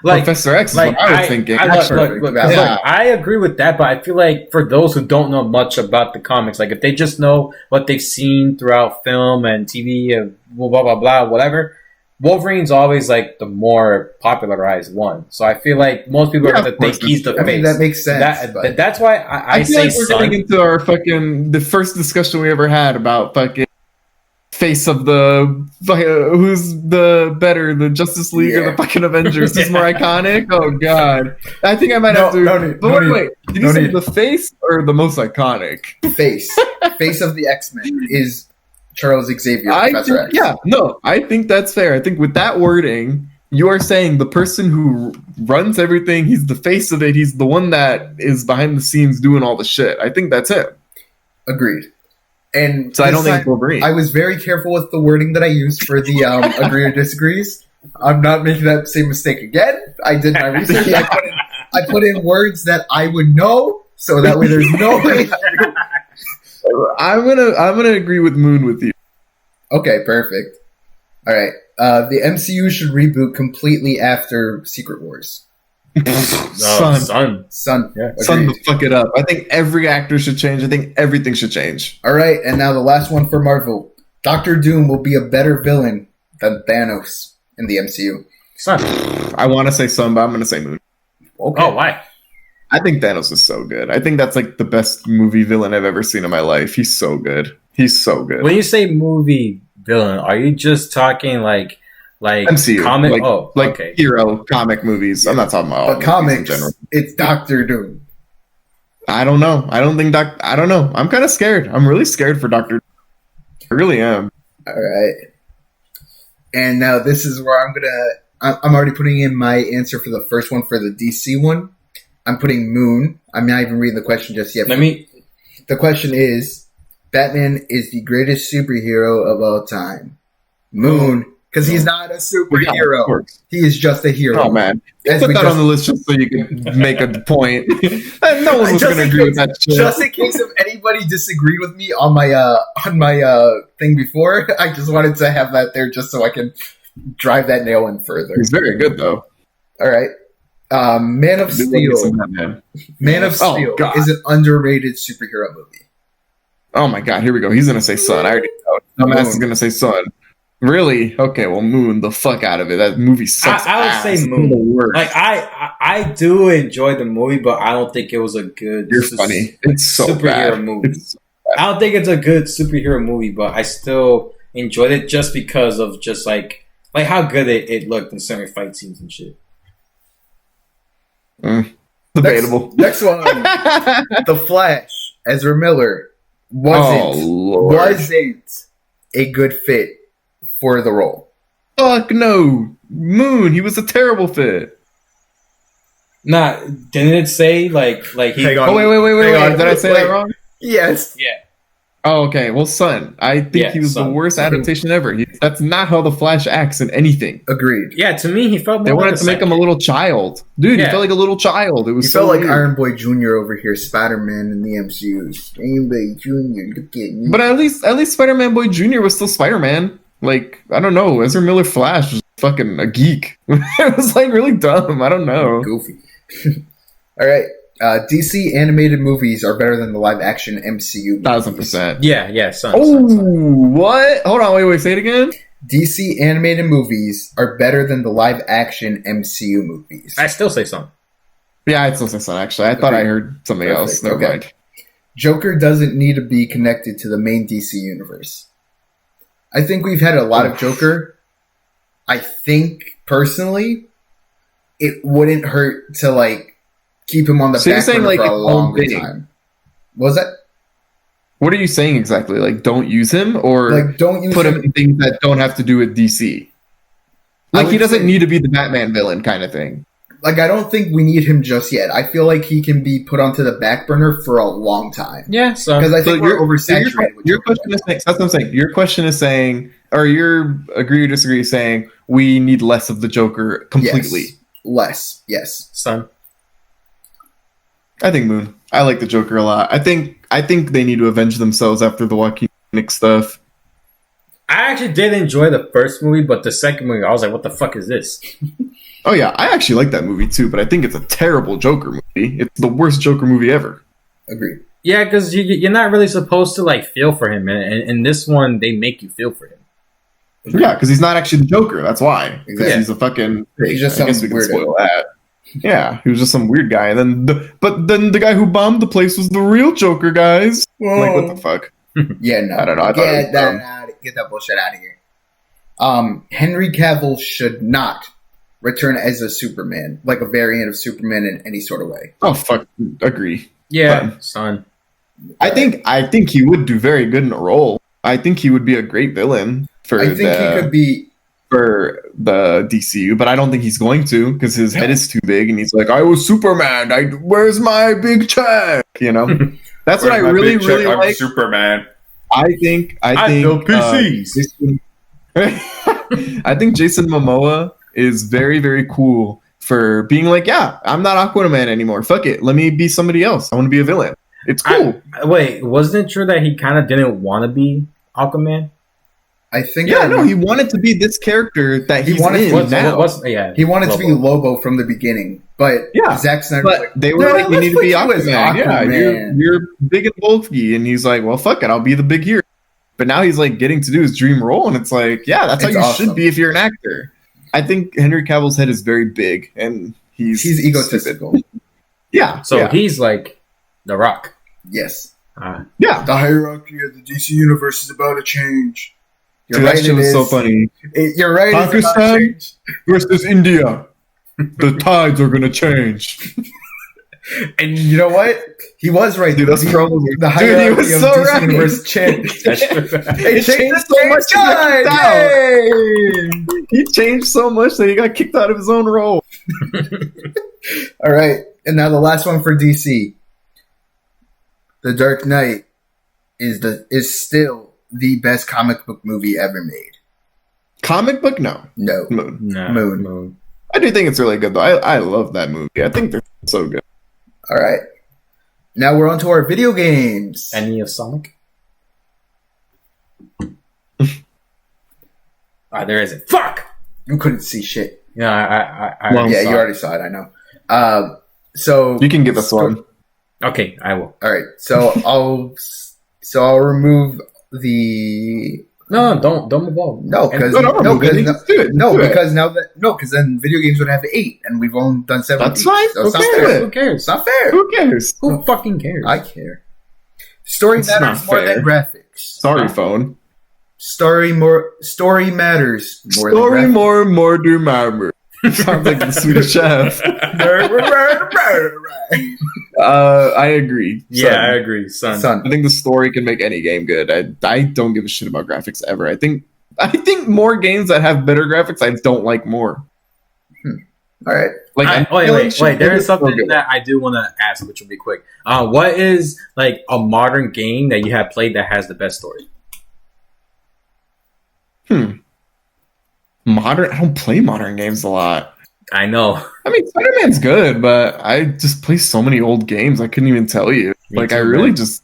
like, Professor X is like what I was thinking. look, Perfect. look, Yeah. look, I agree with that, but I feel like for those who don't know much about the comics, like if they just know what they've seen throughout film and TV, and blah blah blah, blah whatever, Wolverine's always like the more popularized one. So I feel like most people Yeah, are going of to course. think he's the I mean, face. that makes sense. but That's why I I feel say like we're Son. getting into our fucking the first discussion we ever had about fucking face of the who's the better, the Justice League or Yeah. the fucking Avengers? Who's more iconic? Oh god, I think I might No, have to. no need, but no wait, need. wait, did No you say need. the face or the most iconic? face of the X-Men is Charles Xavier, Professor X. Yeah, no, I think that's fair. I think with that wording, you are saying the person who runs everything, he's the face of it, he's the one that is behind the scenes doing all the shit. I think that's him. Agreed. And So I don't this think time, Wolverine. I was very careful with the wording that I used for the agree or disagrees. I'm not making that same mistake again. I did my research. I put in words that I would know, so that way there's no way. I'm gonna agree with Moon with you. Okay, perfect. All right. The MCU should reboot completely after Secret Wars. Son, Son. Yeah. son, Agreed. to fuck it up. I think every actor should change. I think everything should change. All right, and now the last one for Marvel. Doctor Doom will be a better villain than Thanos in the MCU. Son. I want to say Son, but I'm gonna say Moon. Okay. Oh, why? I think Thanos is so good. I think that's like the best movie villain I've ever seen in my life. He's so good. He's so good. When you say movie villain, are you just talking like MCU, comic? like okay. hero comic movies. I'm not talking about all But movies in comics, general. it's Doctor Doom. I don't know. I don't think I don't know. I'm kind of scared. I'm really scared for Doctor. I really am. All right. And now this is where I'm already putting in my answer for the first one for the DC one. I'm putting Moon. I'm not even reading the question just yet. The question is, Batman is the greatest superhero of all time. Moon, because he's not a Yeah, of superhero. course. He is just a hero. Oh man, As put we that just- on the list just so you can make a point. And no one was Just going to in agree with case- that shit. Just in case if anybody disagreed with me on my thing before, I just wanted to have that there just so I can drive that nail in further. He's very good though. All right. Man of I do love me Steel. some Batman. Man of Oh, Steel God. is an underrated superhero movie. Oh my god, here we go. He's gonna say Son. I already know. Dumbass is Moon. gonna say Son. Really? Okay, well, Moon the fuck out of it. That movie sucks. I would ass. say It's Moon. the worst. Like I do enjoy the movie, but I don't think it was a good. You're funny. It's so superhero bad. movie. It's- I don't think it's a good superhero movie, but I still enjoyed it just because of just like how good it looked in certain fight scenes and shit. debatable. Next one. The Flash. Ezra Miller Oh lord! wasn't a good fit for the role. Fuck no, Moon. He was a terrible fit. Nah, didn't it say like he? Hang on. Oh wait! Hang on. Did I say Wait. that wrong? Yes. Yeah. Oh, okay. Well, Son. I think Yeah, he was the Son. worst adaptation ever. That's not how the Flash acts in anything. Agreed. Yeah, to me, he felt more They like wanted to make him a little child, dude. Yeah. He felt like a little child. It was He so felt like weird. Iron Boy Jr. over here, Spider-Man in the MCU. Iron Boy Jr. Look at me. But at least Spider-Man Boy Jr. was still Spider-Man. Like, I don't know, Ezra Miller Flash was fucking a geek. It was like really dumb. I don't know. Goofy. All right. DC animated movies are better than the live action MCU. 1000%. Yeah, son. Oh, what? Hold on, wait, say it again. DC animated movies are better than the live action MCU movies. I still say son. Yeah, I'd still say Son, actually. I thought I heard something Perfect, else. Never okay. mind. Joker doesn't need to be connected to the main DC universe. I think we've had a lot of Joker. I think personally, it wouldn't hurt to like keep him on the So you're back saying, burner like, for a its own longer thing. time. What was that? What are you saying exactly? Like, don't use him, or Like, don't use put him in things that don't have to do with DC? I Like, he would doesn't say- need to be the Batman villain kind of thing. Like, I don't think we need him just yet. I feel like he can be put onto the back burner for a long time. Yeah, son. Because I think we're oversaturated with Your Joker. question is saying, that's what I'm saying. Your question is saying, or your agree or disagree is saying, we need less of the Joker completely. Yes. Less. Yes. Son. I think Moon. I like the Joker a lot. I think they need to avenge themselves after the Joaquin Phoenix stuff. I actually did enjoy the first movie, but the second movie, I was like, "What the fuck is this?" Oh yeah, I actually like that movie too, but I think it's a terrible Joker movie. It's the worst Joker movie ever. Agreed. Yeah, because you're not really supposed to like feel for him, and in this one, they make you feel for him. Yeah, because he's not actually the Joker. That's why. Because Exactly. he's a fucking. He's just I guess some we can weirdo. spoil that. Yeah, he was just some weird guy, and then the guy who bombed the place was the real Joker, guys. Like, what the fuck? Yeah, no. I don't know. I thought it was dumb. Get that bullshit out of here. Henry Cavill should not return as a Superman, like a variant of Superman in any sort of way. Oh fuck, agree. Yeah, Fine. son. I think he would do very good in a role. I think he would be a great villain for I think he could be. for the DCU, but I don't think he's going to because his head is too big, and he's like, "I was Superman. Where's my big check?" You know, that's what I really I'm like. Superman. I think build PCs. I think Jason Momoa is very, very cool for being like, yeah, I'm not Aquaman anymore. Fuck it. Let me be somebody else. I want to be a villain. It's cool. Wait, wasn't it true that he kind of didn't want to be Aquaman? I think. Yeah, no, he wanted to be this character that He he's wanted in to- now. He wanted to be Lobo from the beginning, but Yeah, Zack Snyder was But like, they were "No, like, you let's need to put be you as Aquaman. Yeah, Aquaman." you're big and bulky. And he's like, well, fuck it. I'll be the big hero. But now he's like getting to do his dream role. And it's like, yeah, that's how It's you awesome. should be if you're an actor. I think Henry Cavill's head is very big and he's egotistical. Yeah. So yeah. he's like The Rock. Yes. Yeah. The hierarchy of the DC universe is about to change. You're Dude, right. that shit It was so is. funny. You're right. It's about to Pakistan change. versus India. The tides are gonna change. And you know what? He was right. Dude, that's the, probably- the Dude, he hierarchy was of so DC right. universe changed. That's true. It changed so much that he got kicked out. He changed so much that he got kicked out of his own role. All right, and now the last one for DC. The Dark Knight is still the best comic book movie ever made. Comic book? No. No. Moon. No, Moon. I do think it's really good though. I love that movie. I think they're so good. All right. Now we're on to our video games. Any of Sonic? There isn't. Fuck! You couldn't see shit. Yeah, I Well, Yeah, saw you it. already saw it. I know. So You can give us one. Okay, I will. All right. So I'll remove the No, don't move on. no because No, no, no because because do it. no do it. because now that no because then video games would have 8 and we've only done 7. That's each. fine. So it's Okay. not Do fair. it. Who cares? It's not fair. Who cares? Who fucking cares? I care. Story It's matters not more fair. than graphics. Sorry, phone. Story matters more Story than more do marmor. Sounds like the Swedish chef. graphics. I agree. yeah, Son. I agree, son. Son. I think the story can make any game good. I don't give a shit about graphics ever. I think more games that have better graphics I don't like more. All right. Like Wait. There is something good. that I do want to ask, which will be quick. What is like a modern game that you have played that has the best story? Modern. I don't play modern games a lot. I know. I mean, Spider-Man's good, but I just play so many old games. I couldn't even tell you. Me Like, too, I really man. just.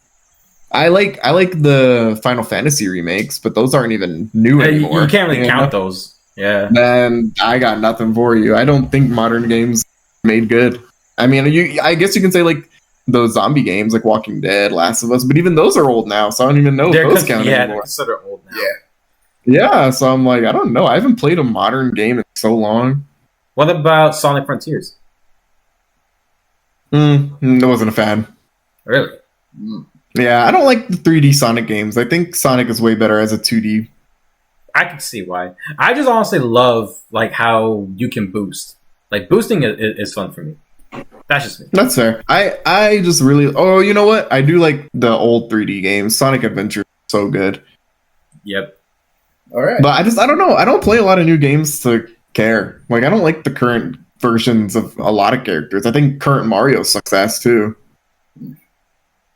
I like the Final Fantasy remakes, but those aren't even new You anymore. can't really you count know? those. Yeah. Then I got nothing for you. I don't think modern games made good. I mean, I guess you can say like those zombie games, like Walking Dead, Last of Us, but even those are old now, so I don't even know if those count they're anymore. considered old now. Yeah. Yeah, so I'm like, I don't know. I haven't played a modern game in so long. What about Sonic Frontiers? I wasn't a fan. Really? Yeah, I don't like the 3D Sonic games. I think Sonic is way better as a 2D. I can see why. I just honestly love like how you can boost. Like boosting is fun for me. That's just me. That's fair. I just really. Oh, you know what? I do like the old 3D games. Sonic Adventure is so good. Yep. All right. But I don't know. I don't play a lot of new games to care. Like I don't like the current versions of a lot of characters. I think current Mario sucks ass too.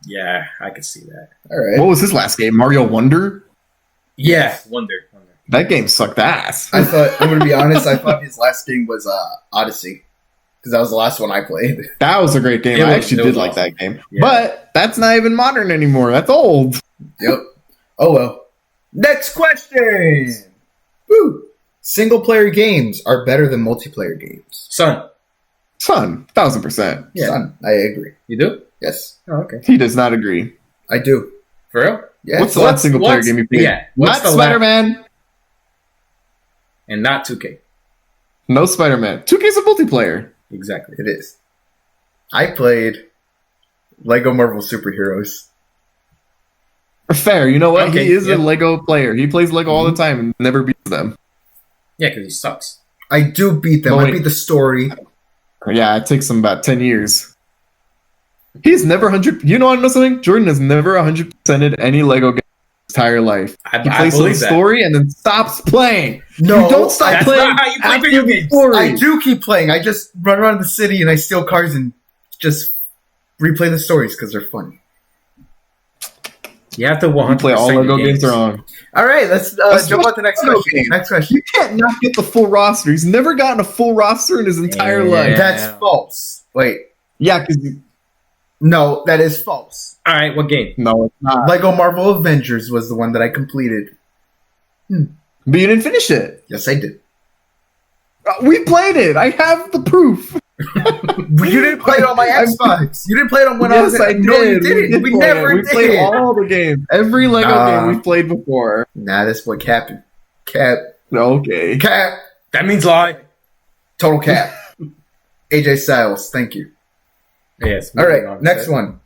Yeah, I can see that. All right. What was his last game? Mario Wonder? Yeah, Wonder. That game sucked ass. I thought I'm gonna be honest. I thought his last game was Odyssey because that was the last one I played. That was a great game. It I was- actually it was did like awesome. that game. Yeah. But that's not even modern anymore. That's old. Yep. Oh well. Next question. Woo. Single player games are better than multiplayer games. Son, Son, 1000%. Yeah. Son, I agree. you do? Yes, Oh, okay. He does not agree. I do. For real? Yes. What's the last single player game you played? Yeah. What's Not the Spider Man. And not 2K. No Spider Man. 2K's a multiplayer. Exactly. It is. I played Lego Marvel Superheroes. Fair. You know what? Okay, He is yeah. a Lego player. He plays Lego all the time and never beats them. Yeah, because he sucks. I do beat them. Oh, I wait. beat the story. Yeah, it takes him about 10 years. He's never 100. You know, I know something? Jordan has never 100%ed any Lego game in his entire life. I He plays some believe that. story and then stops playing. No, you don't stop That's playing. not how you play after video the games. story. I do keep playing. I just run around the city and I steal cars and just replay the stories because they're fun. You have to You 100% play all your Lego games wrong. All right, let's That's jump what on to the next Lego question. game. Next question. You can't not get the full roster. He's never gotten a full roster in his entire Yeah. life. That's false. Wait, Yeah, because no, that is false. All right, what game? no, it's not. Lego Marvel Avengers was the one that I completed. But you didn't finish it. Yes, I did. We played it. I have the proof. You didn't play it on my I'm- Xbox. You didn't play it on when I was. Yes, I did. No, you didn't. We play never it. We did. played all the games. Every Lego game we've played before. Nah, that's what Cap. Cap. Okay. Cap. That means lie. Total cap. AJ Styles. Thank you. Yes. All right, next one.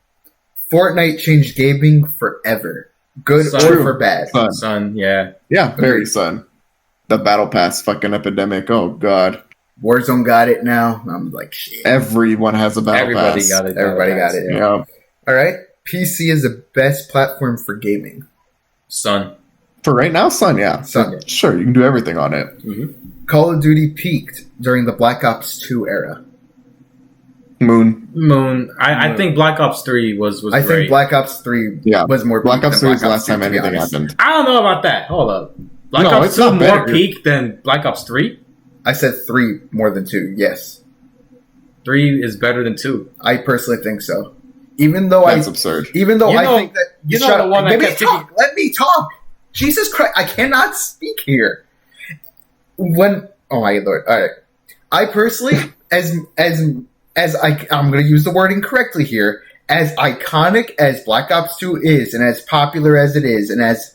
Fortnite changed gaming forever. Good True. or for bad. Son. Son, yeah. Yeah, very son. The Battle Pass fucking epidemic. Oh, God. Warzone got it now. I'm like, shit. Everyone has a Battle Everybody Pass. got it. Everybody got it. Yeah. All right. PC is the best platform for gaming. Son. For right now, son, yeah. Son. Sure, you can do everything on it. Call of Duty peaked during the Black Ops 2 era. Moon. Moon. I think Black Ops 3 was I great. think Black Ops 3 Yeah. was more Black peak Ops than 3 was the Black last Ops 2, time to be anything honest. happened. I don't know about that. Hold up. Black No, Ops it's 2 not more better. peak than Black Ops 3? I said 3 more than 2, yes. 3 is better than 2. I personally think so. Even though That's absurd. Even though You I know- think that you know shut the up. one that Let me kept talk. Let me talk. Jesus Christ, I cannot speak here. When oh my lord, all right. I personally, I'm going to use the wording correctly here. As iconic as Black Ops 2 is, and as popular as it is, and as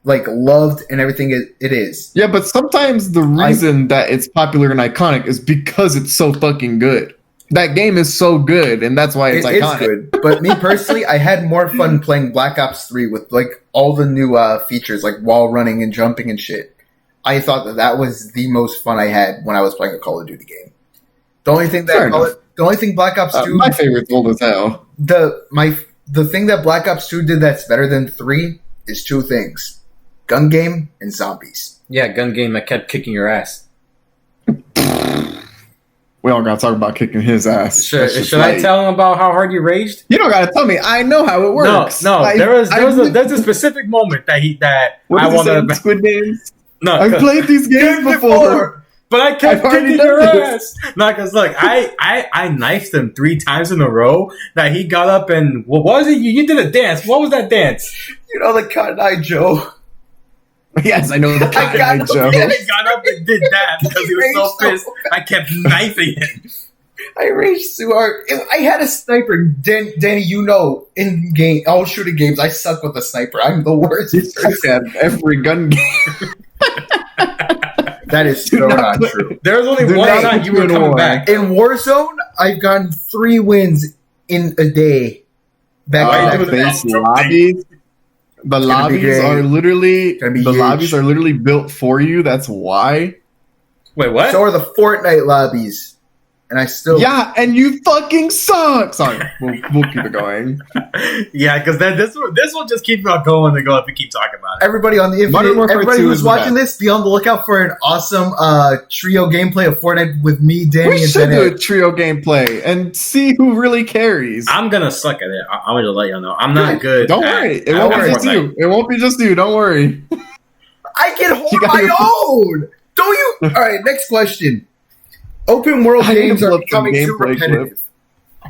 like loved and everything it is, Yeah, but sometimes the reason that it's popular and iconic is because it's so fucking good. That game is so good, and that's why it's it is iconic. good. But me personally, I had more fun playing Black Ops 3 with like all the new features like wall running and jumping and shit. I thought that was the most fun I had when I was playing a Call of Duty game. The only thing Fair enough. the only thing Black Ops 2 My favorite's old as hell. the thing that Black Ops 2 did that's better than 3 is two things. Gun game and zombies. Yeah, gun game that kept kicking your ass. We all gotta talk about kicking his ass. Should, That's just should I like- tell him about how hard you raged? You don't gotta tell me. I know how it works. No. I- There's I- a specific moment that What I does it want say in to. Squid Games. No, I've played these games before. but I kept I've already kicking done your this. ass. No, because look, I knifed him 3 times in a row. That he got up and what was it? You did a dance. What was that dance? You know the Cotton Eye Joe. Yes, I know the Cotton Eye Joe. He got up and did that because he was so pissed. I kept knifing him. I raged so hard. I had a sniper. Danny, you know, in game, all shooting games, I suck with a sniper. I'm the worst. At every gun game. That is so not true. There was only Do one not time put you you were in coming war. back. In Warzone, I've gotten 3 wins in a day. Back Why to you back. doing Base that? lobbies. The gonna be lobbies great. are literally Gonna be the huge. lobbies are literally built for you. That's why. Wait, what? So are the Fortnite lobbies. And I still... Yeah, and you fucking suck. Sorry, we'll keep it going. Yeah, because this will just keep on going and going if we keep talking about it. Everybody on the Modern Infinite, Warfare everybody 2 who's is the watching best. this, be on the lookout for an awesome trio gameplay of Fortnite with me, Danny, We and should do Danny. a trio gameplay and see who really carries. I'm gonna suck at it. I'm gonna let y'all know. I'm not good. Don't at- worry, it at won't be just Fortnite. you. It won't be just you. Don't worry. I can hold You got my your- own! Don't you? Alright, next question. Open world I need games to are look some becoming too gameplay repetitive.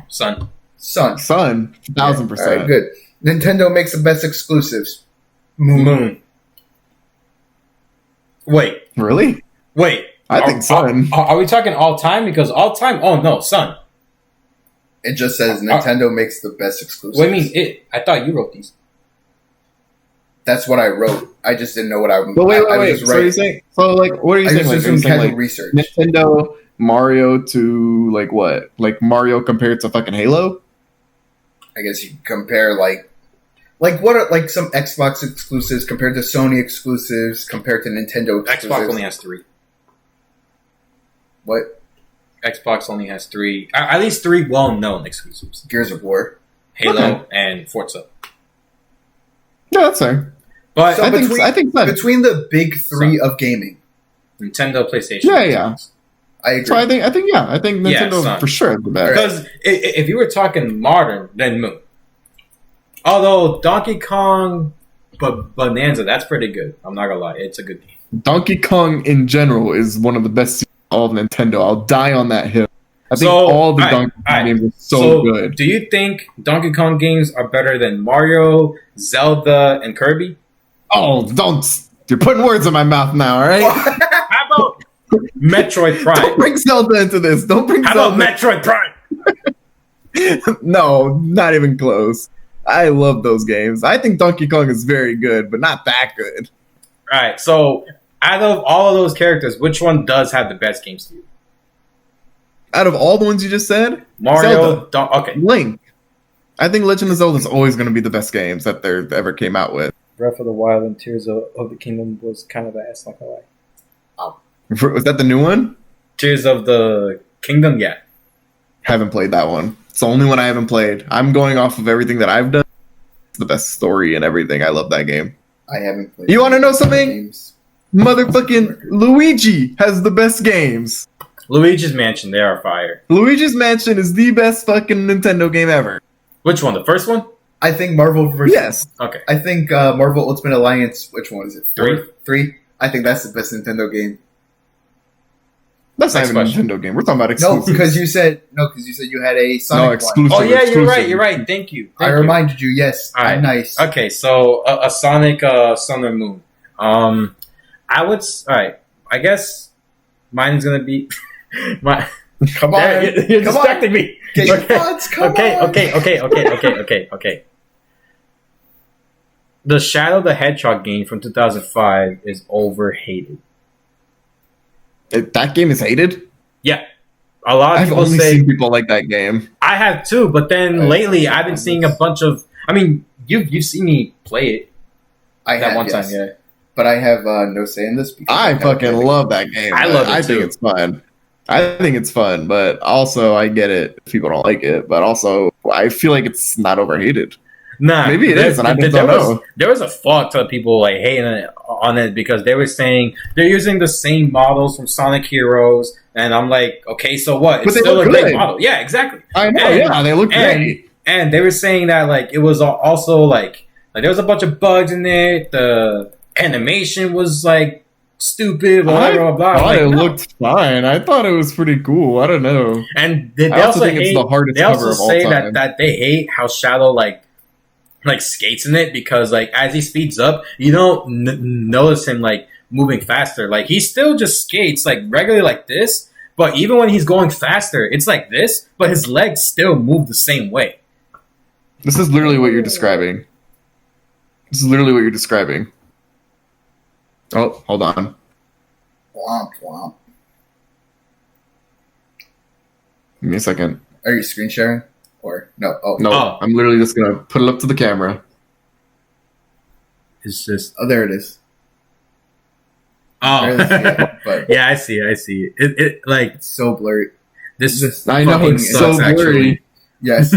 Son. Son. Son, 1000%. Alright, good. Nintendo makes the best exclusives. Moon. Wait. Really? I think Son. Are we talking all time? Because all time. Oh no, Son. It just says Nintendo makes the best exclusives. What do you mean? It. I thought you wrote these. That's what I wrote. I just didn't know what I was. But wait. I was just So you're saying? So like, what are you I saying? just Like, did are you some saying casual like research. Nintendo Mario to like what? Like Mario compared to fucking Halo? I guess you can compare like what are like some Xbox exclusives compared to Sony exclusives compared to Nintendo exclusives. Xbox only has 3. What? Xbox only has 3. At least 3 well-known exclusives: Gears of War. Halo Okay. and Forza. Yeah, that's fair. But So I think that. between the big three of gaming, Nintendo, PlayStation. Yeah. I agree. So I think Nintendo Son. for sure is the best. Because if you were talking modern, then Moon. Although Donkey Kong Bonanza, that's pretty good. I'm not gonna lie, it's a good game. Donkey Kong in general is one of the best series in all of Nintendo. I'll die on that hill. I think So, all the alright, Donkey Kong alright. games are so good. Do you think Donkey Kong games are better than Mario, Zelda, and Kirby? Oh, don't! You're putting words in my mouth now. All right. How about Metroid Don't Prime? bring Zelda into this. Don't bring How Zelda. about Metroid Prime? No, not even close. I love those games. I think Donkey Kong is very good, but not that good. All right, so out of all of those characters, which one does have the best games to you? Out of all the ones you just said, Mario, Zelda. okay. Link. I think Legend of Zelda is always going to be the best games that there ever came out with. Breath of the Wild and Tears of the Kingdom was kind of ass, not gonna lie. Was that the new one? Tears of the Kingdom, yeah. Haven't played that one. It's the only one I haven't played. I'm going off of everything that I've done. It's the best story and everything. I love that game. I haven't played. You wanna know something? Games. Motherfucking Luigi has the best games. Luigi's Mansion, they are fire. Luigi's Mansion is the best fucking Nintendo game ever. Which one? The first one? I think Marvel versus. Yes. Okay. I think Marvel Ultimate Alliance. Which one is it? Three. Three. I think that's the best Nintendo game. That's Next not even a question. Nintendo game. We're talking about No, exclusives. because you said you had a Sonic No, one. exclusive. Oh yeah, you're right. exclusive. You're right. Thank you. I Thank you. reminded you. Yes, All right. I'm nice. Okay, so a Sonic Sun and Moon. I would. All right. I guess mine's gonna be my. Come on, You're come distracting on. me. Get your Okay. thoughts. Come Okay, on. okay. The Shadow the Hedgehog game from 2005 is overhated. That game is hated. Yeah, a lot of I've people only say seen people like that game. I have too, but then I- lately I've been seeing a bunch of. I mean, you've seen me play it I that have, one yes. time, yeah. But I have no say in this. Because I haven't fucking played it. love that game. I love it I think too. it's fun. I think it's fun, but also I get it if people don't like it. But also, I feel like it's not overhated. Nah, Maybe it is, and I just there don't was, know. There was a fuck ton of people like hating on it because they were saying they're using the same models from Sonic Heroes, and I'm like, okay, so what? But It's they still a look great good. model. Yeah, exactly. I know, And- yeah, they look great. And they were saying that like it was also like there was a bunch of bugs in there. The animation was like stupid, blah blah blah. I thought Like, it no. looked fine. I thought it was pretty cool. I don't know. And they I also also think it's hate, the hardest they also cover of all say time. that they hate how Shadow like skates in it because like as he speeds up, you don't notice him like moving faster. Like he still just skates like regularly like this, but even when he's going faster, it's like this, but his legs still move the same way. This is literally what you're describing. This is literally what you're describing. Oh, hold on. Womp womp. Give me a second. Are you screen sharing or no? Oh No, Oh. I'm literally just gonna put it up to the camera. It's just Oh, there it is. oh Barely see it, but yeah, I see it. It like it's so blurry. this. I know fucking it's so sucks, blurry. actually. Yes.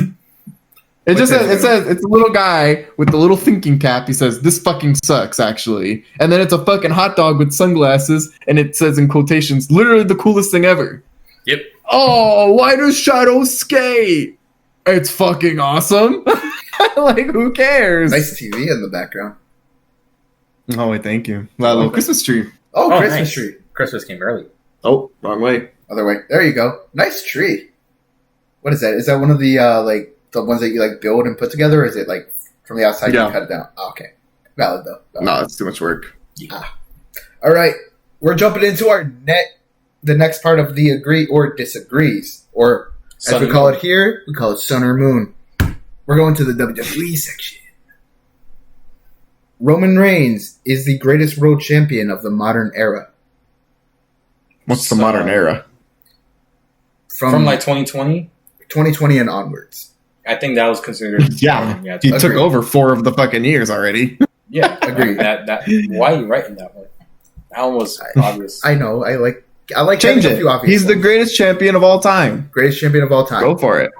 It just What's says, it's a little guy with the little thinking cap. He says, "This fucking sucks," actually. And then it's a fucking hot dog with sunglasses, and it says in quotations, literally the coolest thing ever. Yep. Oh, why does Shadow skate? It's fucking awesome. Like, who cares? Nice TV in the background. Oh, wait, thank you. That little Christmas tree. Oh, Oh, Christmas nice. tree. Christmas came early. Oh, wrong way. Other way. There you go. Nice tree. What is that? Is that one of the like the ones that you like build and put together? Or is it like from the outside Yeah. you cut it down? Oh, okay. Valid though. Valid. No, it's too much work. All right. We're jumping into the next part of the agree or disagrees. Or as Sun we and call Moon. it here, we call it sun or moon. We're going to the WWE section. Roman Reigns is the greatest world champion of the modern era. What's the So- modern era? From like 2020. 2020 and onwards. I think that was considered. Yeah. yeah, He took Agreed. over 4 of the fucking years already. yeah. Agreed. That why are you writing that one? That one was obvious. I know. I like Change having a it. few obvious He's the ones. greatest champion of all time. Greatest champion of all time. Go for it.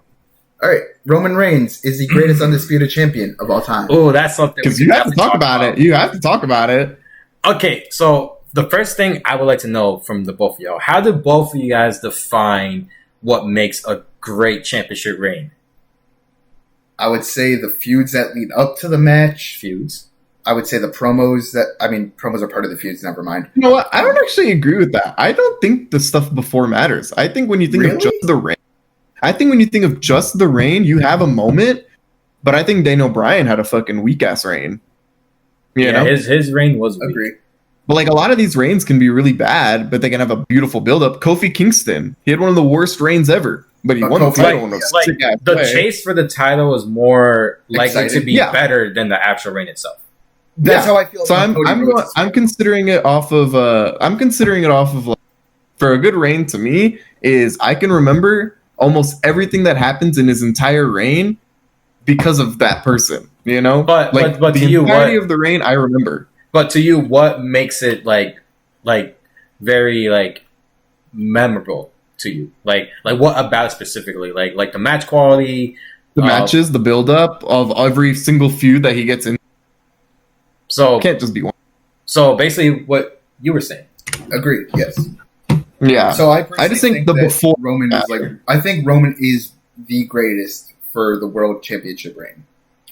All right, Roman Reigns is the greatest undisputed champion of all time. Oh, that's something Because we you could have to definitely talk about it. You have to talk about it. Okay, so the first thing I would like to know from the both of y'all, how do both of you guys define what makes a great championship reign? I would say the feuds that lead up to the match. Feuds. I would say the promos promos are part of the feuds, never mind. You know what? I don't actually agree with that. I don't think the stuff before matters. I think when you think of Really? just the reign, you have a moment. But I think Daniel Bryan had a fucking weak ass reign. You know? his reign was weak. Agree. But like a lot of these reigns can be really bad, but they can have a beautiful build up. Kofi Kingston, he had one of the worst reigns ever, but he But won the Kofi- title in a Like sick-ass the way. chase for the title was more likely to Exciting. be Yeah. better than the actual reign itself. That's Yeah. how I feel. So about Cody Rhodes. I'm considering it off of like, for a good reign to me is I can remember almost everything that happens in his entire reign because of that person. You know, But like but the to you, entirety what? of the reign I remember. But to you, what makes it like very like memorable to you? Like what about it specifically? Like the match quality, The matches, the build up of every single feud that he gets in. So It can't just be one. so basically, what you were saying. Agreed. Yes. Yeah. So I just think the that before Roman is like. I think Roman is the greatest for the world championship reign.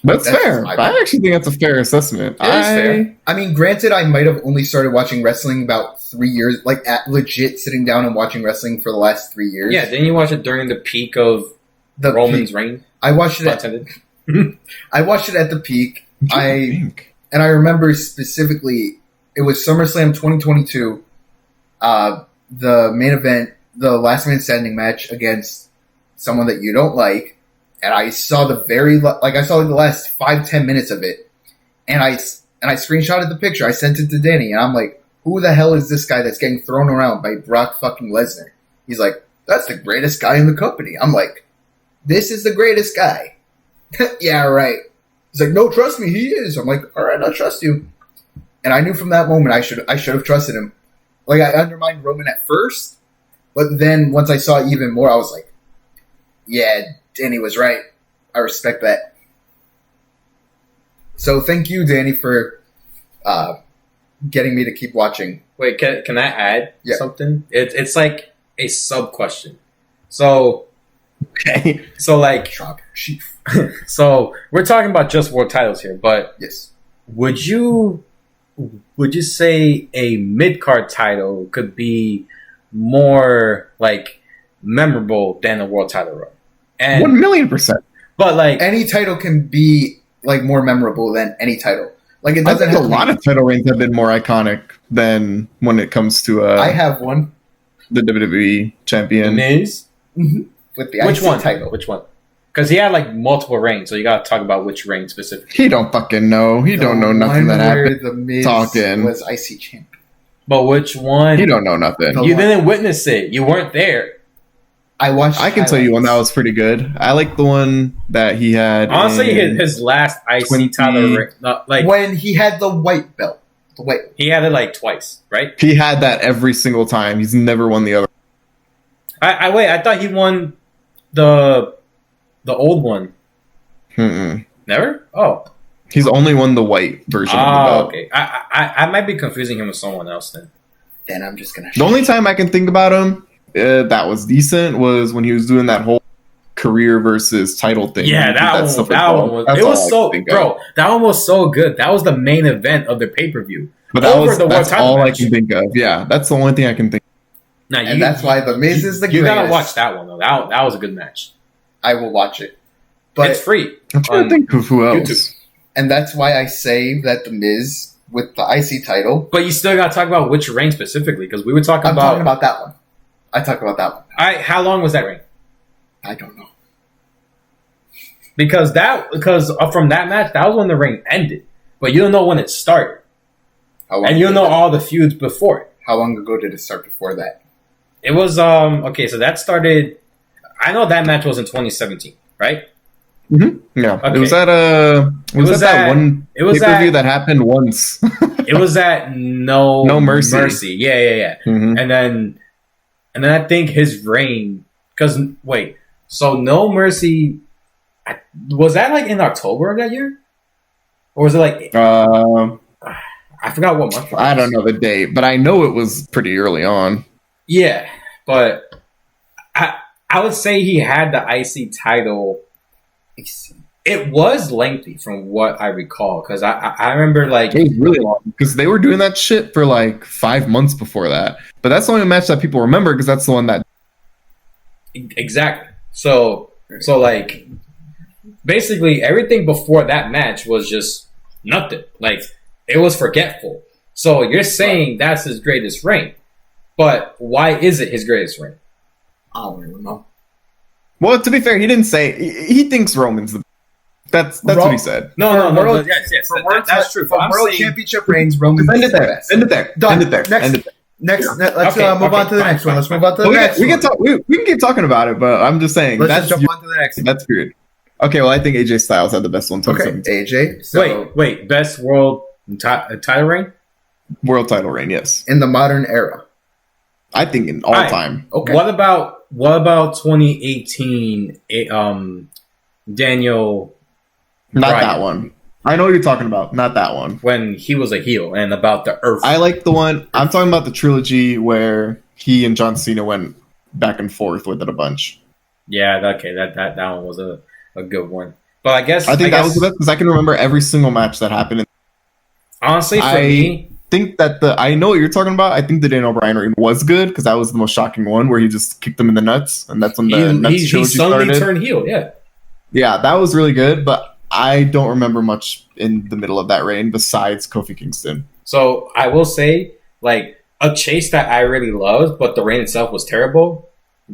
That's That's fair. my I actually think that's a fair assessment. It is fair. I mean, granted, I might have only started watching wrestling about 3 years, like at legit sitting down and watching wrestling for the last 3 years. Yeah, didn't you watch it during the peak of the Roman's peak. reign? I watched it. Pun At, intended. I watched it at the peak. I think. and I remember specifically it was SummerSlam 2022. The main event, the last man standing match against someone that you don't like, and I saw I saw the last 5-10 minutes of it, and I screenshotted the picture. I sent it to Danny, and I'm like, who the hell is this guy that's getting thrown around by Brock fucking Lesnar? He's like, that's the greatest guy in the company. I'm like, this is the greatest guy. Yeah, right. He's like, no, trust me, he is. I'm like, all right, I'll trust you. And I knew from that moment I should have trusted him. Like, I undermined Roman at first, but then once I saw even more, I was like, yeah, Danny was right. I respect that. So thank you, Danny, for getting me to keep watching. Wait, can I add Yeah. something? It's like a sub question. So Okay. like Trump, chief. so we're talking about just world titles here, but Yes. would you say a mid card title could be more like memorable than a world title run? And 1,000,000%. but like Any title can be like more memorable than any title. Like, it I doesn't think have a to lot be, of title reigns have been more iconic than when it comes to I have one the WWE champion. Miz, with the which IC one? title. Which one? Because he had like multiple reigns, so you got to talk about which reign specifically. He don't fucking know. He don't know The nothing one that where happened. The Miz Talking. was IC champion. But which one? He don't know nothing. The You one. didn't witness it. You weren't there. I watched. I can tell you one that highlights. was pretty good. I like the one that he had. Honestly, in- his last IC 20 title reign, like when he had the white belt. The white. he had it like twice, right? he had that every single time. He's never won the other. I wait. I thought he won the old one. Mm-mm. Never. Oh. He's only won the white version of the belt. Okay. I might be confusing him with someone else then. Then I'm just gonna. The only time I can think about him that was decent was when he was doing that whole career versus title thing. Yeah, He did that one. stuff That as one well. was. That's It all was I so, can think of. bro. That one was so good. That was the main event of the pay per view. But that over was the world that's title all match. I can think of. Yeah, that's the only thing I can think. Now And that's why the Miz is the You greatest. gotta watch that one though. That was a good match. I will watch it. It's But free. I'm trying to think of who else. YouTube. and that's why I say that the Miz with the IC title. But you still gotta talk about which reign specifically because we were talking I'm about. talking about that one. I talk about that one. How long was that reign? I don't know. Because from that match, that was when the reign ended. But you don't know when it started, How long and you don't ago know did- all the feuds before it. How long ago did it start before that? It was okay. So that started. I know that match was in 2017, right? Yeah, Okay. it was at was that at- one it was pay-per-view at- that happened once. It was at No Mercy. Yeah. Mhm. And then I think his reign. Because wait, so No Mercy Was that like in October of that year, or was it like I forgot what month? I don't know the date, but I know it was pretty early on. Yeah, but I would say he had the IC title. It was lengthy from what I recall, because I remember like It was really long because they were doing that shit for like 5 months before that. But that's the only match that people remember because that's the one that. exactly. So like basically everything before that match was just nothing. Like it was forgetful. So you're saying that's his greatest reign, but why is it his greatest reign? I don't even know. Well, to be fair, he didn't say he thinks Roman's the. That's what he said. No. World- Yes, that's true. For World Championship reigns, Roman. End it there. End it there. Done. End it there. Next. End it there. Let's move on to the next one. Let's move on to the next We one. can talk. We can keep talking about it, but I'm just saying Let's just jump on to the next one. that's weird. Okay, well, I think AJ Styles had the best one. Okay, 2017. AJ. So Wait. Best world title reign? World title reign, yes. in the modern era. I think in all Alright. time. Okay. What about 2018? Daniel, Not Right. that one. I know what you're talking about. Not that one. when he was a heel, and about the Earth. I like the one. I'm talking about the trilogy where he and John Cena went back and forth with it a bunch. Yeah, okay, that one was a good one. But I guess I think that was the best because I can remember every single match that happened. honestly for I me, think that I know what you're talking about. I think the Daniel Bryan reign was good because that was the most shocking one where he just kicked them in the nuts, and that's when the nuts he trilogy suddenly started. turned heel. Yeah, Yeah, that was really good, but I don't remember much in the middle of that reign besides Kofi Kingston. so I will say like a chase that I really loved, but the reign itself was terrible.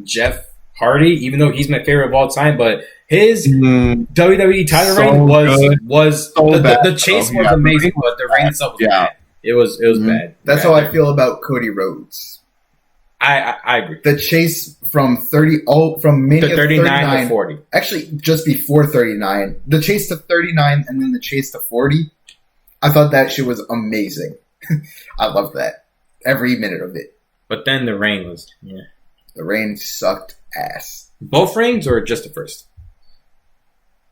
Jeff Hardy, even though he's my favorite of all time, but his WWE title So reign good. was So the bad, chase though. was Yeah, amazing, but the reign itself was Yeah. bad. It was Mhm. bad. That's Bad. how I feel about Cody Rhodes. I agree. The chase from from Mania The 39 39 to 40. actually just before 39, the chase to 39 and then the chase to 40. I thought that shit was amazing. I loved that. Every minute of it. But then the reign was The reign sucked ass. both reigns or just the first?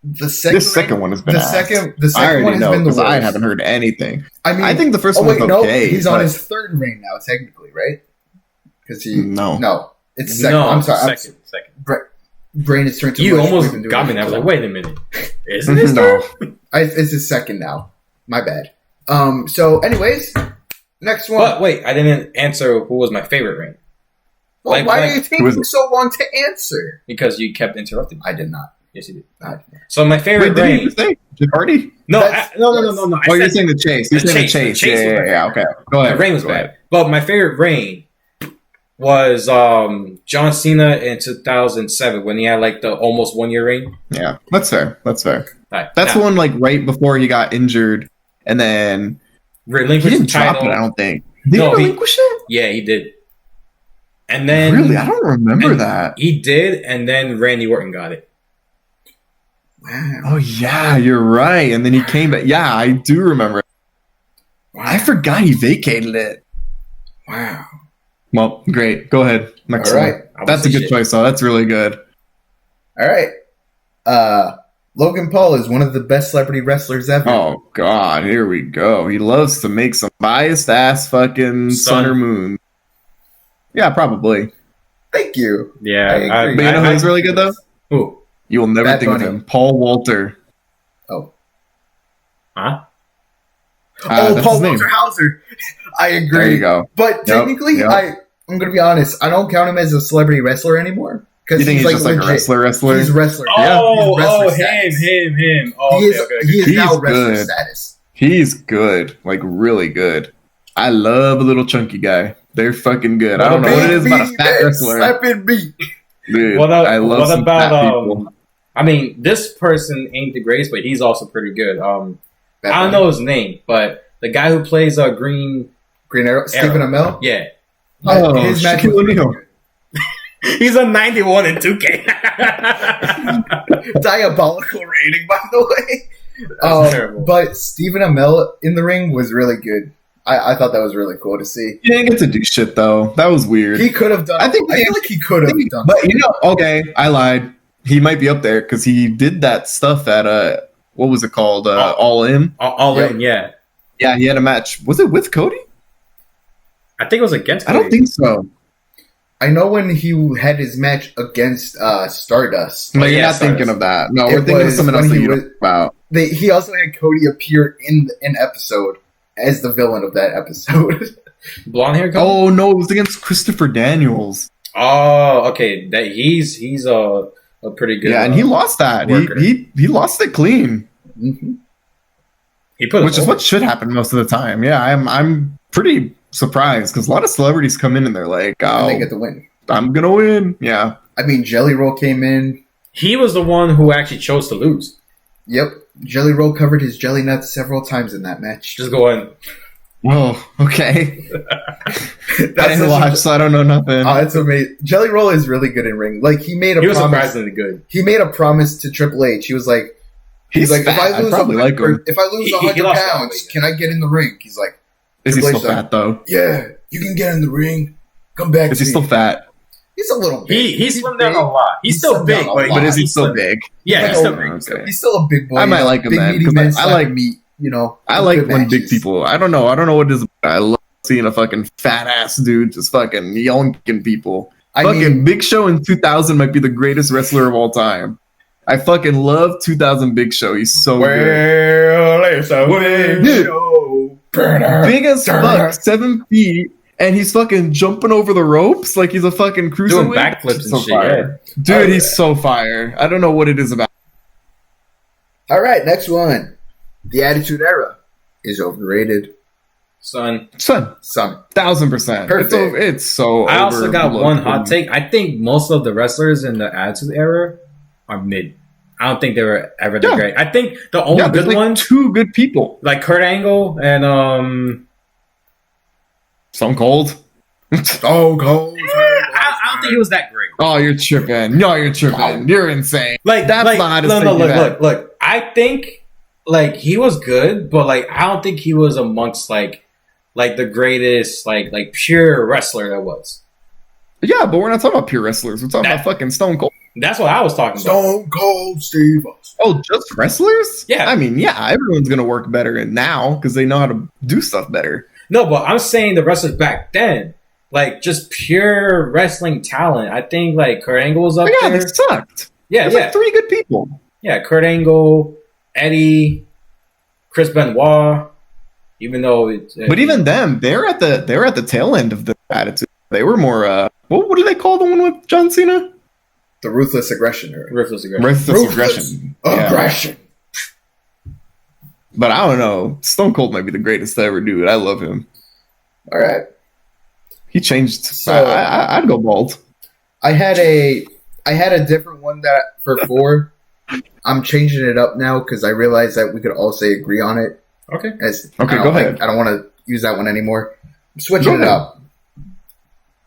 The second, This second one has been the ass. second I already one has know been the because worst. I haven't heard anything. I mean, I think the first oh one wait, was no, okay. he's on but- his third reign now, technically, right? Because he No. it's second. No, I'm sorry, second. brain is turned too You much. almost We've been doing got me it there. I was too like, long. wait a minute. Isn't this No. It's his second now. My bad. So, anyways, next one. But wait, I didn't answer who was my favorite reign Well, like- why like- are you Who is taking it? so long to answer? because you kept interrupting me. I did not. Yes, you did. I did not. So my Wait, favorite did reign. you say Jeff Hardy? No, That's- no. yes. Oh, you're saying the chase. You're The saying the chase. The chase. chase was my Yeah. Okay. Go the ahead. reign was Go bad. ahead. But my favorite reign was John Cena in 2007 when he had like the almost 1 year reign. Yeah, that's fair. That's fair. Right, That's the one like right before he got injured, and then he relinquished the didn't drop title. it. I don't think. Did No, he he- relinquish it? Yeah, he did. And then Really, I don't remember and that. he did, and then Randy Orton got it. Wow. Oh yeah, you're right. And then he came back. Yeah, I do remember. I forgot he vacated it. Wow. Well, great. Go ahead. Next All right. one. I That's a was good shit. choice, though. That's really good. All right. Logan Paul is one of the best celebrity wrestlers ever. Oh God, here we go. He loves to make some biased ass fucking sun or moon. Yeah, probably. Thank you. Yeah, I agree. But you know who's really good though? Who? You will never Bad think Bunny. of him. Paul Walter. Oh. Huh? That's Paul his name. Walter Hauser. I agree. There you go. But technically, yep. I'm going to be honest. I don't count him as a celebrity wrestler anymore. You think he's just like a legit. wrestler? He's a wrestler. Oh, He's wrestler status. him. Oh, He is, he is He's now wrestler good. status. He's good, like really good. I love a little chunky guy. They're fucking good. I don't know what it is about a fat wrestler. Slapping beat. Dude, What I love what some about fat people. I mean, this person ain't the greatest, but he's also pretty good. I don't know his name, but the guy who plays Green, Green Arrow. Stephen Amell. yeah, Oh, His match Shaquille was O'Neal. he's a 91 in 2K. Diabolical rating, by the way. That's terrible. But Stephen Amell in the ring was really good. I thought that was really cool to see. He didn't get to do shit though. That was weird. He could have done. I think I feel like he could have done. But you know, okay, I lied. He might be up there because he did that stuff at what was it called? All In. All Yep. in, yeah. Yeah, he had a match. Was it with Cody? I think it was against. I don't Cody. think so. I know when he had his match against Stardust. No, you're yeah, not thinking Stardust. of that. No, It we're thinking of was something when else that he you was- know about. He also had Cody appear in an episode as the villain of that episode. Blonde hair. Cody? Oh no, it was against Christopher Daniels. Oh, okay. That he's a pretty good. Yeah, and he lost that. worker. He lost it clean, Mhm. He put, which is what should happen most of the time. Yeah, I'm pretty surprised because a lot of celebrities come in and they're like, And "Oh, they get the win. I'm gonna win." Yeah, I mean, Jelly Roll came in. he was the one who actually chose to lose. Yep. Jelly Roll covered his jelly nuts several times in that match. Just going. whoa, okay. I didn't such watch, so I don't know nothing. Oh, that's amazing. Jelly Roll is really good in ring. Like he made a He was promise. surprisingly good. He made a promise to Triple H. He was like, He's like, fat. if I lose probably like him. if I lose He 100 lost that pounds, weight. can I get in the ring? He's like, Is he Triple still H, fat though? yeah, you can get in the ring. Come back. Is to he me. still fat? He's a little big. He slimmed down big. a lot. He's He's still slimmed big, down a lot. But is he he's still slim. big? Yeah, he's Oh, still big. okay. He's still a big boy. I might you know, like him big then, meaty 'cause man. I slap like- meat. You know, I like good when big matches. people. I don't know what it is. I love seeing a fucking fat ass dude just fucking yonking people. I Fucking mean, Big Show in 2000 might be the greatest wrestler of all time. I fucking love 2000 Big Show. He's so good. well, it's a big Dude. show. Burner. Big as Burner. fuck, 7 feet, and he's fucking jumping over the ropes like he's a fucking cruiserweight. Doing backflips So and shit. fire. Yeah. Dude, Oh, he's yeah. so fire. I don't know what it is about. All right, next one. The Attitude Era is overrated. Son, Son, Some. 1000%. Perfect. It's so I also got overlooked. one hot take. I think most of the wrestlers in the Attitude Era are mid. I don't think they were ever that Yeah. great. I think the only Yeah, there's good like ones, two good people. like Kurt Angle and Stone Cold. Oh, cold. I don't think he was that great. Oh, you're tripping. No, you're tripping. You're insane. Like That's like, the hottest no, thing no, you've look, had. look. I think like he was good, but like I don't think he was amongst like the greatest like pure wrestler there was. Yeah, but we're not talking about pure wrestlers. We're talking That- about fucking Stone Cold. That's what I was talking about. Stone Cold Steve Austin. Oh, just wrestlers? Yeah. I mean, yeah, everyone's gonna work better now because they know how to do stuff better. No, but I'm saying the wrestlers back then, like just pure wrestling talent. I think like Kurt Angle was up But yeah, there. they sucked. Yeah, There's yeah, like 3 good people. yeah. Kurt Angle, Eddie, Chris Benoit. Even though it's But even them, they're at the tail end of the attitude. They were more what do they call the one with John Cena? The Ruthless Aggression Era. Ruthless Aggression. Ruthless Ruthless aggression. Yeah. Aggression. But I don't know. Stone Cold might be the greatest to ever do it. I love him. All right. He changed. So- I'd go bald. I had a different one that for 4. I'm changing it up now because I realized that we could all say agree on it. Okay. Okay, go ahead. I don't want to use that one anymore. I'm switching Go it ahead. up.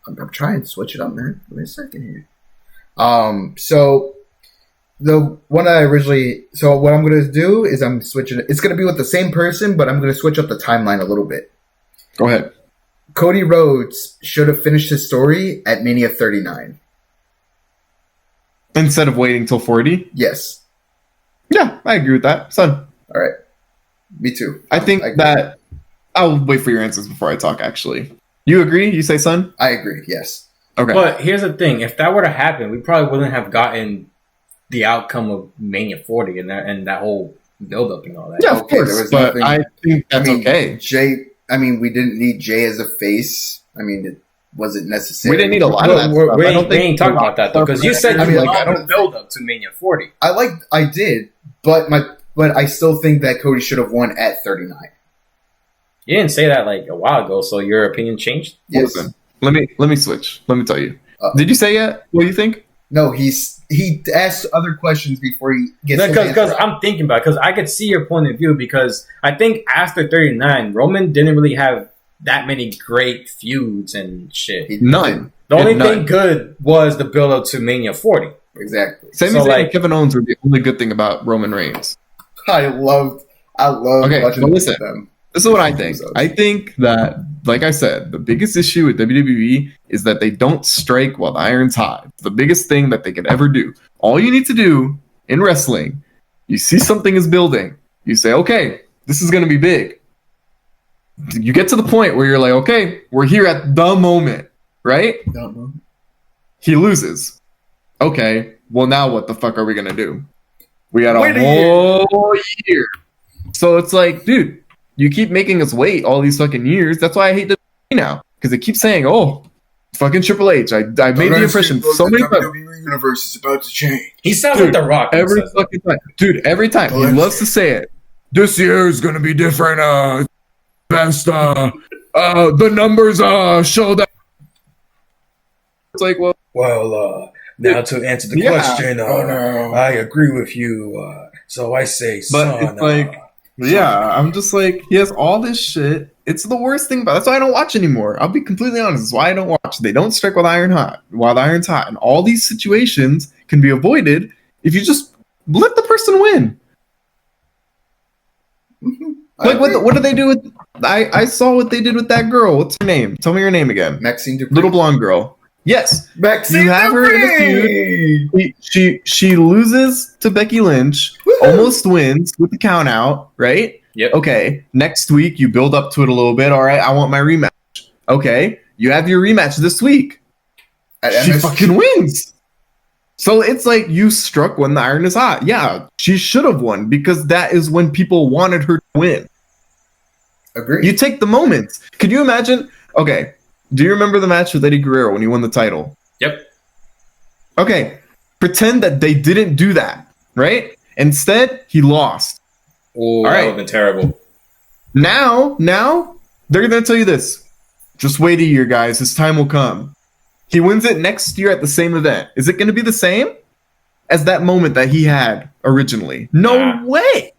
I'm trying to switch it up, man. Give me a second here. So the one I originally, so what I'm going to do is I'm switching it. It's going to be with the same person, but I'm going to switch up the timeline a little bit. Go ahead. Cody Rhodes should have finished his story at Mania 39. Instead of waiting till 40. Yes. Yeah, I agree with that. Son, All right. Me too. I think agree. that I'll wait for your answers before I talk, actually. You agree? You say son? I agree. Yes. Okay. But here's the thing: if that were to happen, we probably wouldn't have gotten the outcome of Mania 40 and that whole build up and all that. yeah, of okay, there course. was But nothing- I think that's okay. Jay, I mean, we didn't need Jay as a face. I mean, it wasn't necessary. We didn't need a lot of that We're- stuff. we I ain't, don't we think ain't talking about that though, because you said I you mean, like like, I the don't- build up to Mania 40. I did, but I still think that Cody should have won at 39. You didn't say that like a while ago, so your opinion changed. Yes. Listen, let me switch. Let me tell you. Uh, Did you say yet? What do you think? No, he asked other questions before he gets his Because answer. I'm thinking about it, because I could see your point of view, because I think after 39, Roman didn't really have that many great feuds and shit. He None. didn't. The only None. thing good was the build up to Mania 40. Exactly. Sami So, Zayn like- and Kevin Owens were the only good thing about Roman Reigns. I love Okay, watching but listen. them. This is what I think. I think that, like I said, the biggest issue with WWE is that they don't strike while the iron's hot. It's the biggest thing that they could ever do. All you need to do in wrestling, you see something is building, you say, okay, this is going to be big. You get to the point where you're like, okay, we're here at the moment, right? He loses. Okay, well, now what the fuck are we going to do? We got a whole year. So it's like, dude, you keep making us wait all these fucking years. That's why I hate WWE now. Because they keep saying, oh, fucking Triple H. I made the impression so many times. WWE universe is about to change. He sounds like The Rock. Every fucking time. Dude, every time. He loves to say it. This year is going to be different. Best. The numbers show that. It's like, well. Well, now to answer the question, I agree with you. So I say, but it's like, yeah, I'm just like, he has all this shit. It's the worst thing about. That's why I don't watch anymore. I'll be completely honest. It's why I don't watch. They don't strike while the iron's hot, and all these situations can be avoided if you just let the person win. Like what do they do with? I saw what they did with that girl. What's her name? Tell me her name again. Maxine Dupree. Little blonde girl. Yes, Maxine you have her in a feud. She loses to Becky Lynch, almost wins with the count out, right? Yep. Okay, next week you build up to it a little bit. All right, I want my rematch. Okay, you have your rematch this week. She fucking wins. So it's like you struck when the iron is hot. Yeah, she should have won because that is when people wanted her to win. Agreed. You take the moments. Could you imagine? Okay. Do you remember the match with Eddie Guerrero when he won the title? Yep. Okay. Pretend that they didn't do that, right? Instead, he lost. Oh, that would have been terrible. Now, they're going to tell you this. Just wait a year, guys. His time will come. He wins it next year at the same event. Is it going to be the same as that moment that he had originally? No way.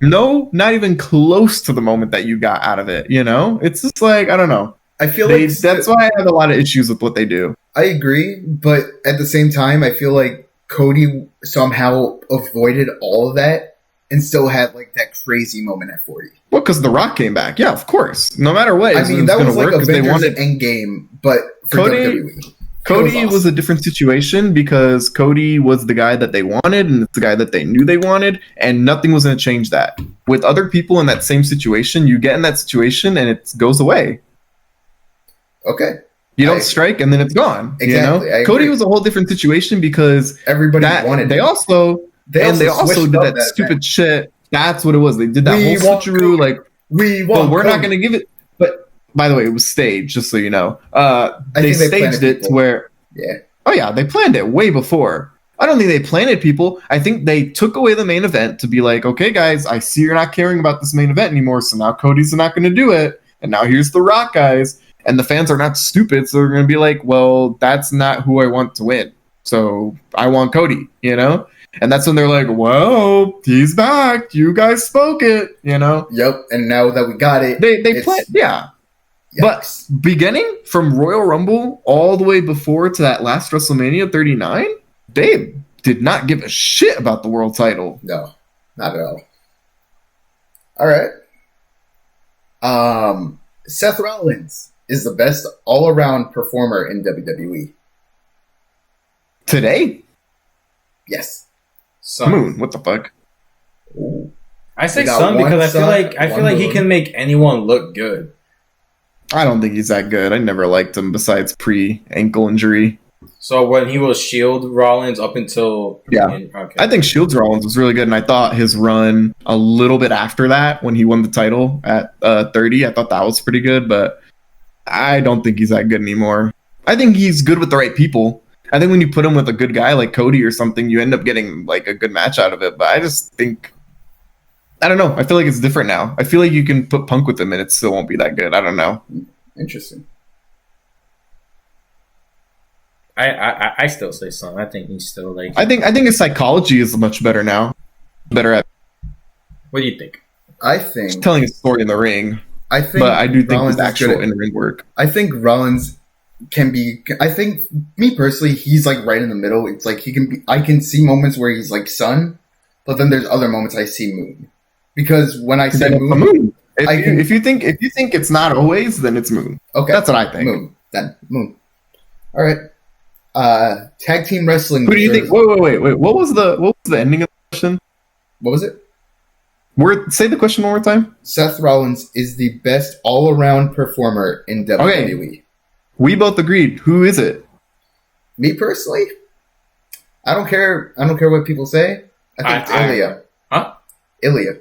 No, not even close to the moment that you got out of it, you know? It's just like, I don't know. I feel that's why I have a lot of issues with what they do. I agree, but at the same time, I feel like Cody somehow avoided all of that and still had like that crazy moment at 40. Well, because The Rock came back. Yeah, of course. No matter what, I mean, that was like Avengers they wanted Endgame, but for WWE. Cody was a different situation because Cody was the guy that they wanted and it's the guy that they knew they wanted, and nothing was going to change that. With other people in that same situation, you get in that situation and it goes away. Okay. You don't strike and then it's gone. Exactly. You know? Cody was a whole different situation because everybody wanted they also did that stupid shit. That's what it was. They did that whole switcheroo, like, we're not going to give it. But by the way, it was staged, just so you know. They staged it to where, they planned it way before. I don't think they planted people. I think they took away the main event to be like, okay, guys, I see you're not caring about this main event anymore, so now Cody's not going to do it. And now here's The Rock, guys. And the fans are not stupid, so they're going to be like, well, that's not who I want to win. So I want Cody, you know? And that's when they're like, well, he's back. You guys spoke it, you know? Yep, and now that we got it. They planned, yeah. Yikes. But beginning from Royal Rumble all the way before to that last WrestleMania 39, they did not give a shit about the world title. No, not at all. All right. Seth Rollins is the best all-around performer in WWE. Today? Yes. Moon, what the fuck? Ooh. I say Son because I feel like he can make anyone look good. I don't think he's that good. I never liked him besides pre-ankle injury. So when he was Shield Rollins up until... I think Shields Rollins was really good, and I thought his run a little bit after that, when he won the title at 30, I thought that was pretty good, but I don't think he's that good anymore. I think he's good with the right people. I think when you put him with a good guy like Cody or something, you end up getting like a good match out of it, but I just think... I don't know. I feel like it's different now. I feel like you can put Punk with him and it still won't be that good. I don't know. Interesting. I still say Son. I think he's still like... I think his psychology is much better now. Better at... What do you think? I think... He's telling a story in the ring. But I do think his actual in-ring work. I think Rollins can be... I think, me personally, he's like right in the middle. It's like he can be... I can see moments where he's like Son, but then there's other moments I see Moon. Because when I Then said it's a Moon, Moon. I can- If you think it's not always, then it's Moon. okay, That's what I think. Moon. Then Moon. All right. Tag team wrestling. Who do you think? Wait. What was the ending of the question? What was it? Say the question one more time. Seth Rollins is the best all-around performer in WWE. We both agreed. Who is it? Me personally, I don't care. I don't care what people say. I think it's Ilya. Huh? Ilya.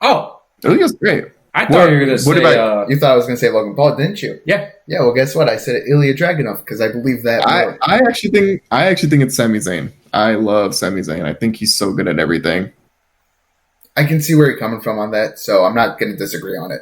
Oh, Ilya's great. I thought you were going to what say. about- You thought I was going to say Logan Paul, didn't you? Yeah. Yeah. Well, guess what? I said Ilya Dragunov because I believe that. more. I actually think it's Sami Zayn. I love Sami Zayn. I think he's so good at everything. I can see where you're coming from on that, so I'm not going to disagree on it.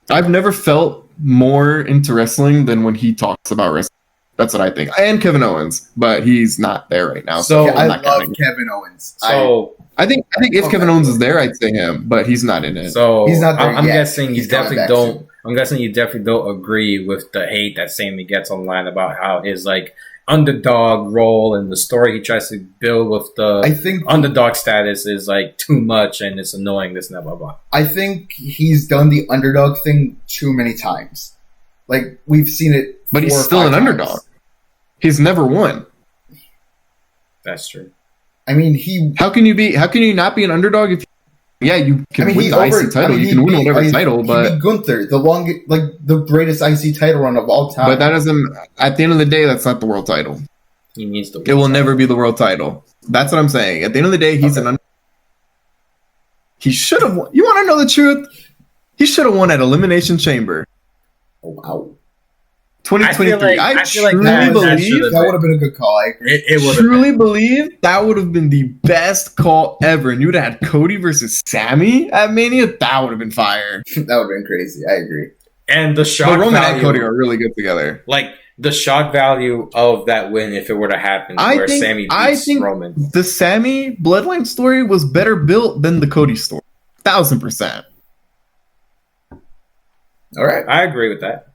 I've never felt more into wrestling than when he talks about wrestling. That's what I think. And Kevin Owens, but he's not there right now. So, Yeah, I'm I not love counting. Kevin Owens. So, I think if Okay. Kevin Owens is there, I'd say him, but he's not in it. so He's not there I'm yet. guessing you He's coming definitely back don't. soon. I'm guessing you definitely don't agree with the hate that Sammy gets online about how his like underdog role and the story he tries to build with the I think underdog status is like too much and it's annoying. This and that, blah blah. I think he's done the underdog thing too many times. Like we've seen it, But he's 4 or still 5 an times. underdog. He's never won. That's true. I mean, he. How can you not be an underdog if you can I mean, win he the IC title, you can win whatever title, he but beat Gunther, the greatest IC title run of all time. that doesn't. At the end of the day, that's not the world title. He needs to. It will never be the world title. That's what I'm saying. At the end of the day, he's Okay. he should have won. You want to know the truth? He should have won at Elimination Chamber Oh, wow, 2023. I I feel like truly that believe should've that would have been a good call. I agree. It would have. truly believe that would have been the best call ever. And you would have had Cody versus Sammy at Mania. That would have been fire. That would have been crazy. I agree. And the But shock Roman value, and Cody are really good together. like the shock value of that win if it were to happen, where Sammy beats Roman. the Sammy Bloodline story was better built than the Cody story. 1000%. All right, I agree with that.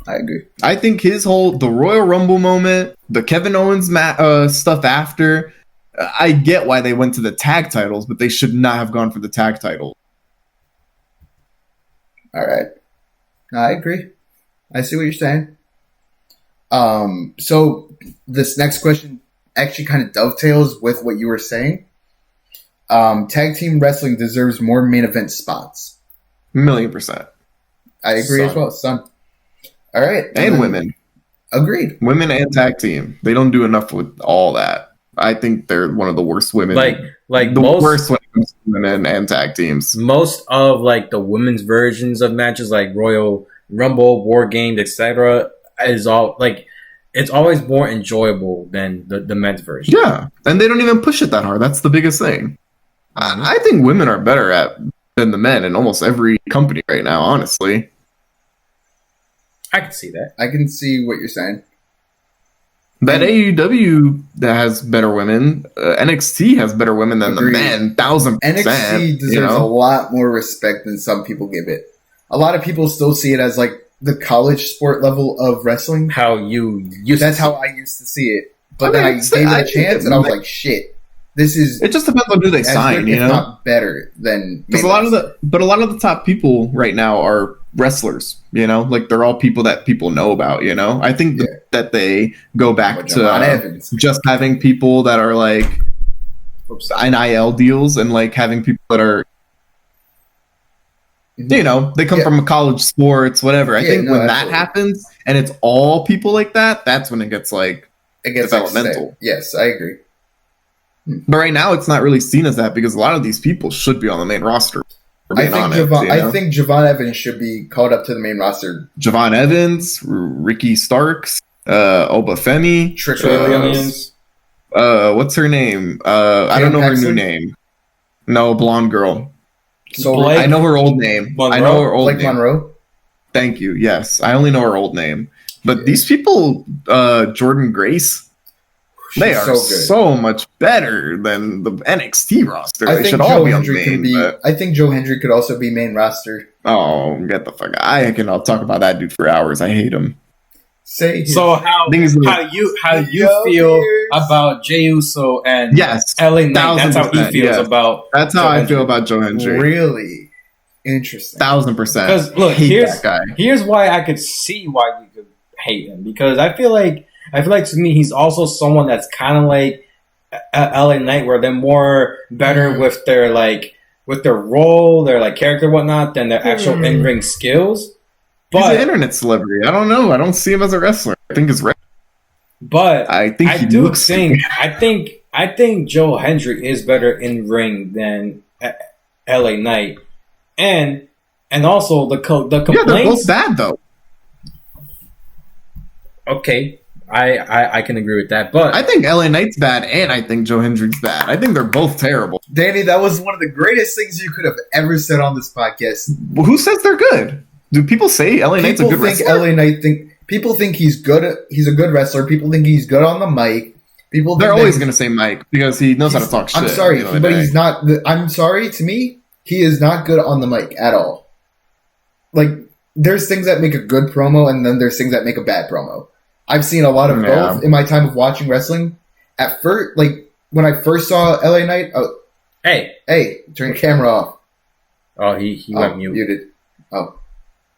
I agree. I think the Royal Rumble moment, the Kevin Owens stuff after, I get why they went to the tag titles, but they should not have gone for the tag title. All right, no, I agree. I see what you're saying. So this next question actually kind of dovetails with what you were saying. Tag team wrestling deserves more main event spots. 1,000,000%. I agree as well, son. All right, And then- women. Agreed. Women and tag team. They don't do enough with all that. I think they're one of the worst women. Like the most worst when it comes to women and tag teams. most of like the women's versions of matches, like Royal Rumble, War Games, etc., is all like it's always more enjoyable than the men's version. Yeah. And they don't even push it that hard. That's the biggest thing. I think women are better than the men in almost every company right now, honestly. I can see that. I can see what you're saying. That AEW that has better women, NXT has better women than Agreed. the men, 1,000%. NXT deserves you know? a lot more respect than some people give it. A lot of people still see it as like the college sport level of wrestling. How you used That's to how I used to see it. But I then I mean, gave it I a think chance, it and I was might- like, "Shit, this is It just depends on who they as sign, good, you if know? not better than." Because main a lot of roster. the top people right now are wrestlers, you know? Like they're all people that people know about, you know? I think Yeah. that they go back Like to Javon Evans. just having people that are like NIL deals and like having people that are, you know, they come Yeah. from college sports, whatever. I Yeah, think no, when absolutely. that happens and it's all people like that, that's when it gets like, It gets developmental. upset. Yes, I agree. but right now it's not really seen as that because a lot of these people should be on the main roster. for I being think honest, Javon. you know? I think Javon Evans should be called up to the main roster. Javon Evans, Ricky Starks, Obafemi, Trick Williams. what's her name? I don't know her new Paxton? name. No, blonde girl. So Blake I know her old name. I know her old Blake name. Monroe. Thank you. Yes, I only know her old name. But these people, Jordan Grace, they She's are so much better than the NXT roster. I They think should all Joe be on Hendry main. can be. But, I think Joe Hendry could also be main roster. oh, get the fuck! I'll talk about that dude for hours. I hate him. Say his- So how Things like- how you Yo, feel Pierce. about Jey Uso and Yes, LA Knight? That's how he 1000%, feels yes. about. That's how Joe I Hendry. feel about Joe Hendry. really. Interesting. 1000%. Because look, Hate that guy. here's why I could see why you could hate him. Because I feel like to me he's also someone that's kind of like LA Knight, where they're more better with their role, their like character, whatnot, than their actual in ring skills. He's But an internet celebrity. I don't know. I don't see him as a wrestler. I think he's but I think I he do looks think I think Joe Hendry is better in ring than LA Knight, and also the complaints. Yeah, they're both bad though. Okay, I can agree with that, but I think LA Knight's bad, and I think Joe Hendry's bad. I think they're both terrible. Danny, that was one of the greatest things you could have ever said on this podcast. Well, who says they're good? Do people say LA Knight's a People good think wrestler? LA Knight people think he's good. He's a good wrestler. People think he's good on the mic. People They're think always that going to say Mike because he knows how to talk shit. I'm sorry, at the end of but the day. he's not. I'm sorry. To me, he is not good on the mic at all. Like, there's things that make a good promo, and then there's things that make a bad promo. I've seen a lot of Yeah. both in my time of watching wrestling. At first, like when I first saw LA Knight, hey, turn your camera off. oh he went mute. Muted. Oh,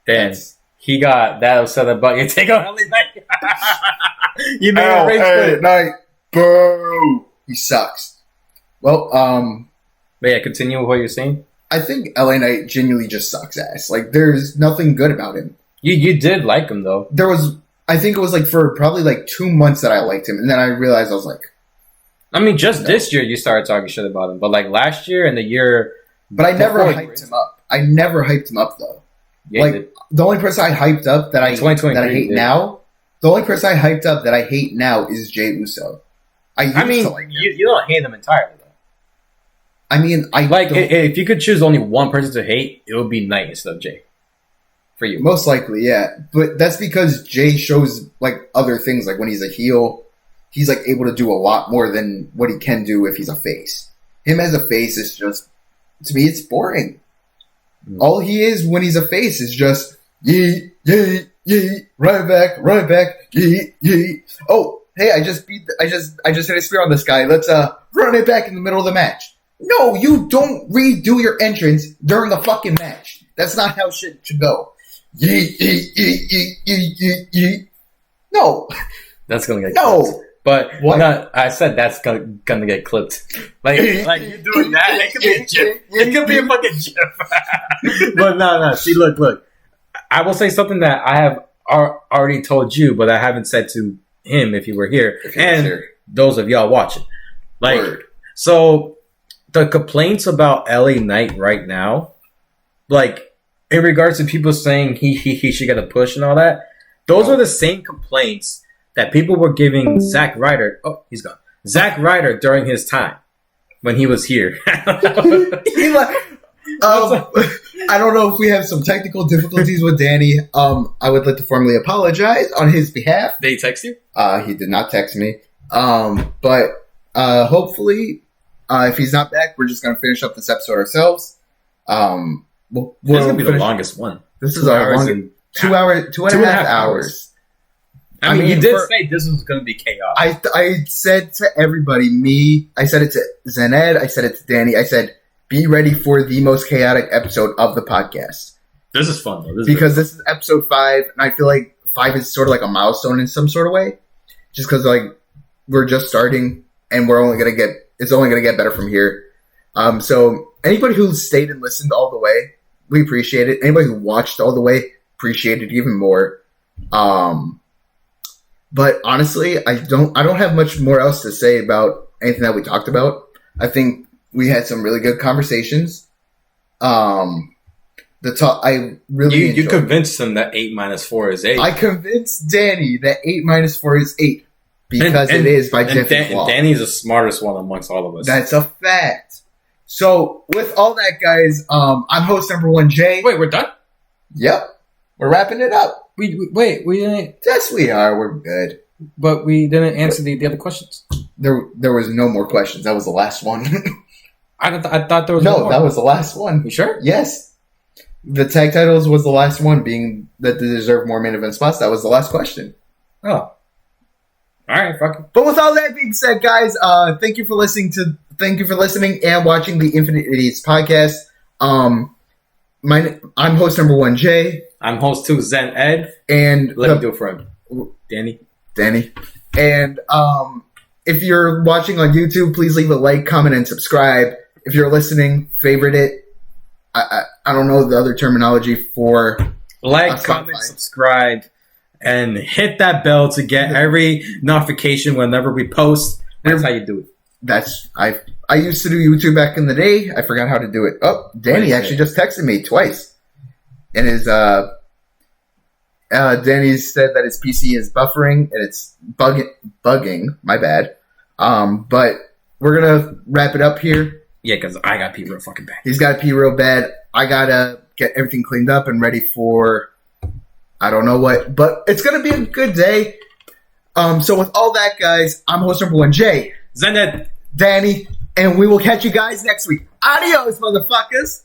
Dan, he got that upset about you take on LA Knight. You made a race quit. Knight, boo! He sucks. Well, But yeah, continue with what you're saying. I think LA Knight genuinely just sucks ass. Like, there's nothing good about him. You did like him though. There was, I think it was like for probably like 2 months that I liked him, and then I realized I was like, I mean, just this year you started talking shit about him, but like last year and the year, but I never before he hyped him up. I never hyped him up though. yeah, Like, you did. the only person I hyped up that I 2023 hate did. now, the only person I hyped up that I hate now is Jay Uso. I used to like him. you don't hate him entirely though. I mean, I Like, don't- if you could choose only one person to hate, it would be Knight instead of Jay. For you. most likely, yeah. But that's because Jay shows like other things. Like when he's a heel, he's like able to do a lot more than what he can do if he's a face. Him as a face is just, to me, it's boring. All he is when he's a face is just yee yee yee, right back, yee yee. Oh, hey, I just hit a spear on this guy. Let's run it back in the middle of the match. No, you don't redo your entrance during the fucking match. That's not how shit should go. Yee yee yee yee yee yee yee. No, That's gonna get no. clipped. But What? no, I said that's gonna get clipped. Like you doing that, it could be a gif. It could be a fucking gif. But no. See, look. I will say something that I have already told you, but I haven't said to him if he were here, and those of y'all watching. Like, Word. so the complaints about LA Knight right now, like in regards to people saying he should get a push and all that, those are the same complaints that people were giving Zack Ryder. Oh, he's gone. Zack Ryder during his time when he was here. I don't know if we have some technical difficulties with Danny. I would like to formally apologize on his behalf. They text you? He did not text me. But hopefully, if he's not back, we're just going to finish up this episode ourselves. We'll This is gonna be the finish- longest one. This is 2 our hours longest, and 2 and a half hours. I mean, I mean, you did for- say this was gonna be chaos. I said to everybody, I said it to Zened, I said it to Danny, I said, be ready for the most chaotic episode of the podcast. This is fun though. Because this is episode 5, and I feel like 5 is sort of like a milestone in some sort of way. Just because, like, we're just starting, and it's only gonna get better from here. So anybody who stayed and listened all the way, we appreciate it. Anybody who watched all the way, appreciate it even more. But honestly, I don't have much more else to say about anything that we talked about. I think we had some really good conversations. I really you enjoyed- convinced him that 8 minus 4 is 8. I convinced Danny that 8 minus 4 is 8 because it is by Jeffy's Law. Danny's the smartest one amongst all of us. That's a fact. So with all that, guys, I'm host number 1, Jay. Wait, we're done? Yep, we're wrapping it up. We didn't, Yes, we are. We're good. but we didn't answer the other questions. There was no more questions. That was the last one. I thought there was one No, more. that was the last one. You sure? Yes. The tag titles was the last one, being that they deserve more main event spots. That was the last question. Oh. All right, fuck it. But with all that being said, guys, thank you for listening and watching the Infinite Idiots podcast. I'm host number 1, Jay. I'm host 2, Zen Ed. And Let me do it for him. Danny. And if you're watching on YouTube, please leave a like, comment, and subscribe. If you're listening, favorite it. I don't know the other terminology for like, comment, subscribe, and hit that bell to get every notification whenever we post. That's how you do it. I used to do YouTube back in the day. I forgot how to do it. Oh, Danny actually just texted me twice. And Danny said that his PC is buffering and it's bugging. My bad. But we're gonna wrap it up here. Yeah, because I got pee real fucking bad. He's got to pee real bad. I gotta get everything cleaned up and ready for I don't know what, but it's gonna be a good day. So with all that, guys, I'm host number 1, Jay. Zened. Danny, and we will catch you guys next week. Adios, motherfuckers.